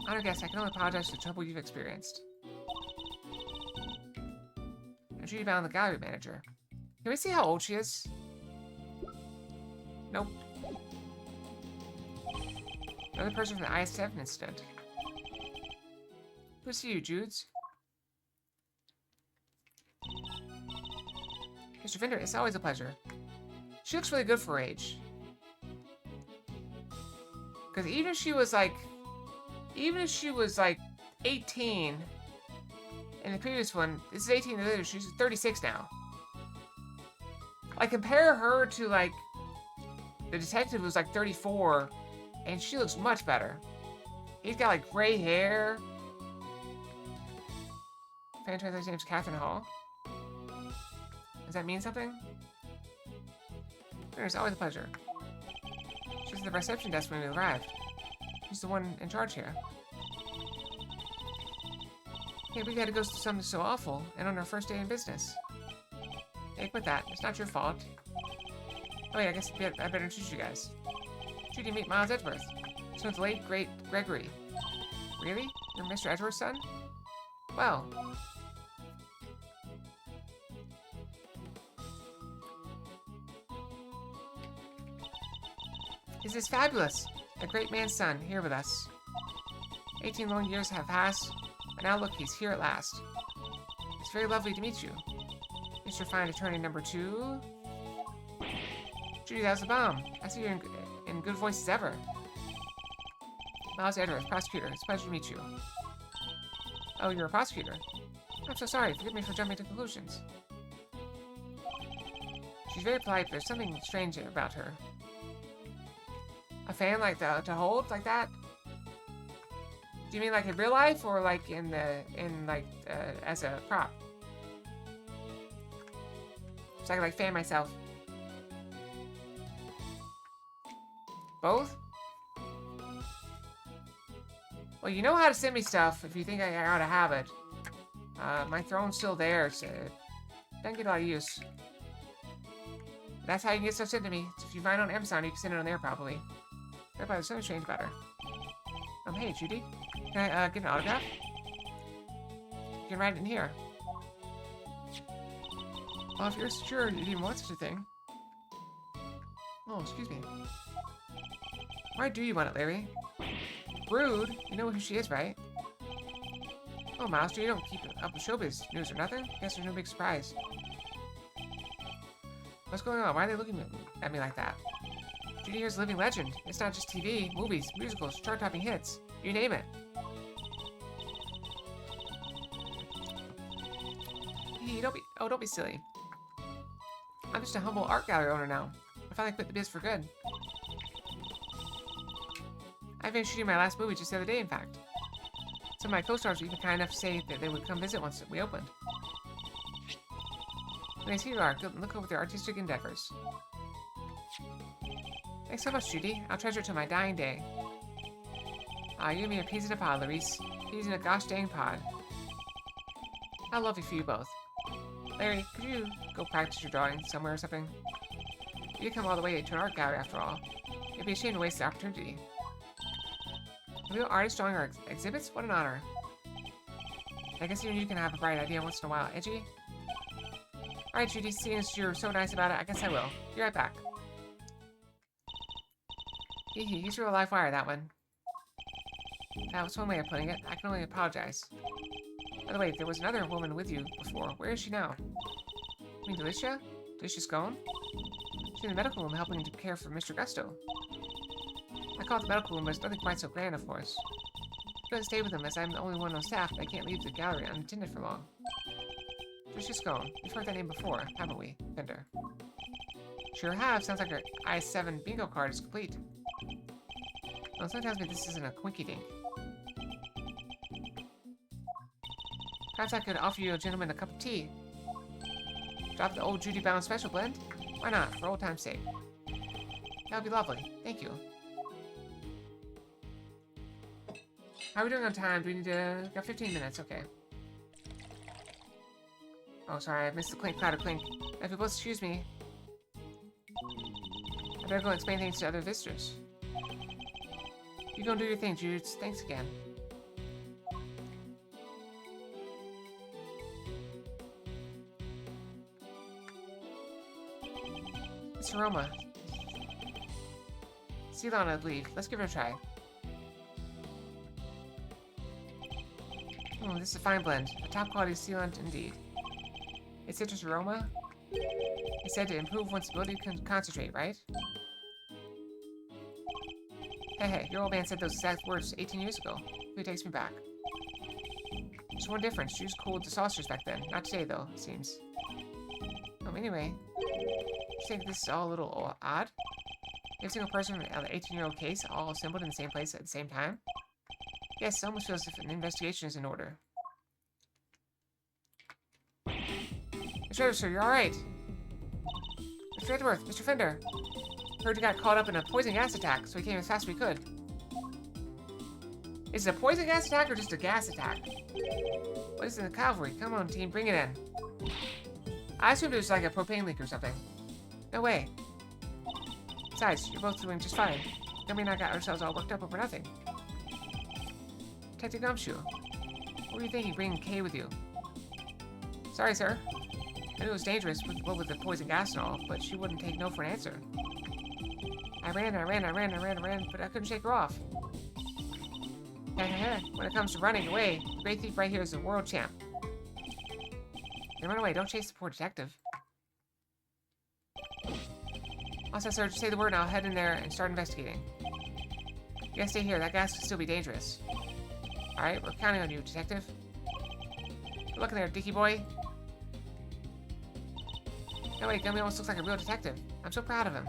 Speaker 1: Honor guest, I can only apologize for the trouble you've experienced. I'm sure you found the gallery manager. Can we see how old she is? Nope. Another person from the IS-7 incident. Good to see you, Judes. Mr. Fender, it's always a pleasure. She looks really good for her age. Because even if she was like 18 in the previous one, this is 18 later, she's 36 now. Like, compare her to, like, the detective who's like 34, and she looks much better. He's got, like, gray hair. Fan translator's name's Catherine Hall. Does that mean something? It's always a pleasure. She was at the reception desk when we arrived. She's the one in charge here. Hey, we had to go through something so awful, and on our first day in business. Hey, quit that. It's not your fault. Oh wait, I guess I better introduce you guys. Judy, meet Miles Edgeworth. So it's the late, great Gregory. Really? You're Mr. Edgeworth's son? Well. This is fabulous. A great man's son, here with us. 18 long years have passed, and now look, he's here at last. It's very lovely to meet you. Mr. Fine Attorney number 2. Judy, that was a bomb. I see you're in good voice as ever. Miles Edwards, prosecutor. It's a pleasure to meet you. Oh, you're a prosecutor. I'm so sorry. Forgive me for jumping to conclusions. She's very polite, but there's something strange about her. A fan like to hold like that? Do you mean like in real life or like as a prop? So I can like fan myself. Both? Well, you know how to send me stuff if you think I ought to have it. My throne's still there, so it doesn't get a lot of use. That's how you can get stuff sent to me. So if you find it on Amazon, you can send it on there probably. Everybody, there's something strange about her. Hey, Judy. Can I get an autograph? You can write it in here. Well, if you're sure you even want such a thing. Oh, excuse me. Why do you want it, Larry? Rude. You know who she is, right? Oh, Master, you don't keep up with showbiz news or nothing? Guess there's no big surprise. What's going on? Why are they looking at me like that? Judy here's a living legend. It's not just TV, movies, musicals, chart-topping hits. You name it. Hey, don't be silly. I'm just a humble art gallery owner now. I finally quit the biz for good. I've been shooting my last movie just the other day, in fact. Some of my co-stars were even kind enough to say that they would come visit once we opened. Nice, here you are. Good look over their artistic endeavors. Thanks so much, Judy. I'll treasure it till my dying day. You and me are peas in a pod, Larisse. Peas in a gosh dang pod. How lovely for you both. Larry, could you go practice your drawing somewhere or something? You come all the way to an art gallery after all. It'd be a shame to waste the opportunity. A real artist drawing our exhibits? What an honor. I guess even you can have a bright idea once in a while, edgy? Alright, Judy, seeing as you're so nice about it, I guess I will. Be right back. Hee, he's a real live wire, that one. That was one way of putting it. I can only apologize. By the way, there was another woman with you before. Where is she now? You mean Delicia? Delicia's gone? She's in the medical room helping to care for Mr. Gusto. I call it the medical room, but it's nothing quite so grand, of course. I couldn't stay with him as I'm the only one on staff, and I can't leave the gallery unattended for long. Delicia's gone. We've heard that name before, haven't we, Fender? Sure have. Sounds like our I-7 bingo card is complete. Well, something tells me this isn't a quinky-dink. Perhaps I could offer you gentlemen a cup of tea. Drop the old Judy Bound special blend? Why not, for old time's sake? That would be lovely. Thank you. How are we doing on time? Do we need to... Got 15 minutes, okay. Oh, sorry, I missed the clink, clatter, clink. If you both excuse me, I better go and explain things to other visitors. You go and do your thing, Jude. Thanks again. It's aroma. Ceylon, I believe. Let's give it a try. Oh, this is a fine blend. A top quality Ceylon indeed. Its citrus aroma is said to improve one's ability to concentrate, right? Hey, your old man said those exact words 18 years ago. He takes me back. There's one difference. She was cool with the saucers back then. Not today, though, it seems. Anyway. You think this is all a little odd? Every single person in the 18-year-old case all assembled in the same place at the same time? Yes, it almost feels as if an investigation is in order. Mr. Edwards, sir, you're alright. Mr. Edwards, Mr. Fender. Heard you got caught up in a poison gas attack, so we came as fast as we could. Is it a poison gas attack or just a gas attack? What is it in the cavalry? Come on, team, bring it in. I assumed it was like a propane leak or something. No way. Besides, you're both doing just fine. Gummy and I got ourselves all worked up over nothing. Detective Gumshoe, what were you thinking bringing Kay with you? Sorry, sir. I knew it was dangerous with the poison gas and all, but she wouldn't take no for an answer. I I ran, but I couldn't shake her off. When it comes to running away, the great thief right here is the world champ. Then run away, don't chase the poor detective. Also, sir, just say the word and I'll head in there and start investigating. You gotta stay here, that gas could still be dangerous. Alright, we're counting on you, detective. Good luck in there, Dicky boy. No, wait, Gummy almost looks like a real detective. I'm so proud of him.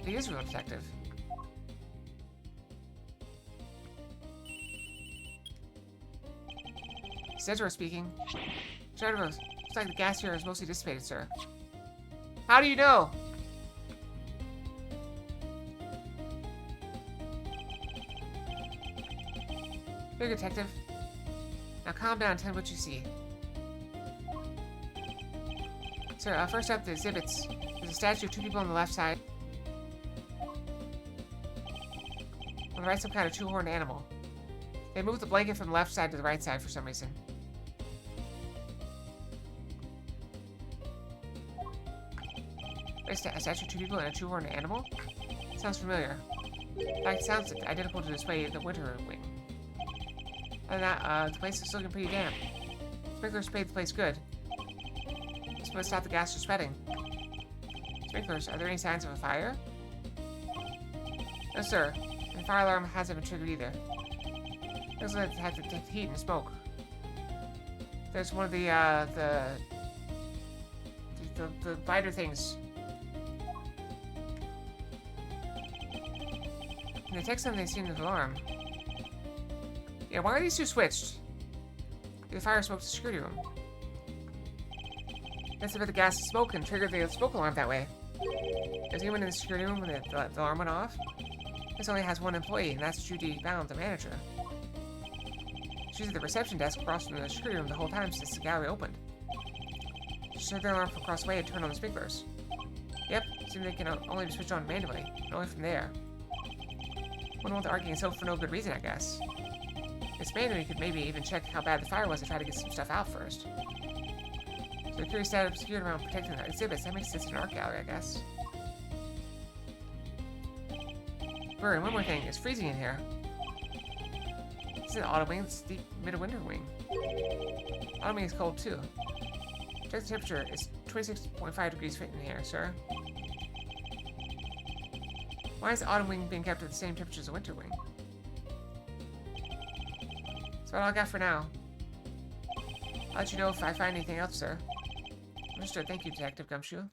Speaker 1: He is a real detective. Cedro speaking. Cedro, looks like the gas here is mostly dissipated, sir. How do you know? Here, detective. Now calm down and tell me what you see. Sir, first up, the exhibits. There's a statue of two people on the left side. On the right, some kind of two-horned animal. They moved the blanket from the left side to the right side for some reason. A statue of two people and a two-horned animal? Sounds familiar. In fact, it sounds identical to display the winter wing. Other than that, the place is looking pretty damp. Sprinklers sprayed the place good. This must stop the gas from spreading. Sprinklers, are there any signs of a fire? No, sir. And the fire alarm hasn't been triggered either. Looks like it had to detect heat and smoke. There's one of the lighter things. When they text them, they seem to alarm. Yeah, why are these two switched? The fire smoked the security room. That's about the gas and smoke and triggered the smoke alarm that way. Is anyone in the security room when the alarm went off? This only has one employee, and that's Judy Bound, the manager. She's at the reception desk across from the security room the whole time since the gallery opened. She heard the alarm from across the way and turned on the sprinklers. Yep, seems they can only be switched on manually, and only from there. Wouldn't want to argue so for no good reason, I guess. It's manual, you could maybe even check how bad the fire was and try to get some stuff out first. So the curious status obscured around protecting the exhibits, that makes sense in an art gallery, I guess. Burr, and one more thing, it's freezing in here. This isn't the autumn wing, it's the midwinter wing. Autumn wing is cold too. Check the temperature, it's 26.5 degrees in here, sir. Why is the autumn wing being kept at the same temperature as the winter wing? That's all I got for now. I'll let you know if I find anything else, sir. Understood. Thank you, Detective Gumshoe.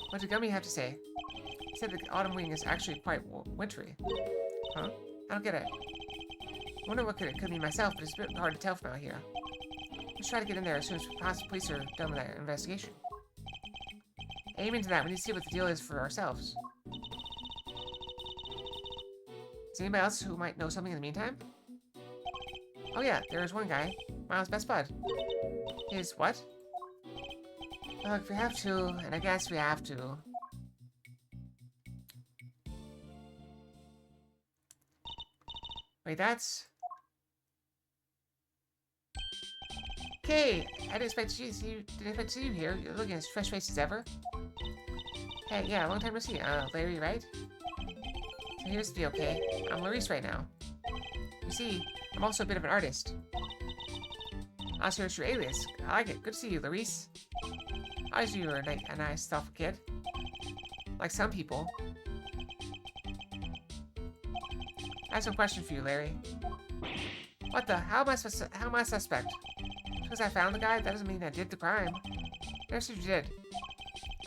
Speaker 1: What did Gummy have to say? He said the autumn wing is actually quite wintry. Huh? I don't get it. I wonder what it could mean myself, but it's a bit hard to tell from out here. Let's try to get in there as soon as the police are done with that investigation. Aim into that. We need to see what the deal is for ourselves. Is anybody else who might know something in the meantime? Oh yeah, there's one guy. Miles' best bud. His what? Look, we have to, and I guess we have to. Wait, that's... Okay, I didn't expect to see you here. You're looking as fresh faced as ever. Hey, yeah, long time no see. Larry, right? So here's the deal, okay? I'm Larice right now. You see, I'm also a bit of an artist. I'll search your alias. I like it. Good to see you, Larice. Obviously you're a nice, thoughtful kid. Like some people. I have some questions for you, Larry. What the? How am I suspect? Because I found the guy, that doesn't mean I did the crime. Never said you did.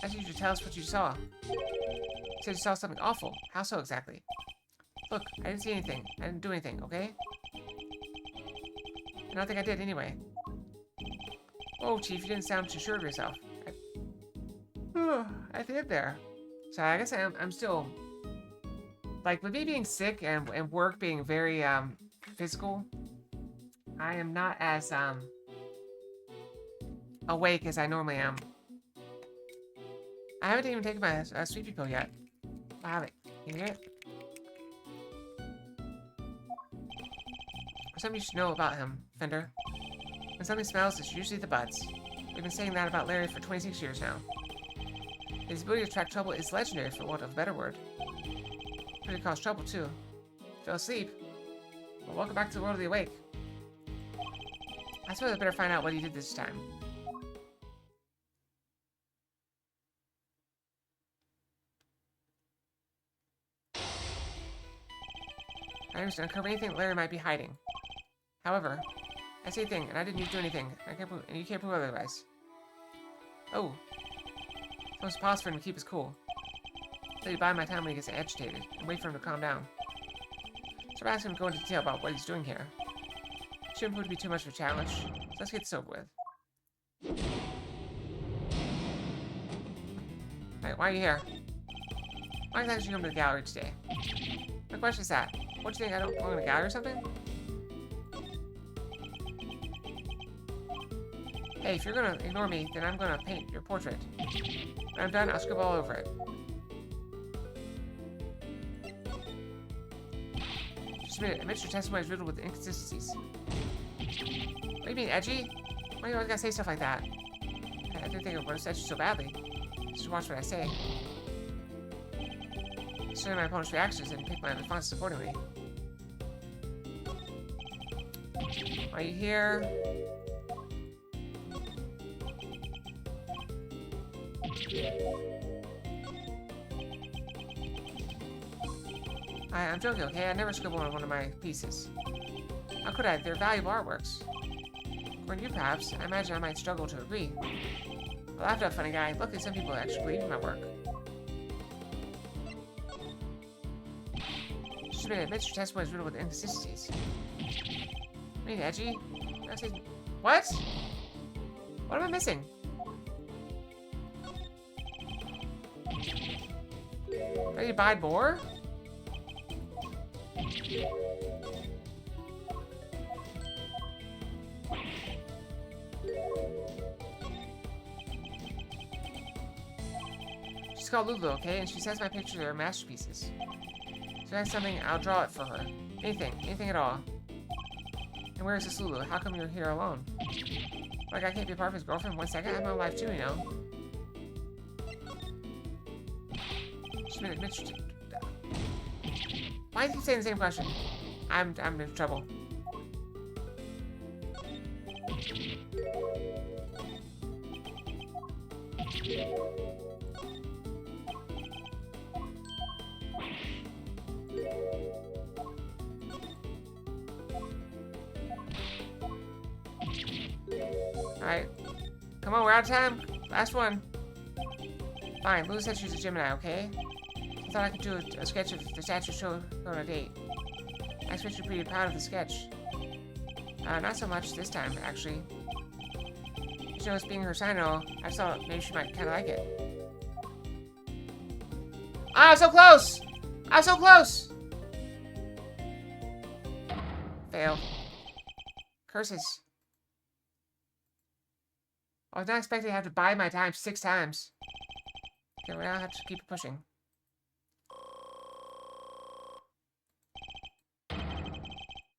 Speaker 1: I need you to tell us what you saw. You said you saw something awful. How so exactly? Look, I didn't see anything. I didn't do anything, okay? I don't think I did anyway. Oh, Chief, you didn't sound too sure of yourself. I did there. So I guess I'm still... Like, with me being sick and work being very, physical, I am not as, awake as I normally am. I haven't even taken my sleepy pill yet. I haven't. Can you hear it? something you should know about him, Fender. When something smells, it's usually the butts. We've been saying that about Larry for 26 years now. His ability to attract trouble is legendary, for want of a better word. But it caused trouble, too. Fell asleep. Well, welcome back to the world of the awake. I suppose I better find out what he did this time. I understand. Uncover anything Larry might be hiding. However, I say thing, and I didn't do anything. And you can't prove otherwise. Oh. So it's possible for him to keep his cool. Let me bide my time when he gets agitated, and wait for him to calm down. So I'm asking him to go into detail about what he's doing here. Shouldn't prove to be too much of a challenge. So let's get this over with. Alright, why are you here? Why exactly did you come to the gallery today? My question is that. What do you think, I don't belong in a gallery or something? Hey, if you're gonna ignore me, then I'm gonna paint your portrait. When I'm done, I'll scribble all over it. Just a minute, admit your testimony is riddled with inconsistencies. What do you mean, edgy? Why do you always gotta say stuff like that? I didn't think I would have said you so badly. Just watch what I say. Study my opponent's reactions and pick my responses accordingly. Are you here? I'm joking, okay? I never scribble on one of my pieces. How could I? They're valuable artworks. According to you, perhaps, I imagine I might struggle to agree. Well, laugh it up, funny guy. Luckily, some people actually believe in my work. Just a minute, admit your testimony is riddled with inconsistencies. I mean, edgy? What? What am I missing? Ready to buy more? She's called Lulu, okay? And she says my pictures are masterpieces. So that's something, I'll draw it for her. Anything at all. And where is this Lulu? How come you're here alone? Like I can't be part of his girlfriend 1 second? I have my own life too, you know? Just a minute, Mitch. Why do you keep saying the same question? I'm in trouble. Alright. Come on, we're out of time. Last one. Fine, Lulu said she's a Gemini, okay? I thought I could do a sketch of the statue showing on a date. I expect you're pretty proud of the sketch. Not so much this time, actually. You know, it's being her sign and all, I thought maybe she might kind of like it. Ah, I'm so close! I'm so close! Fail. Curses. I was not expecting to have to buy my time 6 times. Okay, well, I'll have to keep pushing.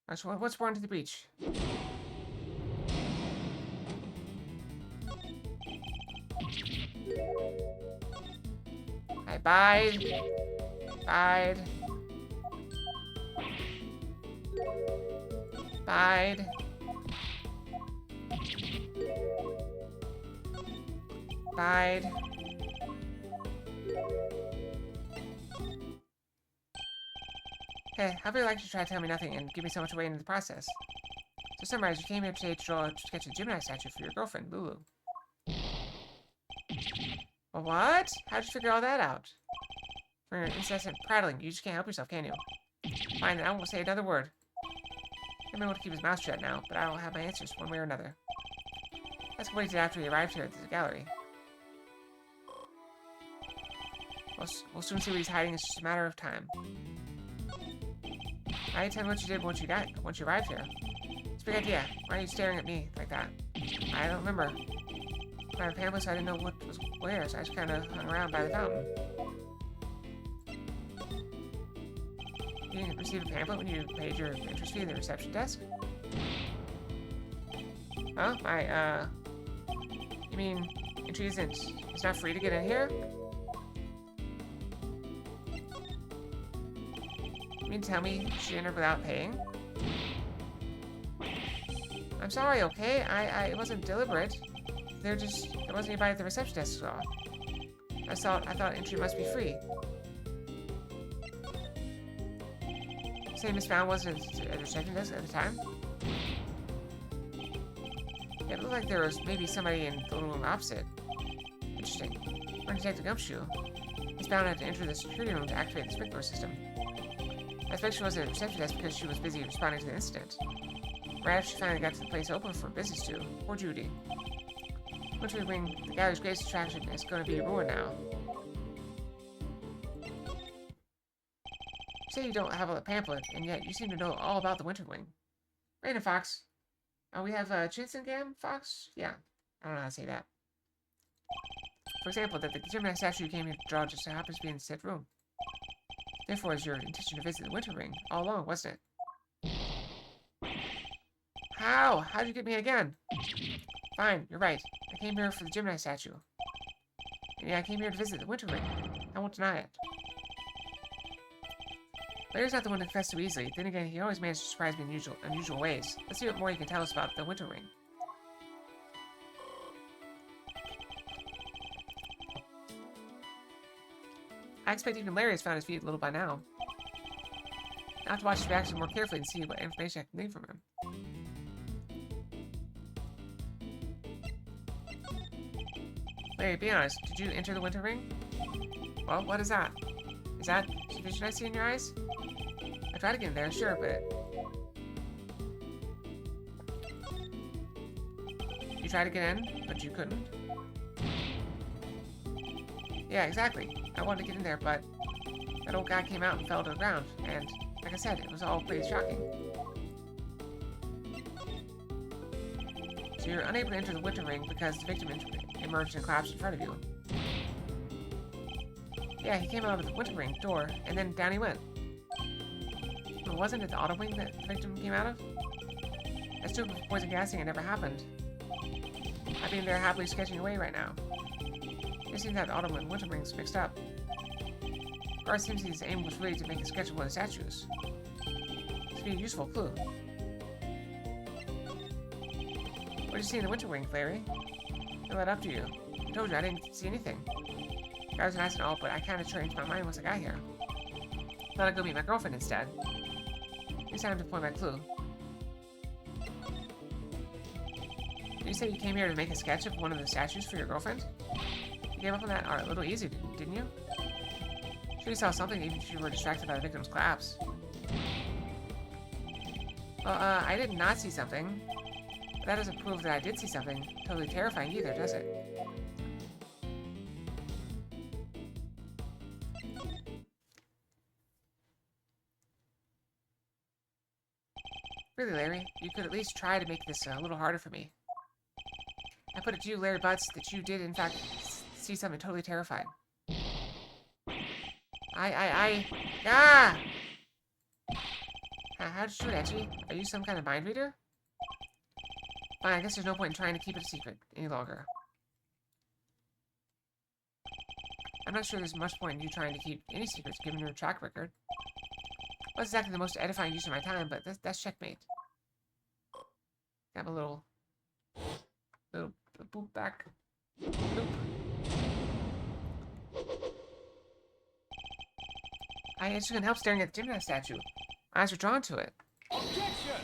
Speaker 1: Alright, so what's more into the breach? Alright, bide. Bide. Bide. Bide. Hey, I'd really like you to try to tell me nothing and give me so much away in the process. To summarize, you came here today to draw a sketch of a Gemini statue for your girlfriend, Lulu. What? How'd you figure all that out? For your incessant prattling, you just can't help yourself, can you? Fine, then I won't say another word. He may want to keep his mouth shut now, but I don't have my answers one way or another. Ask what he did after he arrived here at the gallery. We'll soon see what he's hiding. It's just a matter of time. Alright, tell me what you did once you arrived here. It's a big idea. Why are you staring at me like that? I don't remember. My pamphlet, so I didn't know what was where, so I just kind of hung around by the fountain. You didn't receive a pamphlet when you paid your interest fee at the reception desk? Huh? You mean entry it's not free to get in here? You mean tell me she entered without paying? I'm sorry, okay? It wasn't deliberate. There wasn't anybody at the reception desk saw. I thought entry must be free. Say Miss Brown wasn't at the reception desk at the time? Yeah, it looked like there was maybe somebody in the little room opposite. Interesting. When Detective Gumshoe, Miss Brown had to enter the security room to activate the sprinkler system. I expect she wasn't at the reception desk because she was busy responding to the incident. Right after she finally got to the place open for business too. Poor Judy. Once we wing, the gallery's greatest attraction is going to be ruined now. You say you don't have a pamphlet, and yet you seem to know all about the Winter Wing. Raina Fox. We have Chinsengam Fox? Yeah. I don't know how to say that. For example, that the Gemini statue you came here to draw just happens to be in said room. Therefore, it was your intention to visit the Winter Ring all along, wasn't it? How? How'd you get me again? Fine, you're right. I came here for the Gemini statue. And yeah, I came here to visit the Winter Ring. I won't deny it. Larry's not the one to confess so easily. Then again, he always manages to surprise me in unusual ways. Let's see what more you can tell us about the Winter Ring. I expect even Larry has found his feet a little by now. I have to watch his reaction more carefully and see what information I can glean from him. Larry, be honest. Did you enter the Winter Ring? Well, what is that? Is that the vision I see in your eyes? I tried to get in there, sure, but... You tried to get in, but you couldn't? Yeah, exactly. I wanted to get in there, but that old guy came out and fell to the ground, and like I said, it was all pretty shocking. So you're unable to enter the Winter Ring because the victim emerged and collapsed in front of you. Yeah, he came out of the Winter Ring door, and then down he went. But wasn't it the auto wing that the victim came out of? That stupid poison gassing had never happened. I'd be in there happily sketching away right now. It seems that the auto and Winter Rings mixed up. Or it seems his aim was really to make a sketch of one of the statues. This would be a useful clue. What did you see in the Winter Ring, Larry? I led up to you. I told you I didn't see anything. The guy was nice and all, but I kind of changed my mind once I got here. Thought I'd go meet my girlfriend instead. It's time to point my clue. Did you say you came here to make a sketch of one of the statues for your girlfriend? You gave up on that art a little easy, didn't you? Sure you saw something even if you were distracted by the victim's collapse. Well, I did not see something. But that doesn't prove that I did see something totally terrifying either, does it? Really, Larry, you could at least try to make this a little harder for me. I put it to you, Larry Butts, that you did, in fact, see something totally terrifying. Ah! How did you do it, Etchy? Are you some kind of mind reader? Fine, I guess there's no point in trying to keep it a secret any longer. I'm not sure there's much point in you trying to keep any secrets given your track record. Not exactly the most edifying use of my time, but that's checkmate. Have a little boop back. Boop. I just couldn't help staring at the Gemini statue. My eyes were drawn to it.
Speaker 3: Objection!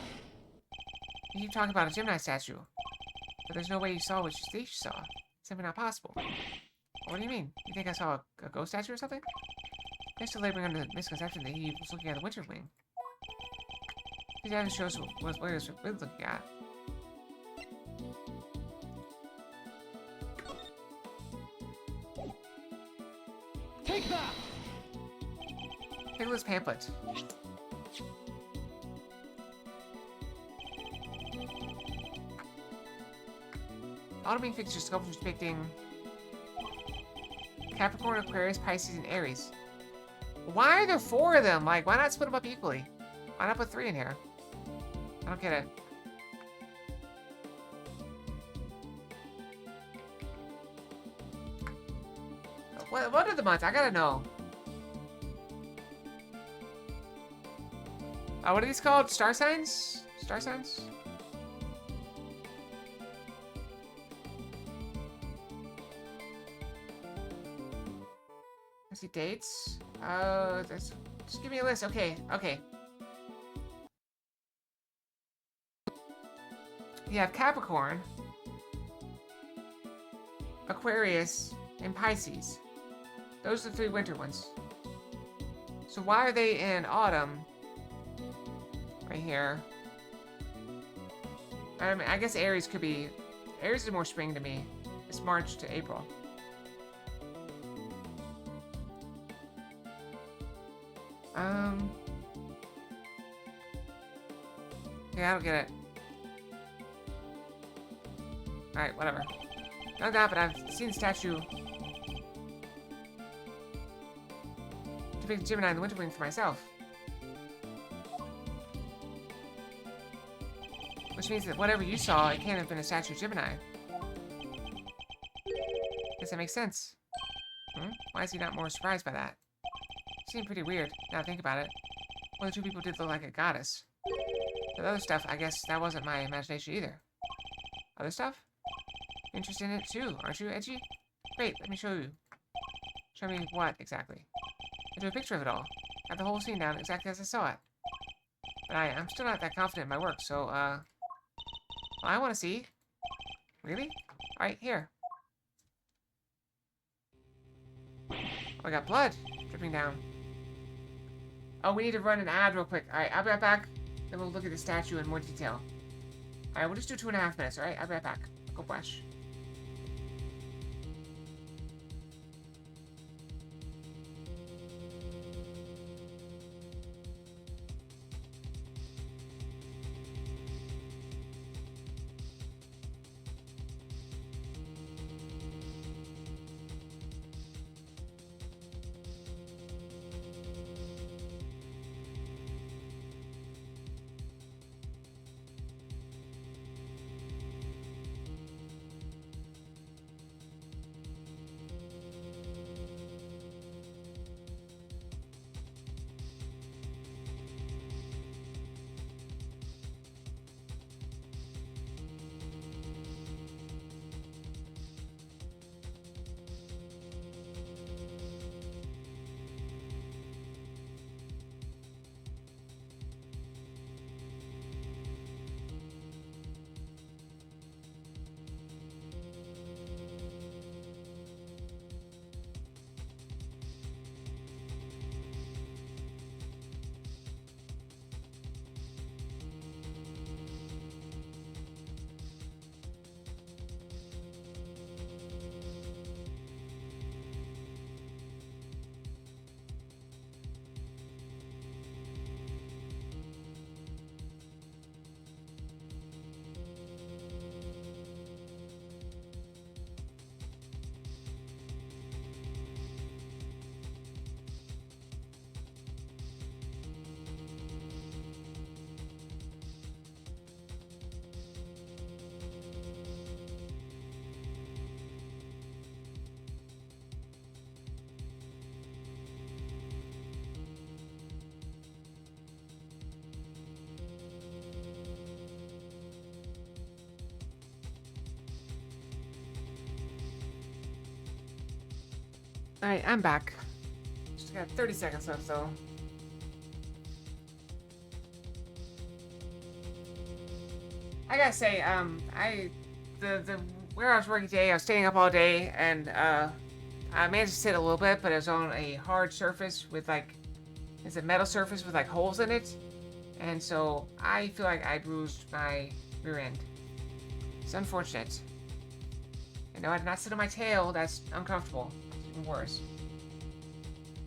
Speaker 1: You keep talking about a Gemini statue, but there's no way you saw what you think you saw. Simply not possible. What do you mean? You think I saw a ghost statue or something? I'm still laboring under the misconception that he was looking at the Winter Wing. These evidence shows what he was really looking at.
Speaker 3: Take that!
Speaker 1: Take a look at this pamphlet. Auto-wing fixture sculptures depicting Capricorn, Aquarius, Pisces, and Aries. Why are there 4 of them? Like, why not split them up equally? Why not put 3 in here? I don't get it. What are the months? I gotta know. What are these called? Star signs? Star signs? I see dates. Just give me a list. Okay, okay. You have Capricorn, Aquarius, and Pisces. Those are the 3 winter ones. So why are they in autumn? Right here. I mean, I guess Aries could be... Aries is more spring to me. It's March to April. Yeah, I don't get it. Alright, whatever. Not that, but I've seen the statue. To pick Gemini and the Winter Wing for myself. Which means that whatever you saw, it can't have been a statue of Gemini. Guess that makes sense. Why is he not more surprised by that? Seemed pretty weird, now I think about it. One of the 2 people did look like a goddess. The other stuff, I guess that wasn't my imagination either. Other stuff? You're interested in it too, aren't you, Edgy? Great, let me show you. Show me what, exactly? I drew a picture of it all. Got the whole scene down exactly as I saw it. But I'm still not that confident in my work, so, well, I want to see. Really? Alright, here. Oh, I got blood dripping down. Oh, we need to run an ad real quick. Alright, I'll be right back. Then we'll look at the statue in more detail. Alright, we'll just do 2.5 minutes, alright? I'll be right back. Go flash. Alright, I'm back. Just got 30 seconds left, so. I gotta say, where I was working today, I was staying up all day, and, I managed to sit a little bit, but it was on a hard surface with, like, it's a metal surface with, like, holes in it. And so, I feel like I bruised my rear end. It's unfortunate. And no, I did not sit on my tail. That's uncomfortable. Even worse.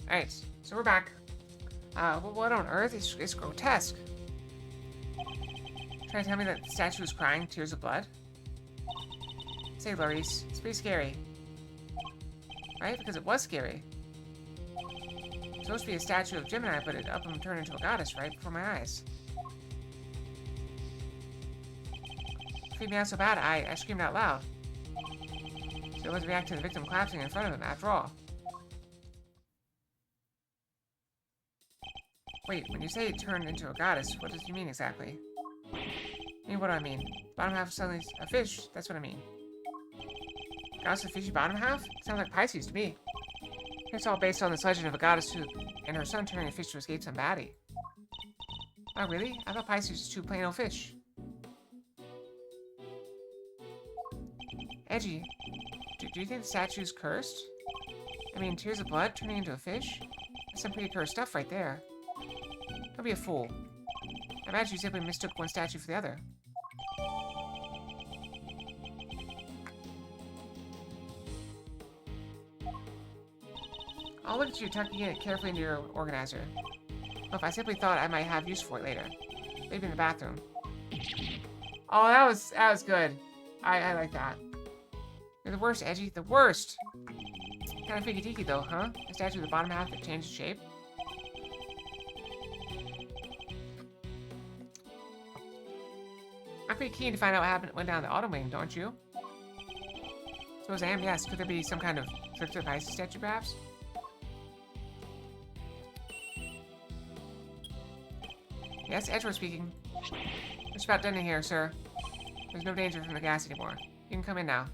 Speaker 1: Alright, so we're back. What on earth? It's grotesque. Trying to tell me that the statue is crying tears of blood? Say, Laurice, it's pretty scary. Right? Because it was scary. It's supposed to be a statue of Gemini, but it up and turned into a goddess right before my eyes. It freaked me out so bad, I screamed out loud. So it was react to the victim collapsing in front of him, after all. Wait, when you say turn into a goddess, what does you mean exactly? I mean, what do I mean? Bottom half suddenly a fish, that's what I mean. Goddess of fishy bottom half? Sounds like Pisces to me. It's all based on this legend of a goddess who and her son turning a fish to escape some baddie. Oh, really? I thought Pisces was two plain old fish. Edgy, do you think the statue's cursed? I mean, tears of blood turning into a fish? That's some pretty cursed stuff right there. Don't be a fool. I imagine you simply mistook one statue for the other. I'll look at you tucking it carefully into your organizer. Well, if I simply thought I might have use for it later. Maybe in the bathroom. Oh, that was good. I like that. You're the worst, Edgy. The worst! Kind of freaky-deaky, though, huh? A statue with the bottom half that changed shape? I'm pretty keen to find out what went down the autumn wing, don't you? Suppose I am, yes. Could there be some kind of trick to the Pisces statue, perhaps? Yes, Edgeworth speaking. Just about done in here, sir. There's no danger from the gas anymore. You can come in now.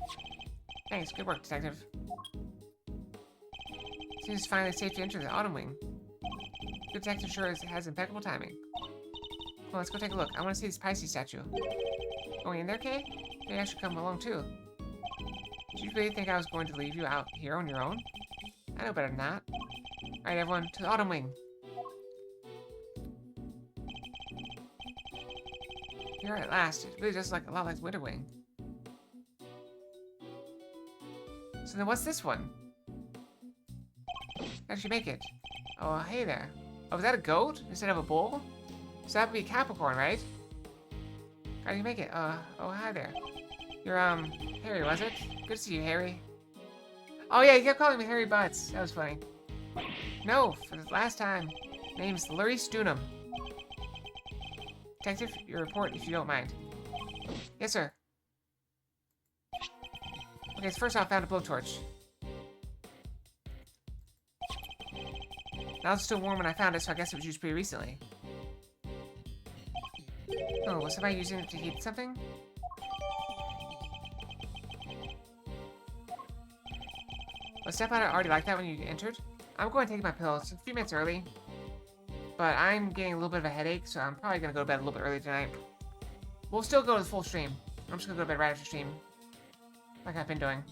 Speaker 1: Thanks, good work, detective. Seems it's finally safe to enter the autumn wing. The detective sure has impeccable timing. Well, let's go take a look. I want to see this Pisces statue. Going in there, Kay? Maybe I should come along, too. Did you really think I was going to leave you out here on your own? I know better than that. Alright, everyone, to the autumn wing. Here at last. It really does look a lot like Winter Wing. So then what's this one? How did you make it? Oh, hey there. Oh, was that a goat instead of a bull? So that would be Capricorn, right? How do you make it? Oh, hi there. You're, Harry, was it? Good to see you, Harry. Oh, yeah, you kept calling me Harry Butts. That was funny. No, for the last time. Name's Lurie Stunham. Detective, your report, if you don't mind. Yes, sir. Okay, so first off, I found a blowtorch. Now it's still warm when I found it, so I guess it was used pretty recently. Oh, was somebody using it to heat something? Was Step Out already like that when you entered? I'm going to take my pills. It's a few minutes early. But I'm getting a little bit of a headache, so I'm probably going to go to bed a little bit early tonight. We'll still go to the full stream. I'm just going to go to bed right after stream. Like I've been doing.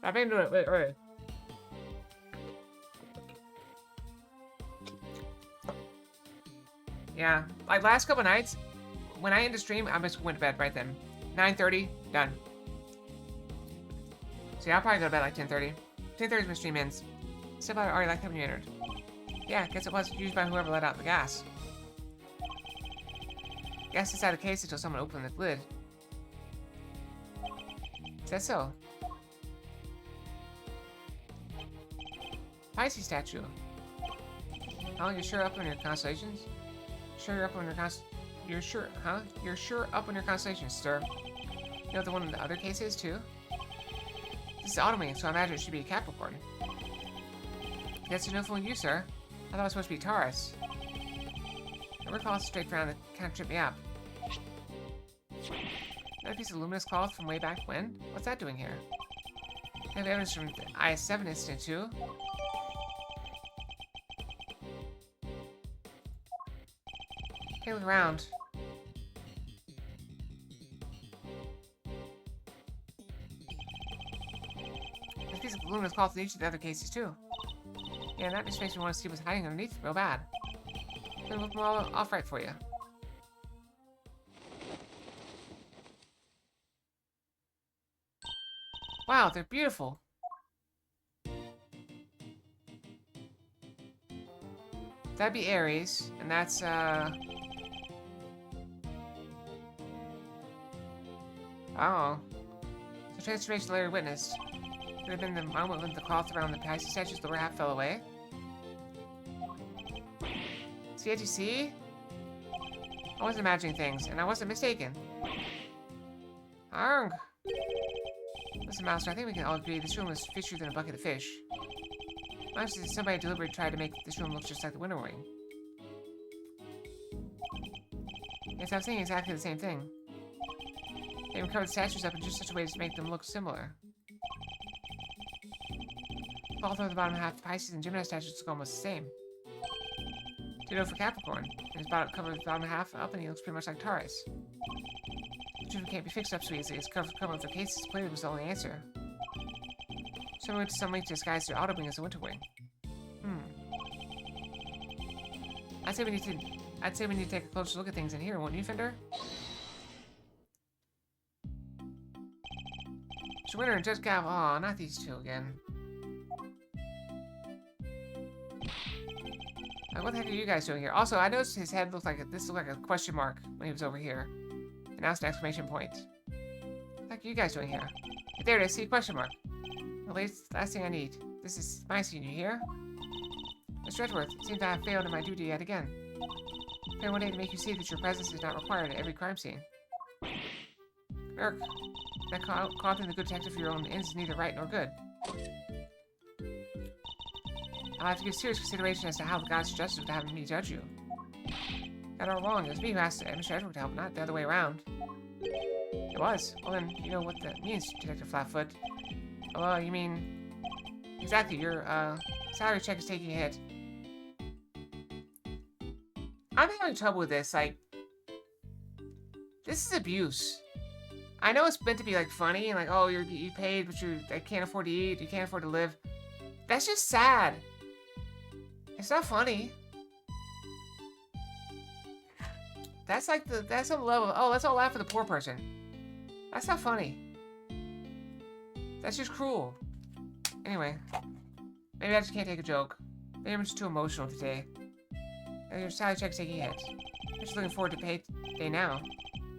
Speaker 1: I've been doing it way early. Yeah, like last couple nights, when I end the stream, I just went to bed right then. 9:30, done. So yeah, I'll probably go to bed like 10:30. 10:30 is when stream ends. Step Out already like that when you entered. Yeah, guess it was used by whoever let out the gas. Gas inside the case until someone opened the lid. Is that so? Pisces statue. Oh, you're sure up on your constellations? Sure you're up on your You're sure, huh? You're sure up on your constellations, sir. You know what the one in the other case is, too? This is autumn, so I imagine it should be a Capricorn. That's no fooling you, sir. I thought it was supposed to be Taurus. I recall it's straight around that kind of tripped me up. Another piece of luminous cloth from way back when? What's that doing here? I have evidence from the IS-7 incident, too. Take a look around. There's a piece of luminous cloth in each of the other cases, too. Yeah, that just makes me want to see what's hiding underneath real bad. Then look them all off right for you. Wow, they're beautiful. That'd be Aries, and that's, oh. The transformation Larry witnessed. Could have been the moment when the cloth around the Pisces statue's lower half fell away. See what you see? I wasn't imagining things, and I wasn't mistaken. Arg! Listen, Master, I think we can all agree this room was fishier than a bucket of fish. Honestly, somebody deliberately tried to make this room look just like the Winter Wing. Yes, I was thinking exactly the same thing. They even covered the statues up in just such a way to make them look similar. All through the bottom half, the Pisces and Gemini statues look almost the same. Ditto for Capricorn. And his bottom covered the bottom half up, and he looks pretty much like Taurus. The truth can't be fixed up so easily. His cover with the cases clearly was the only answer. Someone went to some length to disguise their auto wing as a Winter Wing. I'd say we need to take a closer look at things in here, wouldn't you, Fender? Mr. Winter and Judge Gav. Aw, not these two again. What the heck are you guys doing here? Also, I noticed his head looked like this looked like a question mark when he was over here. And now it's an exclamation point. What the heck are you guys doing here? There it is, see, question mark. The last thing I need. This is my scene, you hear? Mr. Edgeworth, it seems I have failed in my duty yet again. I failed one day to make you see that your presence is not required at every crime scene. Urk, that calling the good detective for your own ends is neither right nor good. I'll have to give serious consideration as to how the gods justice would have me judge you. Got it all wrong. It was me who asked Mr. Edward to help, not the other way around. It was. Well then, you know what that means, Detective Flatfoot. Well, you mean... Exactly, your, salary check is taking a hit. I'm having trouble with this, like... This is abuse. I know it's meant to be, like, funny, and like, oh, you paid, but I can't afford to eat, you can't afford to live. That's just sad. It's not funny. That's like that's some level of, oh, let's all laugh at the poor person. That's not funny. That's just cruel. Anyway, maybe I just can't take a joke. Maybe I'm just too emotional today. And your salary check's taking a hit. I'm just looking forward to pay now.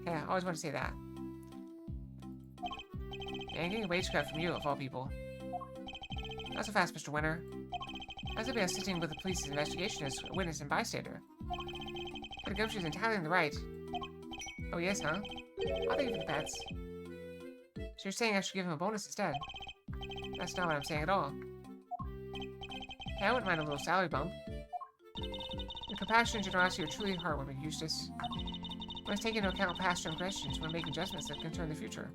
Speaker 1: Yeah, I always want to say that. And getting a wage cut from you, of all people. Not so fast, Mr. Winter. I was hoping I was sitting with the police's investigation as a witness and bystander. But Gumshoe's entirely in the right. Oh, yes, huh? I'll thank you for the pets. So you're saying I should give him a bonus instead? That's not what I'm saying at all. Hey, I wouldn't mind a little salary bump. Your compassion and generosity are truly heartwarming, Eustace. We must take into account past transgressions when making judgments that concern the future.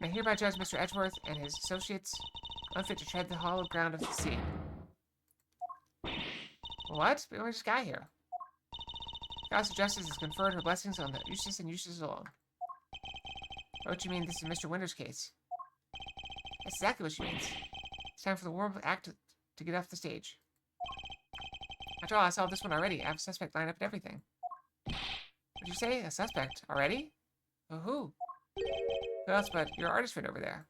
Speaker 1: And I hereby judge Mr. Edgeworth and his associates unfit to tread the hollow ground of the sea. What? We only just got here. Goddess of Justice has conferred her blessings on the Eustace and Eustace alone. What do you mean this is Mr. Winter's case? That's exactly what she means. It's time for the warm act to get off the stage. After all, I saw this one already. I have a suspect lined up and everything. What'd you say? A suspect? Already? Oh, who? Who else but your artist friend over there?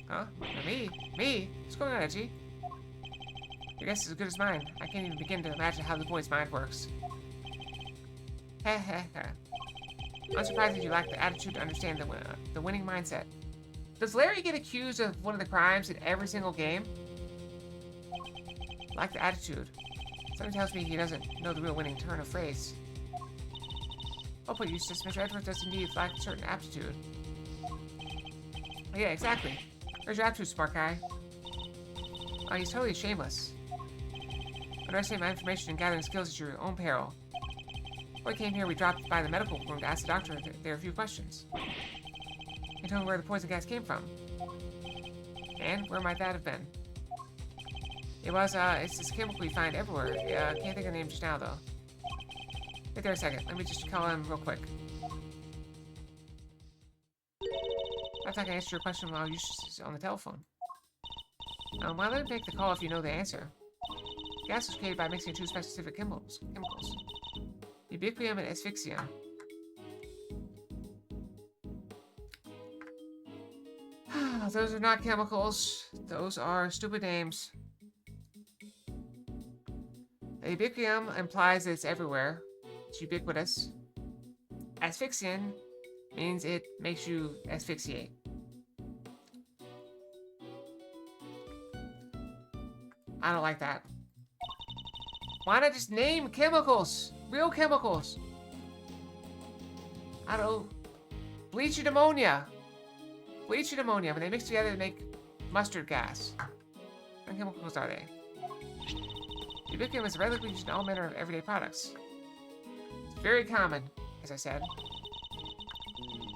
Speaker 1: Huh? Me? Me? What's going on, Edgy? Your guess is as good as mine. I can't even begin to imagine how the boy's mind works. Heh heh heh. I'm surprised that you lack the attitude to understand the winning mindset. Does Larry get accused of one of the crimes in every single game? Lack the attitude. Something tells me he doesn't know the real winning turn of phrase. Oh, but Eustace, Mr. Edgeworth does indeed lack a certain aptitude. Oh, yeah, exactly. Where's your aptitude, smart guy? Oh, he's totally shameless. Underestimate my information and gathering skills at your own peril. Before we came here, we dropped by the medical room to ask the doctor if there are a few questions. He told me where the poison gas came from. And where might that have been? It was, it's this chemical we find everywhere. Yeah, can't think of the name just now, though. Wait there a second. Let me just call him real quick. I thought I can answer your question while Eustace is on the telephone. Why let him make the call if you know the answer? Gas was created by mixing two specific chemicals. Ubiquium and asphyxium. Those are not chemicals. Those are stupid names. Ubiquium implies it's everywhere. It's ubiquitous. Asphyxian means it makes you asphyxiate. I don't like that. Why not just name chemicals? Real chemicals. I don't know. Bleach and ammonia. Bleach and ammonia, when they mix together, they make mustard gas. What chemicals are they? Ubiquitous is readily used in all manner of everyday products. It's very common, as I said.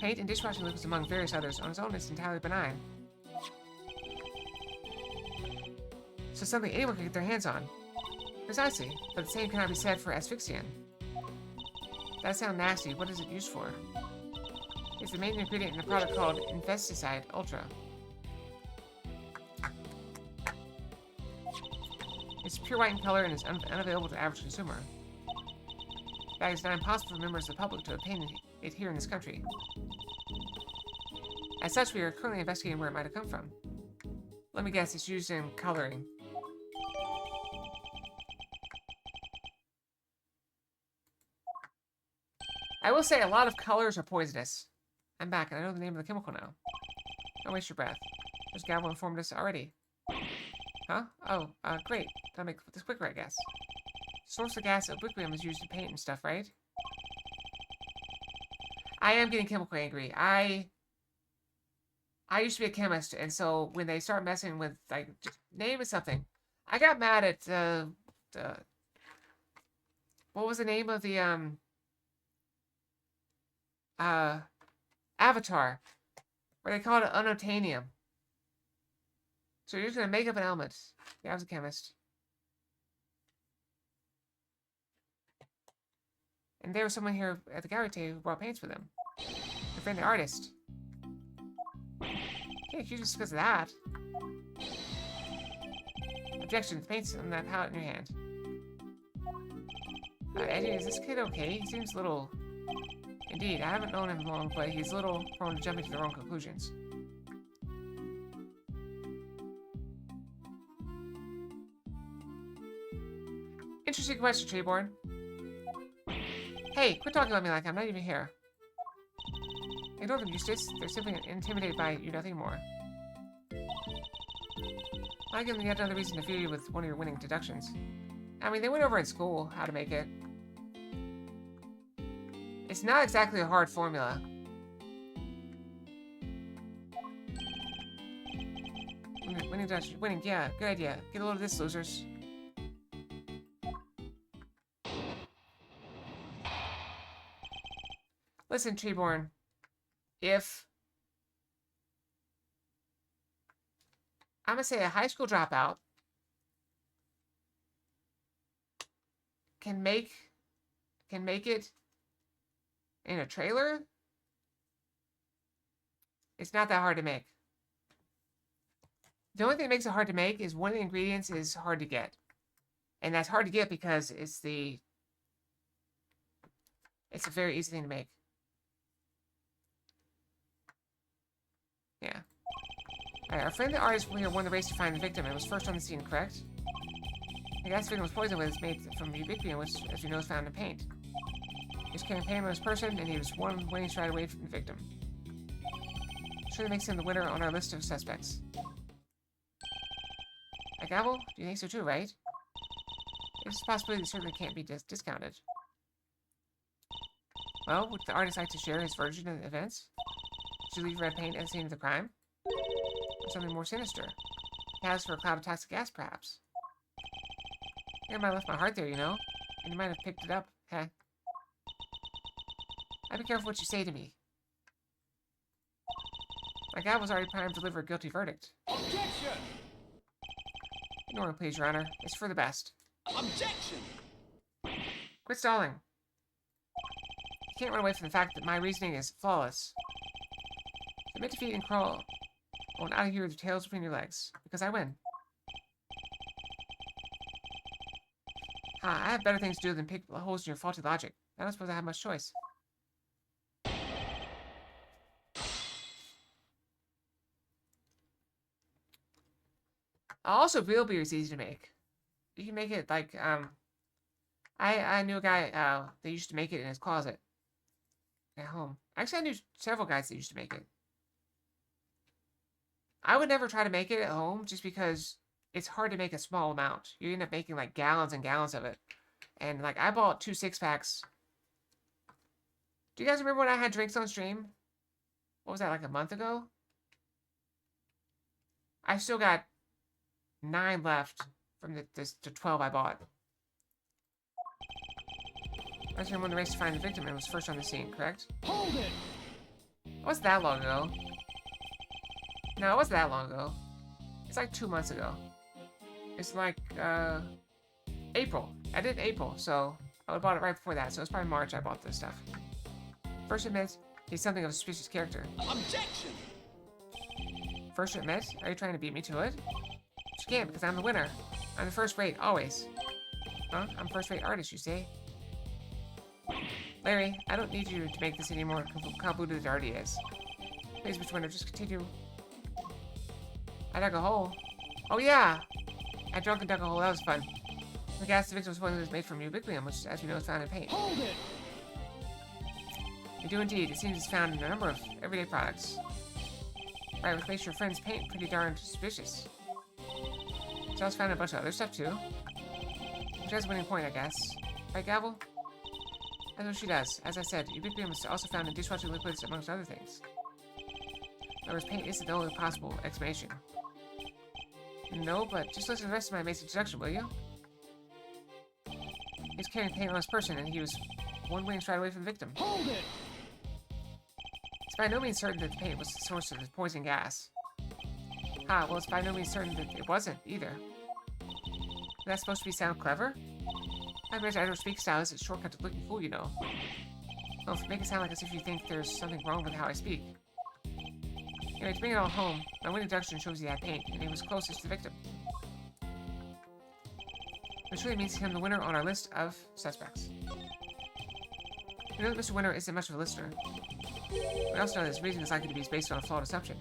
Speaker 1: Paint and dishwashing liquids, among various others. On its own, it's entirely benign. So something anyone can get their hands on. Precisely, but the same cannot be said for asphyxian. That sounds nasty. What is it used for? It's the main ingredient in a product called Infesticide Ultra. It's pure white in color and is unavailable to the average consumer. In fact, it's not impossible for members of the public to obtain it here in this country. As such, we are currently investigating where it might have come from. Let me guess, it's used in coloring. I will say a lot of colors are poisonous. I'm back, and I know the name of the chemical now. Don't waste your breath. There's Gavel informed us already. Huh? Oh, great. That'll make this quicker, I guess. Source of gas ubiquitous is used to paint and stuff, right? I am getting chemical angry. I used to be a chemist, and so when they start messing with, like, just name it something. I got mad at, what was the name of the, Avatar, where they called it unobtainium. So you're just gonna make up an element. Yeah, I was a chemist. And there was someone here at the gallery today who brought paints with them. Your friend, the artist. Can't accuse us because of that. Objection, the paint's on that palette in your hand. Eddie, is this kid okay? He seems a little... Indeed, I haven't known him long, but he's a little prone to jumping to the wrong conclusions. Interesting question, Treeborn. Hey, quit talking about me like I'm not even here. Ignore them, Eustace. They're simply intimidated by you, nothing more. I give them yet another reason to fear you with one of your winning deductions. I mean, they went over in school how to make it. It's not exactly a hard formula. Winning deduction. Winning, yeah, good idea. Get a load of this, losers. Listen, Treeborn. If... I'm gonna say a high school dropout can make it in a trailer, it's not that hard to make. The only thing that makes it hard to make is one of the ingredients is hard to get. And that's hard to get because it's a very easy thing to make. Yeah. Alright, our friend the artist here won the race to find the victim and was first on the scene, correct? The gas victim was poisoned when it's made from ubiquitous, which, as you know, is found in paint. He was carrying paint on his person, and he was one winning stride away from the victim. Sure, that makes him the winner on our list of suspects. A Gavel? Do you think so too, right? It's a possibility that certainly can't be discounted. Well, would the artist like to share his version of the events? Should you leave red paint at the scene of the crime? Or something more sinister? Has for a cloud of toxic gas, perhaps? I might have left my heart there, you know? And you might have picked it up, heh? I'd be careful what you say to me. My guy was already primed to deliver a guilty verdict.
Speaker 3: Objection!
Speaker 1: Ignore him, please, Your Honor. It's for the best.
Speaker 3: Objection!
Speaker 1: Quit stalling. You can't run away from the fact that my reasoning is flawless. Submit to feet and crawl on out of here with your tails between your legs, because I win. I have better things to do than pick holes in your faulty logic. I don't suppose I have much choice. Also, real beer is easy to make. You can make it like, I knew a guy, that used to make it in his closet at home. Actually, I knew several guys that used to make it. I would never try to make it at home just because it's hard to make a small amount. You end up making like gallons and gallons of it. And like, I bought 2 6-packs. Do you guys remember when I had drinks on stream? What was that, like a month ago? I still got 9 left from the 12 I bought. I won the race to find the victim and was first on the scene, correct?
Speaker 3: Hold it!
Speaker 1: It wasn't that long ago. No, it wasn't that long ago. It's like 2 months ago. It's like, April. I did April, so I would have bought it right before that, so it's probably March I bought this stuff. First admit, he's something of a suspicious character.
Speaker 3: Objection!
Speaker 1: First admit, are you trying to beat me to it? But you can't, because I'm the winner. I'm the first rate, always. Huh? I'm first rate artist, you say? Larry, I don't need you to make this any more convoluted than it already is. Please, Mr. Winner, just continue. I dug a hole. Oh yeah! I drunk and dug a hole, that was fun. The gas the victim was one that was made from ubiquium, which, as you know, is found in paint.
Speaker 3: Hold it!
Speaker 1: You do indeed. It seems it's found in a number of everyday products. Right, which makes your friend's paint pretty darn suspicious. She also found a bunch of other stuff, too. Which has a winning point, I guess. Right, Gavel? That's what she does. As I said, ubiquium is also found in dishwashing liquids, amongst other things. In other words, paint isn't the only possible explanation. No, but just listen to the rest of my basic introduction, will you? He was carrying paint on his person, and he was one wing straight away from the victim.
Speaker 3: Hold it!
Speaker 1: It's by no means certain that the paint was the source of the poison gas. Ah, well, it's by no means certain that it wasn't, either. That's supposed to sound clever? I bet I don't speak style is a shortcut to looking fool, you know. Well, make it sound like as if you think there's something wrong with how I speak. Anyway, to bring it all home, my winning deduction shows he had paint, and he was closest to the victim. Which really makes him the winner on our list of suspects. We know that Mr. Winner isn't much of a listener. We also know that his reasoning is likely to be based on a flawed assumption.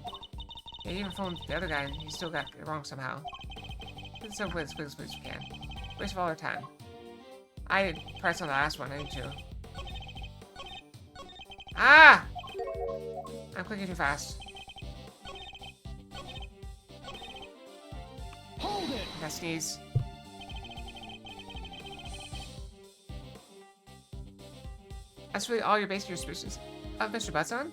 Speaker 1: Yeah, he even phoned the other guy, and he still got it wrong somehow. Get this over with as quick as we can. Waste of all our time. I pressed on the last one, I need to. Ah! I'm clicking too fast.
Speaker 3: Hold it!
Speaker 1: I gotta sneeze. That's really all you're basing your suspicions of Mr. Butts on?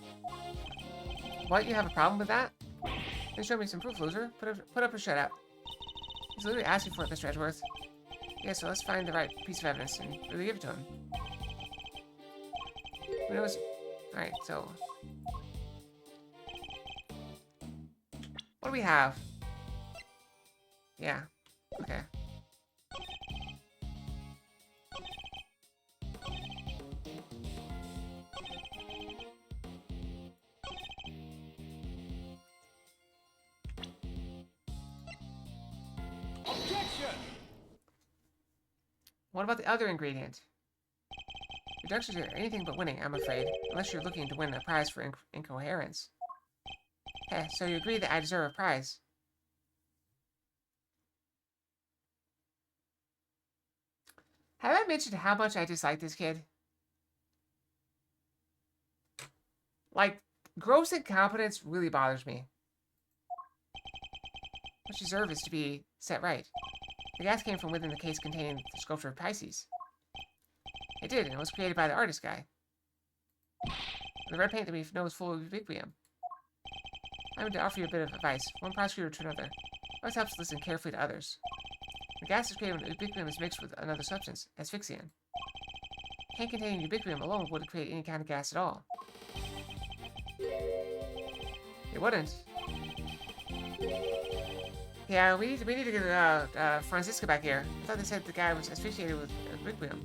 Speaker 1: What, you have a problem with that? Then show me some proof, loser. Put up or shut up. He's literally asking for it, Mr. Edgeworth. Yeah, so let's find the right piece of evidence and really give it to him. Who knows? Alright, so... what do we have? Yeah. Okay.
Speaker 3: Objection!
Speaker 1: What about the other ingredient? Reductions are anything but winning, I'm afraid. Unless you're looking to win a prize for incoherence. Heh, so you agree that I deserve a prize. Have I mentioned how much I dislike this kid? Like, gross incompetence really bothers me. What you deserve is to be set right. The gas came from within the case containing the sculpture of Pisces. It did, and it was created by the artist guy. The red paint that we know is full of ubiquium. I'm going to offer you a bit of advice, one prosecutor to another. It always helps to listen carefully to others. The gas is created when ubiquium is mixed with another substance, asphyxiant. Paint containing ubiquium alone wouldn't create any kind of gas at all. It wouldn't. Yeah, we need to get Francisca back here. I thought they said the guy was asphyxiated with ubiquium.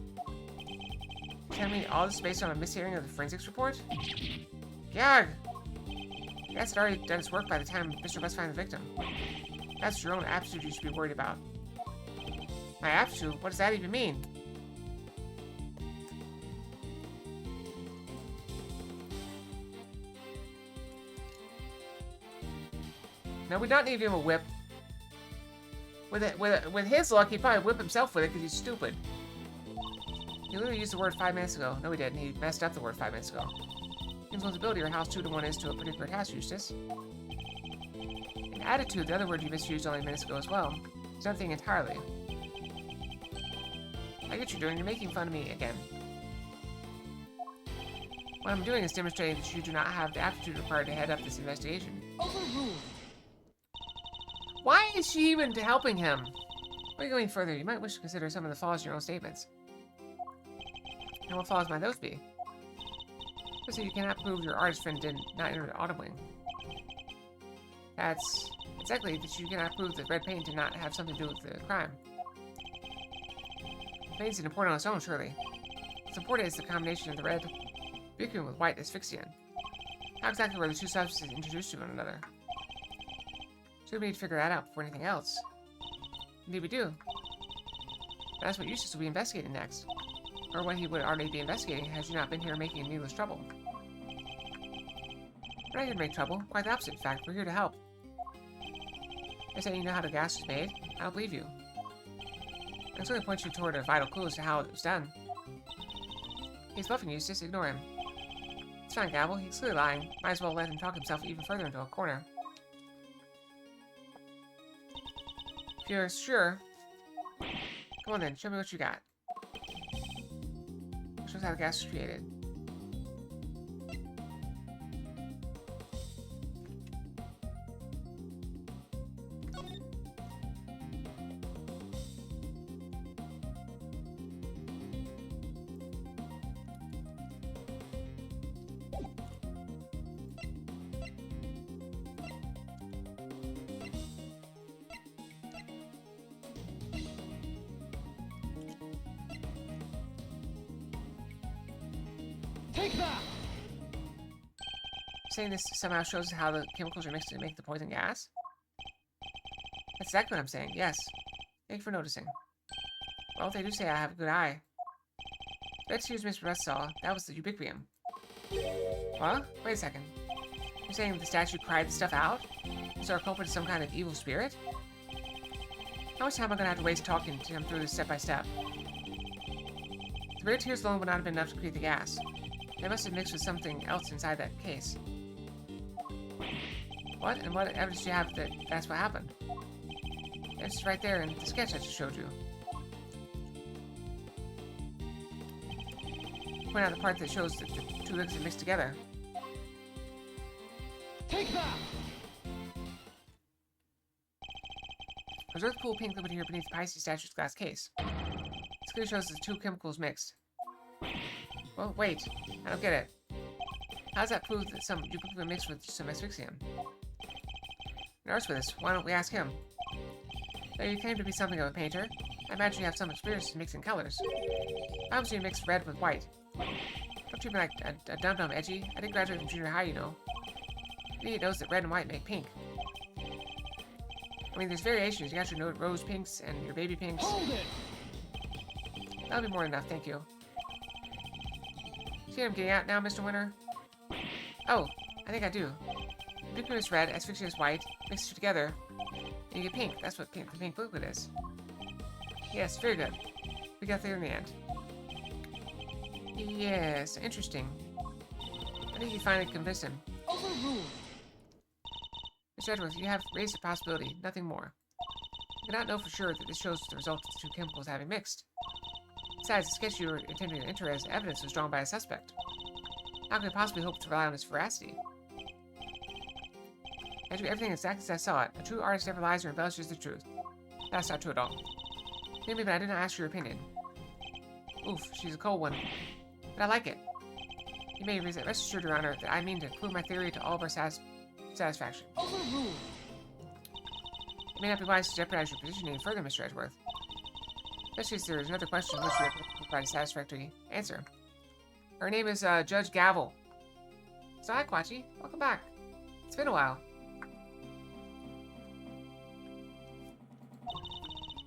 Speaker 1: Tell me all this based on a mishearing of the forensics report? Gag! The gas had already done its work by the time Mr. Bus found the victim. That's your own aptitude you should be worried about. My aptitude? What does that even mean? No, we don't need to give him a whip. With his luck, he'd probably whip himself with it because he's stupid. He literally used the word 5 minutes ago. No, he didn't. He messed up the word 5 minutes ago. Influenceability or how 2 to 1 is to a particular task, Eustace. And attitude, the other word you misused only minutes ago as well, is another thing entirely. I get what you're doing. You're making fun of me again. What I'm doing is demonstrating that you do not have the aptitude required to head up this investigation.
Speaker 3: Overruled.
Speaker 1: Why is she even helping him? By going further, you might wish to consider some of the flaws in your own statements. And what flaws might those be? First, you cannot prove your artist friend did not enter the autumn wing. That's exactly that you cannot prove that red paint did not have something to do with the crime. Paint isn't important on its own, surely. What's important is the combination of the red ubiquium with white asphyxian. How exactly were the two substances introduced to one another? So we need to figure that out before anything else. Indeed we do. That's what Eustace will be investigating next. Or what he would already be investigating had you not been here making needless trouble. We're not here to make trouble. Quite the opposite, in fact. We're here to help. You're saying you know how the gas was made? I don't believe you. I can certainly point you toward a vital clue as to how it was done. He's bluffing, Eustace. Ignore him. It's fine, Gabble. He's clearly lying. Might as well let him talk himself even further into a corner. If you're sure... Come on then, show me what you got. Shows how the gas was created.
Speaker 3: Take that!
Speaker 1: Saying this somehow shows how the chemicals are mixed to make the poison gas? That's exactly what I'm saying, yes. Thank you for noticing. Well, they do say I have a good eye. Excuse Mr. Russ saw, that was the ubiquium. What? Wait a second. You're saying the statue cried the stuff out? Is our culprit some kind of evil spirit? How much time am I gonna have to waste talking to him through this step by step? The rare tears alone would not have been enough to create the gas. They must have mixed with something else inside that case. What? And what evidence do you have that that's what happened? It's right there in the sketch I just showed you. Point out the part that shows that the two liquids are mixed together.
Speaker 3: Take that!
Speaker 1: Preserve the cool pink liquid here beneath the Pisces statue's glass case. This clearly shows the two chemicals mixed. Well, wait. I don't get it. How does that prove that some ubiquium mixed with some asphyxium? An artist with us. Why don't we ask him? Though you claim to be something of a painter, I imagine you have some experience in mixing colors. How would you mix red with white? Don't treat me like a dum-dum, Edgy. I didn't graduate from junior high, you know. Idiot knows that red and white make pink. I mean, there's variations. You got your rose pinks and your baby pinks.
Speaker 3: Hold it!
Speaker 1: That'll be more than enough, thank you. See what I'm getting at now, Mr. Winter? Oh, I think I do. Ubiquium is red, asphyxium is white, mix it together, and you get pink. That's what the pink liquid is. Yes, very good. We got there in the end. Yes, interesting. I think you finally convinced him.
Speaker 3: Overruled.
Speaker 1: Mr. Edgeworth, you have raised a possibility, nothing more. You cannot know for sure that this shows the result of the two chemicals having mixed. Besides, the sketch you were intending to enter as evidence was drawn by a suspect. How can we possibly hope to rely on its veracity? I do everything exactly as I saw it. A true artist never lies or embellishes the truth. That's not true at all. Maybe, but I did not ask your opinion. Oof, she's a cold one. But I like it. You may rest assured, Your Honor, that I mean to prove my theory to all of our satisfaction.
Speaker 3: Overruled.
Speaker 1: It may not be wise to jeopardize your position any further, Mr. Edgeworth. Especially as there is another question which you have to provide a satisfactory answer. Her name is Judge Gavel. So hi, Quachi. Welcome back. It's been a while.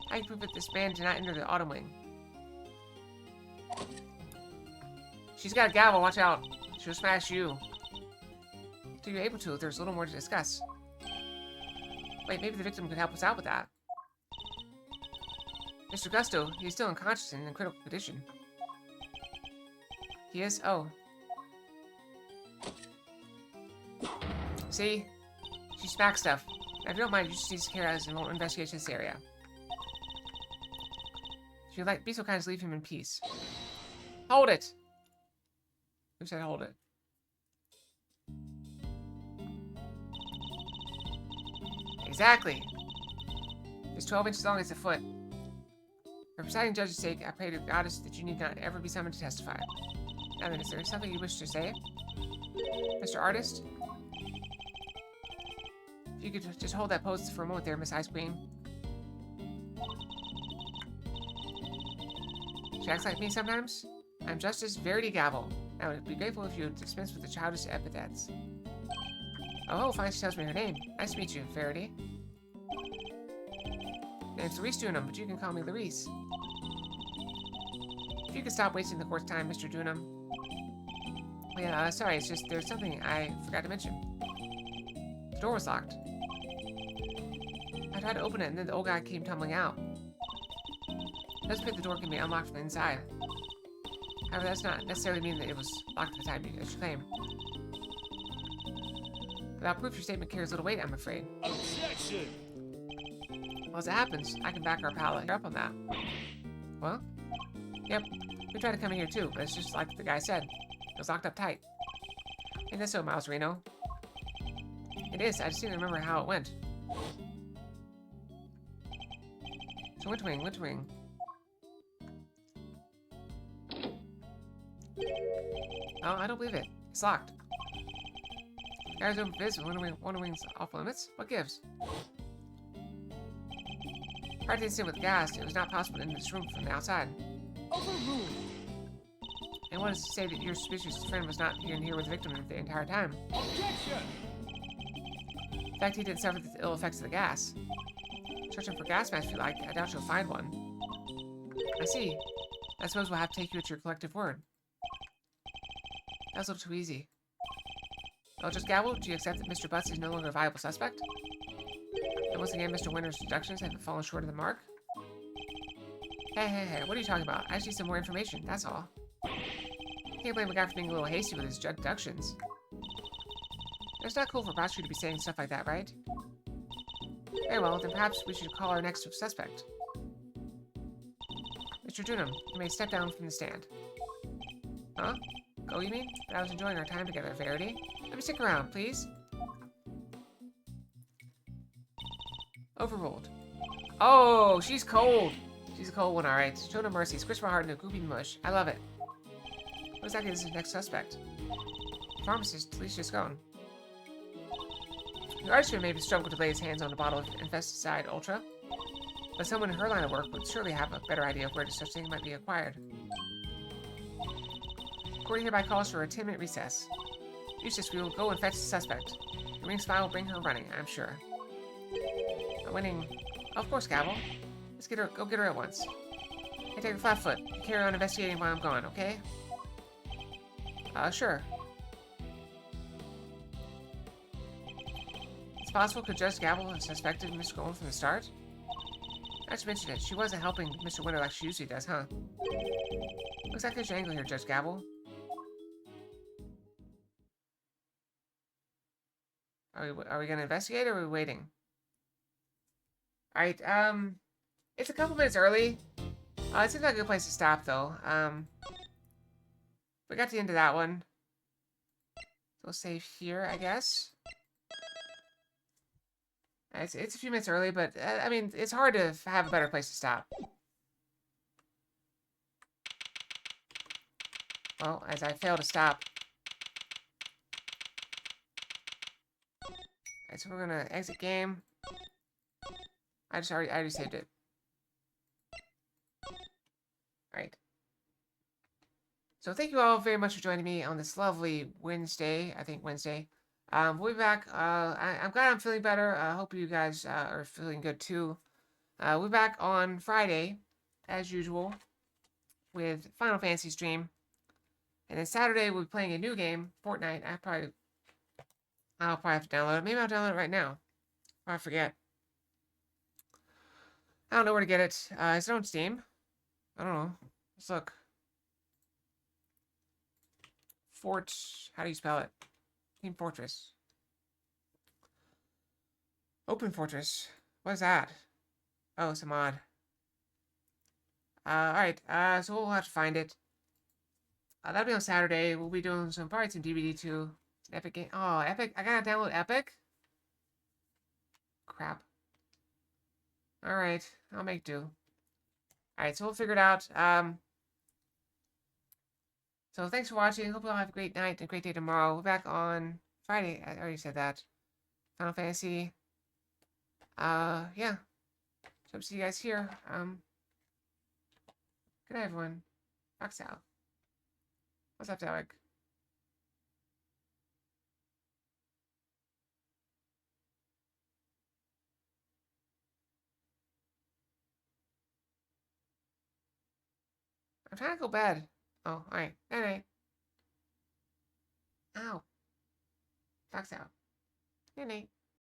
Speaker 1: How can you prove that this band did not enter the autumn wing? She's got a gavel, watch out. She'll smash you. Till you're able to, there's a little more to discuss. Wait, maybe the victim could help us out with that. Mr. Gusto, he's still unconscious and in critical condition. He is? Oh. See? She smacks stuff. Now, if you don't mind, you just need to carry out his own investigation in this area. If you'd like, be so kind as to leave him in peace. Hold it! Who said hold it? Exactly. It's 12 inches long as a foot. For presiding judge's sake, I pray to goddess that you need not ever be summoned to testify. Now then, is there something you wish to say? Mr. Artist? If you could just hold that pose for a moment there, Miss Ice Queen. She acts like me sometimes. I'm Justice Verity Gavel. I would be grateful if you would dispense with the childish epithets. Oh, fine, she tells me her name. Nice to meet you, Verity. Name's Larice Dunham, but you can call me Larice. If you could stop wasting the court's time, Mr. Dunham. Oh, yeah, sorry, it's just there's something I forgot to mention. The door was locked. I tried to open it, and then the old guy came tumbling out. It does appear the door can be unlocked from the inside. However, that's not necessarily mean that it was locked at the time as you claim. Without proof, your statement carries little weight, I'm afraid.
Speaker 3: Objection!
Speaker 1: Well, as it happens, I can back our pal up on that. Well? Yep, we tried to come in here too, but it's just like the guy said. It was locked up tight. Ain't that so, Miles Reno? It is, I just didn't remember how it went. So Winterwing, Winterwing. Oh, I don't believe it. It's locked. Guys over biz with Wonderwing's off limits? What gives? Prior to the incident with gas, it was not possible to enter this room from the outside.
Speaker 3: Overruled.
Speaker 1: And what is to say that your suspicious friend was not in here with the victim the entire time?
Speaker 3: Objection!
Speaker 1: In fact, he didn't suffer the ill effects of the gas. Searching for gas masks if you like. I doubt you'll find one. I see. I suppose we'll have to take you at your collective word. That was a little too easy. Well, just Gavel, do you accept that Mr. Butts is no longer a viable suspect? And once again, Mr. Winter's deductions have fallen short of the mark? Hey, what are you talking about? I just need some more information, that's all. Can't blame a guy for being a little hasty with his deductions. It's not cool for a prosecutor to be saying stuff like that, right? Very well, then perhaps we should call our next suspect. Mr. Dunham, you may step down from the stand. Huh? Go, you mean? But I was enjoying our time together, Verity. Let me stick around, please. Overruled. Oh, she's cold. She's a cold one, alright. Show no mercy. Squish my heart into goopy mush. I love it. What exactly is the next suspect? Pharmacist, Alicia Scone. The artist may have struggled to lay his hands on a bottle of infesticide ultra, but someone in her line of work would surely have a better idea of where such thing might be acquired. Court hereby calls for a 10-minute recess. Eustace, we will go and fetch the suspect. The ring spy will bring her running, I'm sure. I'm winning. Oh, of course, Gavel. Let's get her. Go get her at once. Hey, take a flat foot. You carry on investigating while I'm gone, okay? Sure. It's possible could Judge Gavel have suspected Miss Golden from the start? Not to mention it, she wasn't helping Mr. Winter like she usually does, huh? Looks like there's your angle here, Judge Gavel. Are we gonna investigate or are we waiting? Alright, it's a couple minutes early. It seems like a good place to stop, though. We got to the end of that one. So we'll save here, I guess. It's a few minutes early, but, I mean, it's hard to have a better place to stop. Well, as I fail to stop. Alright, so we're gonna exit game. I already saved it. Alright. So thank you all very much for joining me on this lovely Wednesday. I think Wednesday. We'll be back. I'm glad I'm feeling better. I hope you guys are feeling good too. We'll be back on Friday, as usual, with Final Fantasy stream. And then Saturday we'll be playing a new game, Fortnite. I'll probably have to download it. Maybe I'll download it right now. Or I forget. I don't know where to get it. Is it on Steam? I don't know. Let's look. How do you spell it? Team Fortress. Open Fortress. What is that? Oh, it's a mod. Alright. So we'll have to find it. That'll be on Saturday. We'll be doing probably some DVD too. It's an Epic game. Oh, Epic. I gotta download Epic? Crap. Alright, I'll make do. Alright, so we'll figure it out. So thanks for watching. Hope you all have a great night and a great day tomorrow. We're back on Friday. I already said that. Final Fantasy. Yeah. So hope to see you guys here. Good night, everyone. Fox out. What's up, Zodiac? I'm trying to go bed. Oh, alright. Night night. Ow. Fox out. Night night.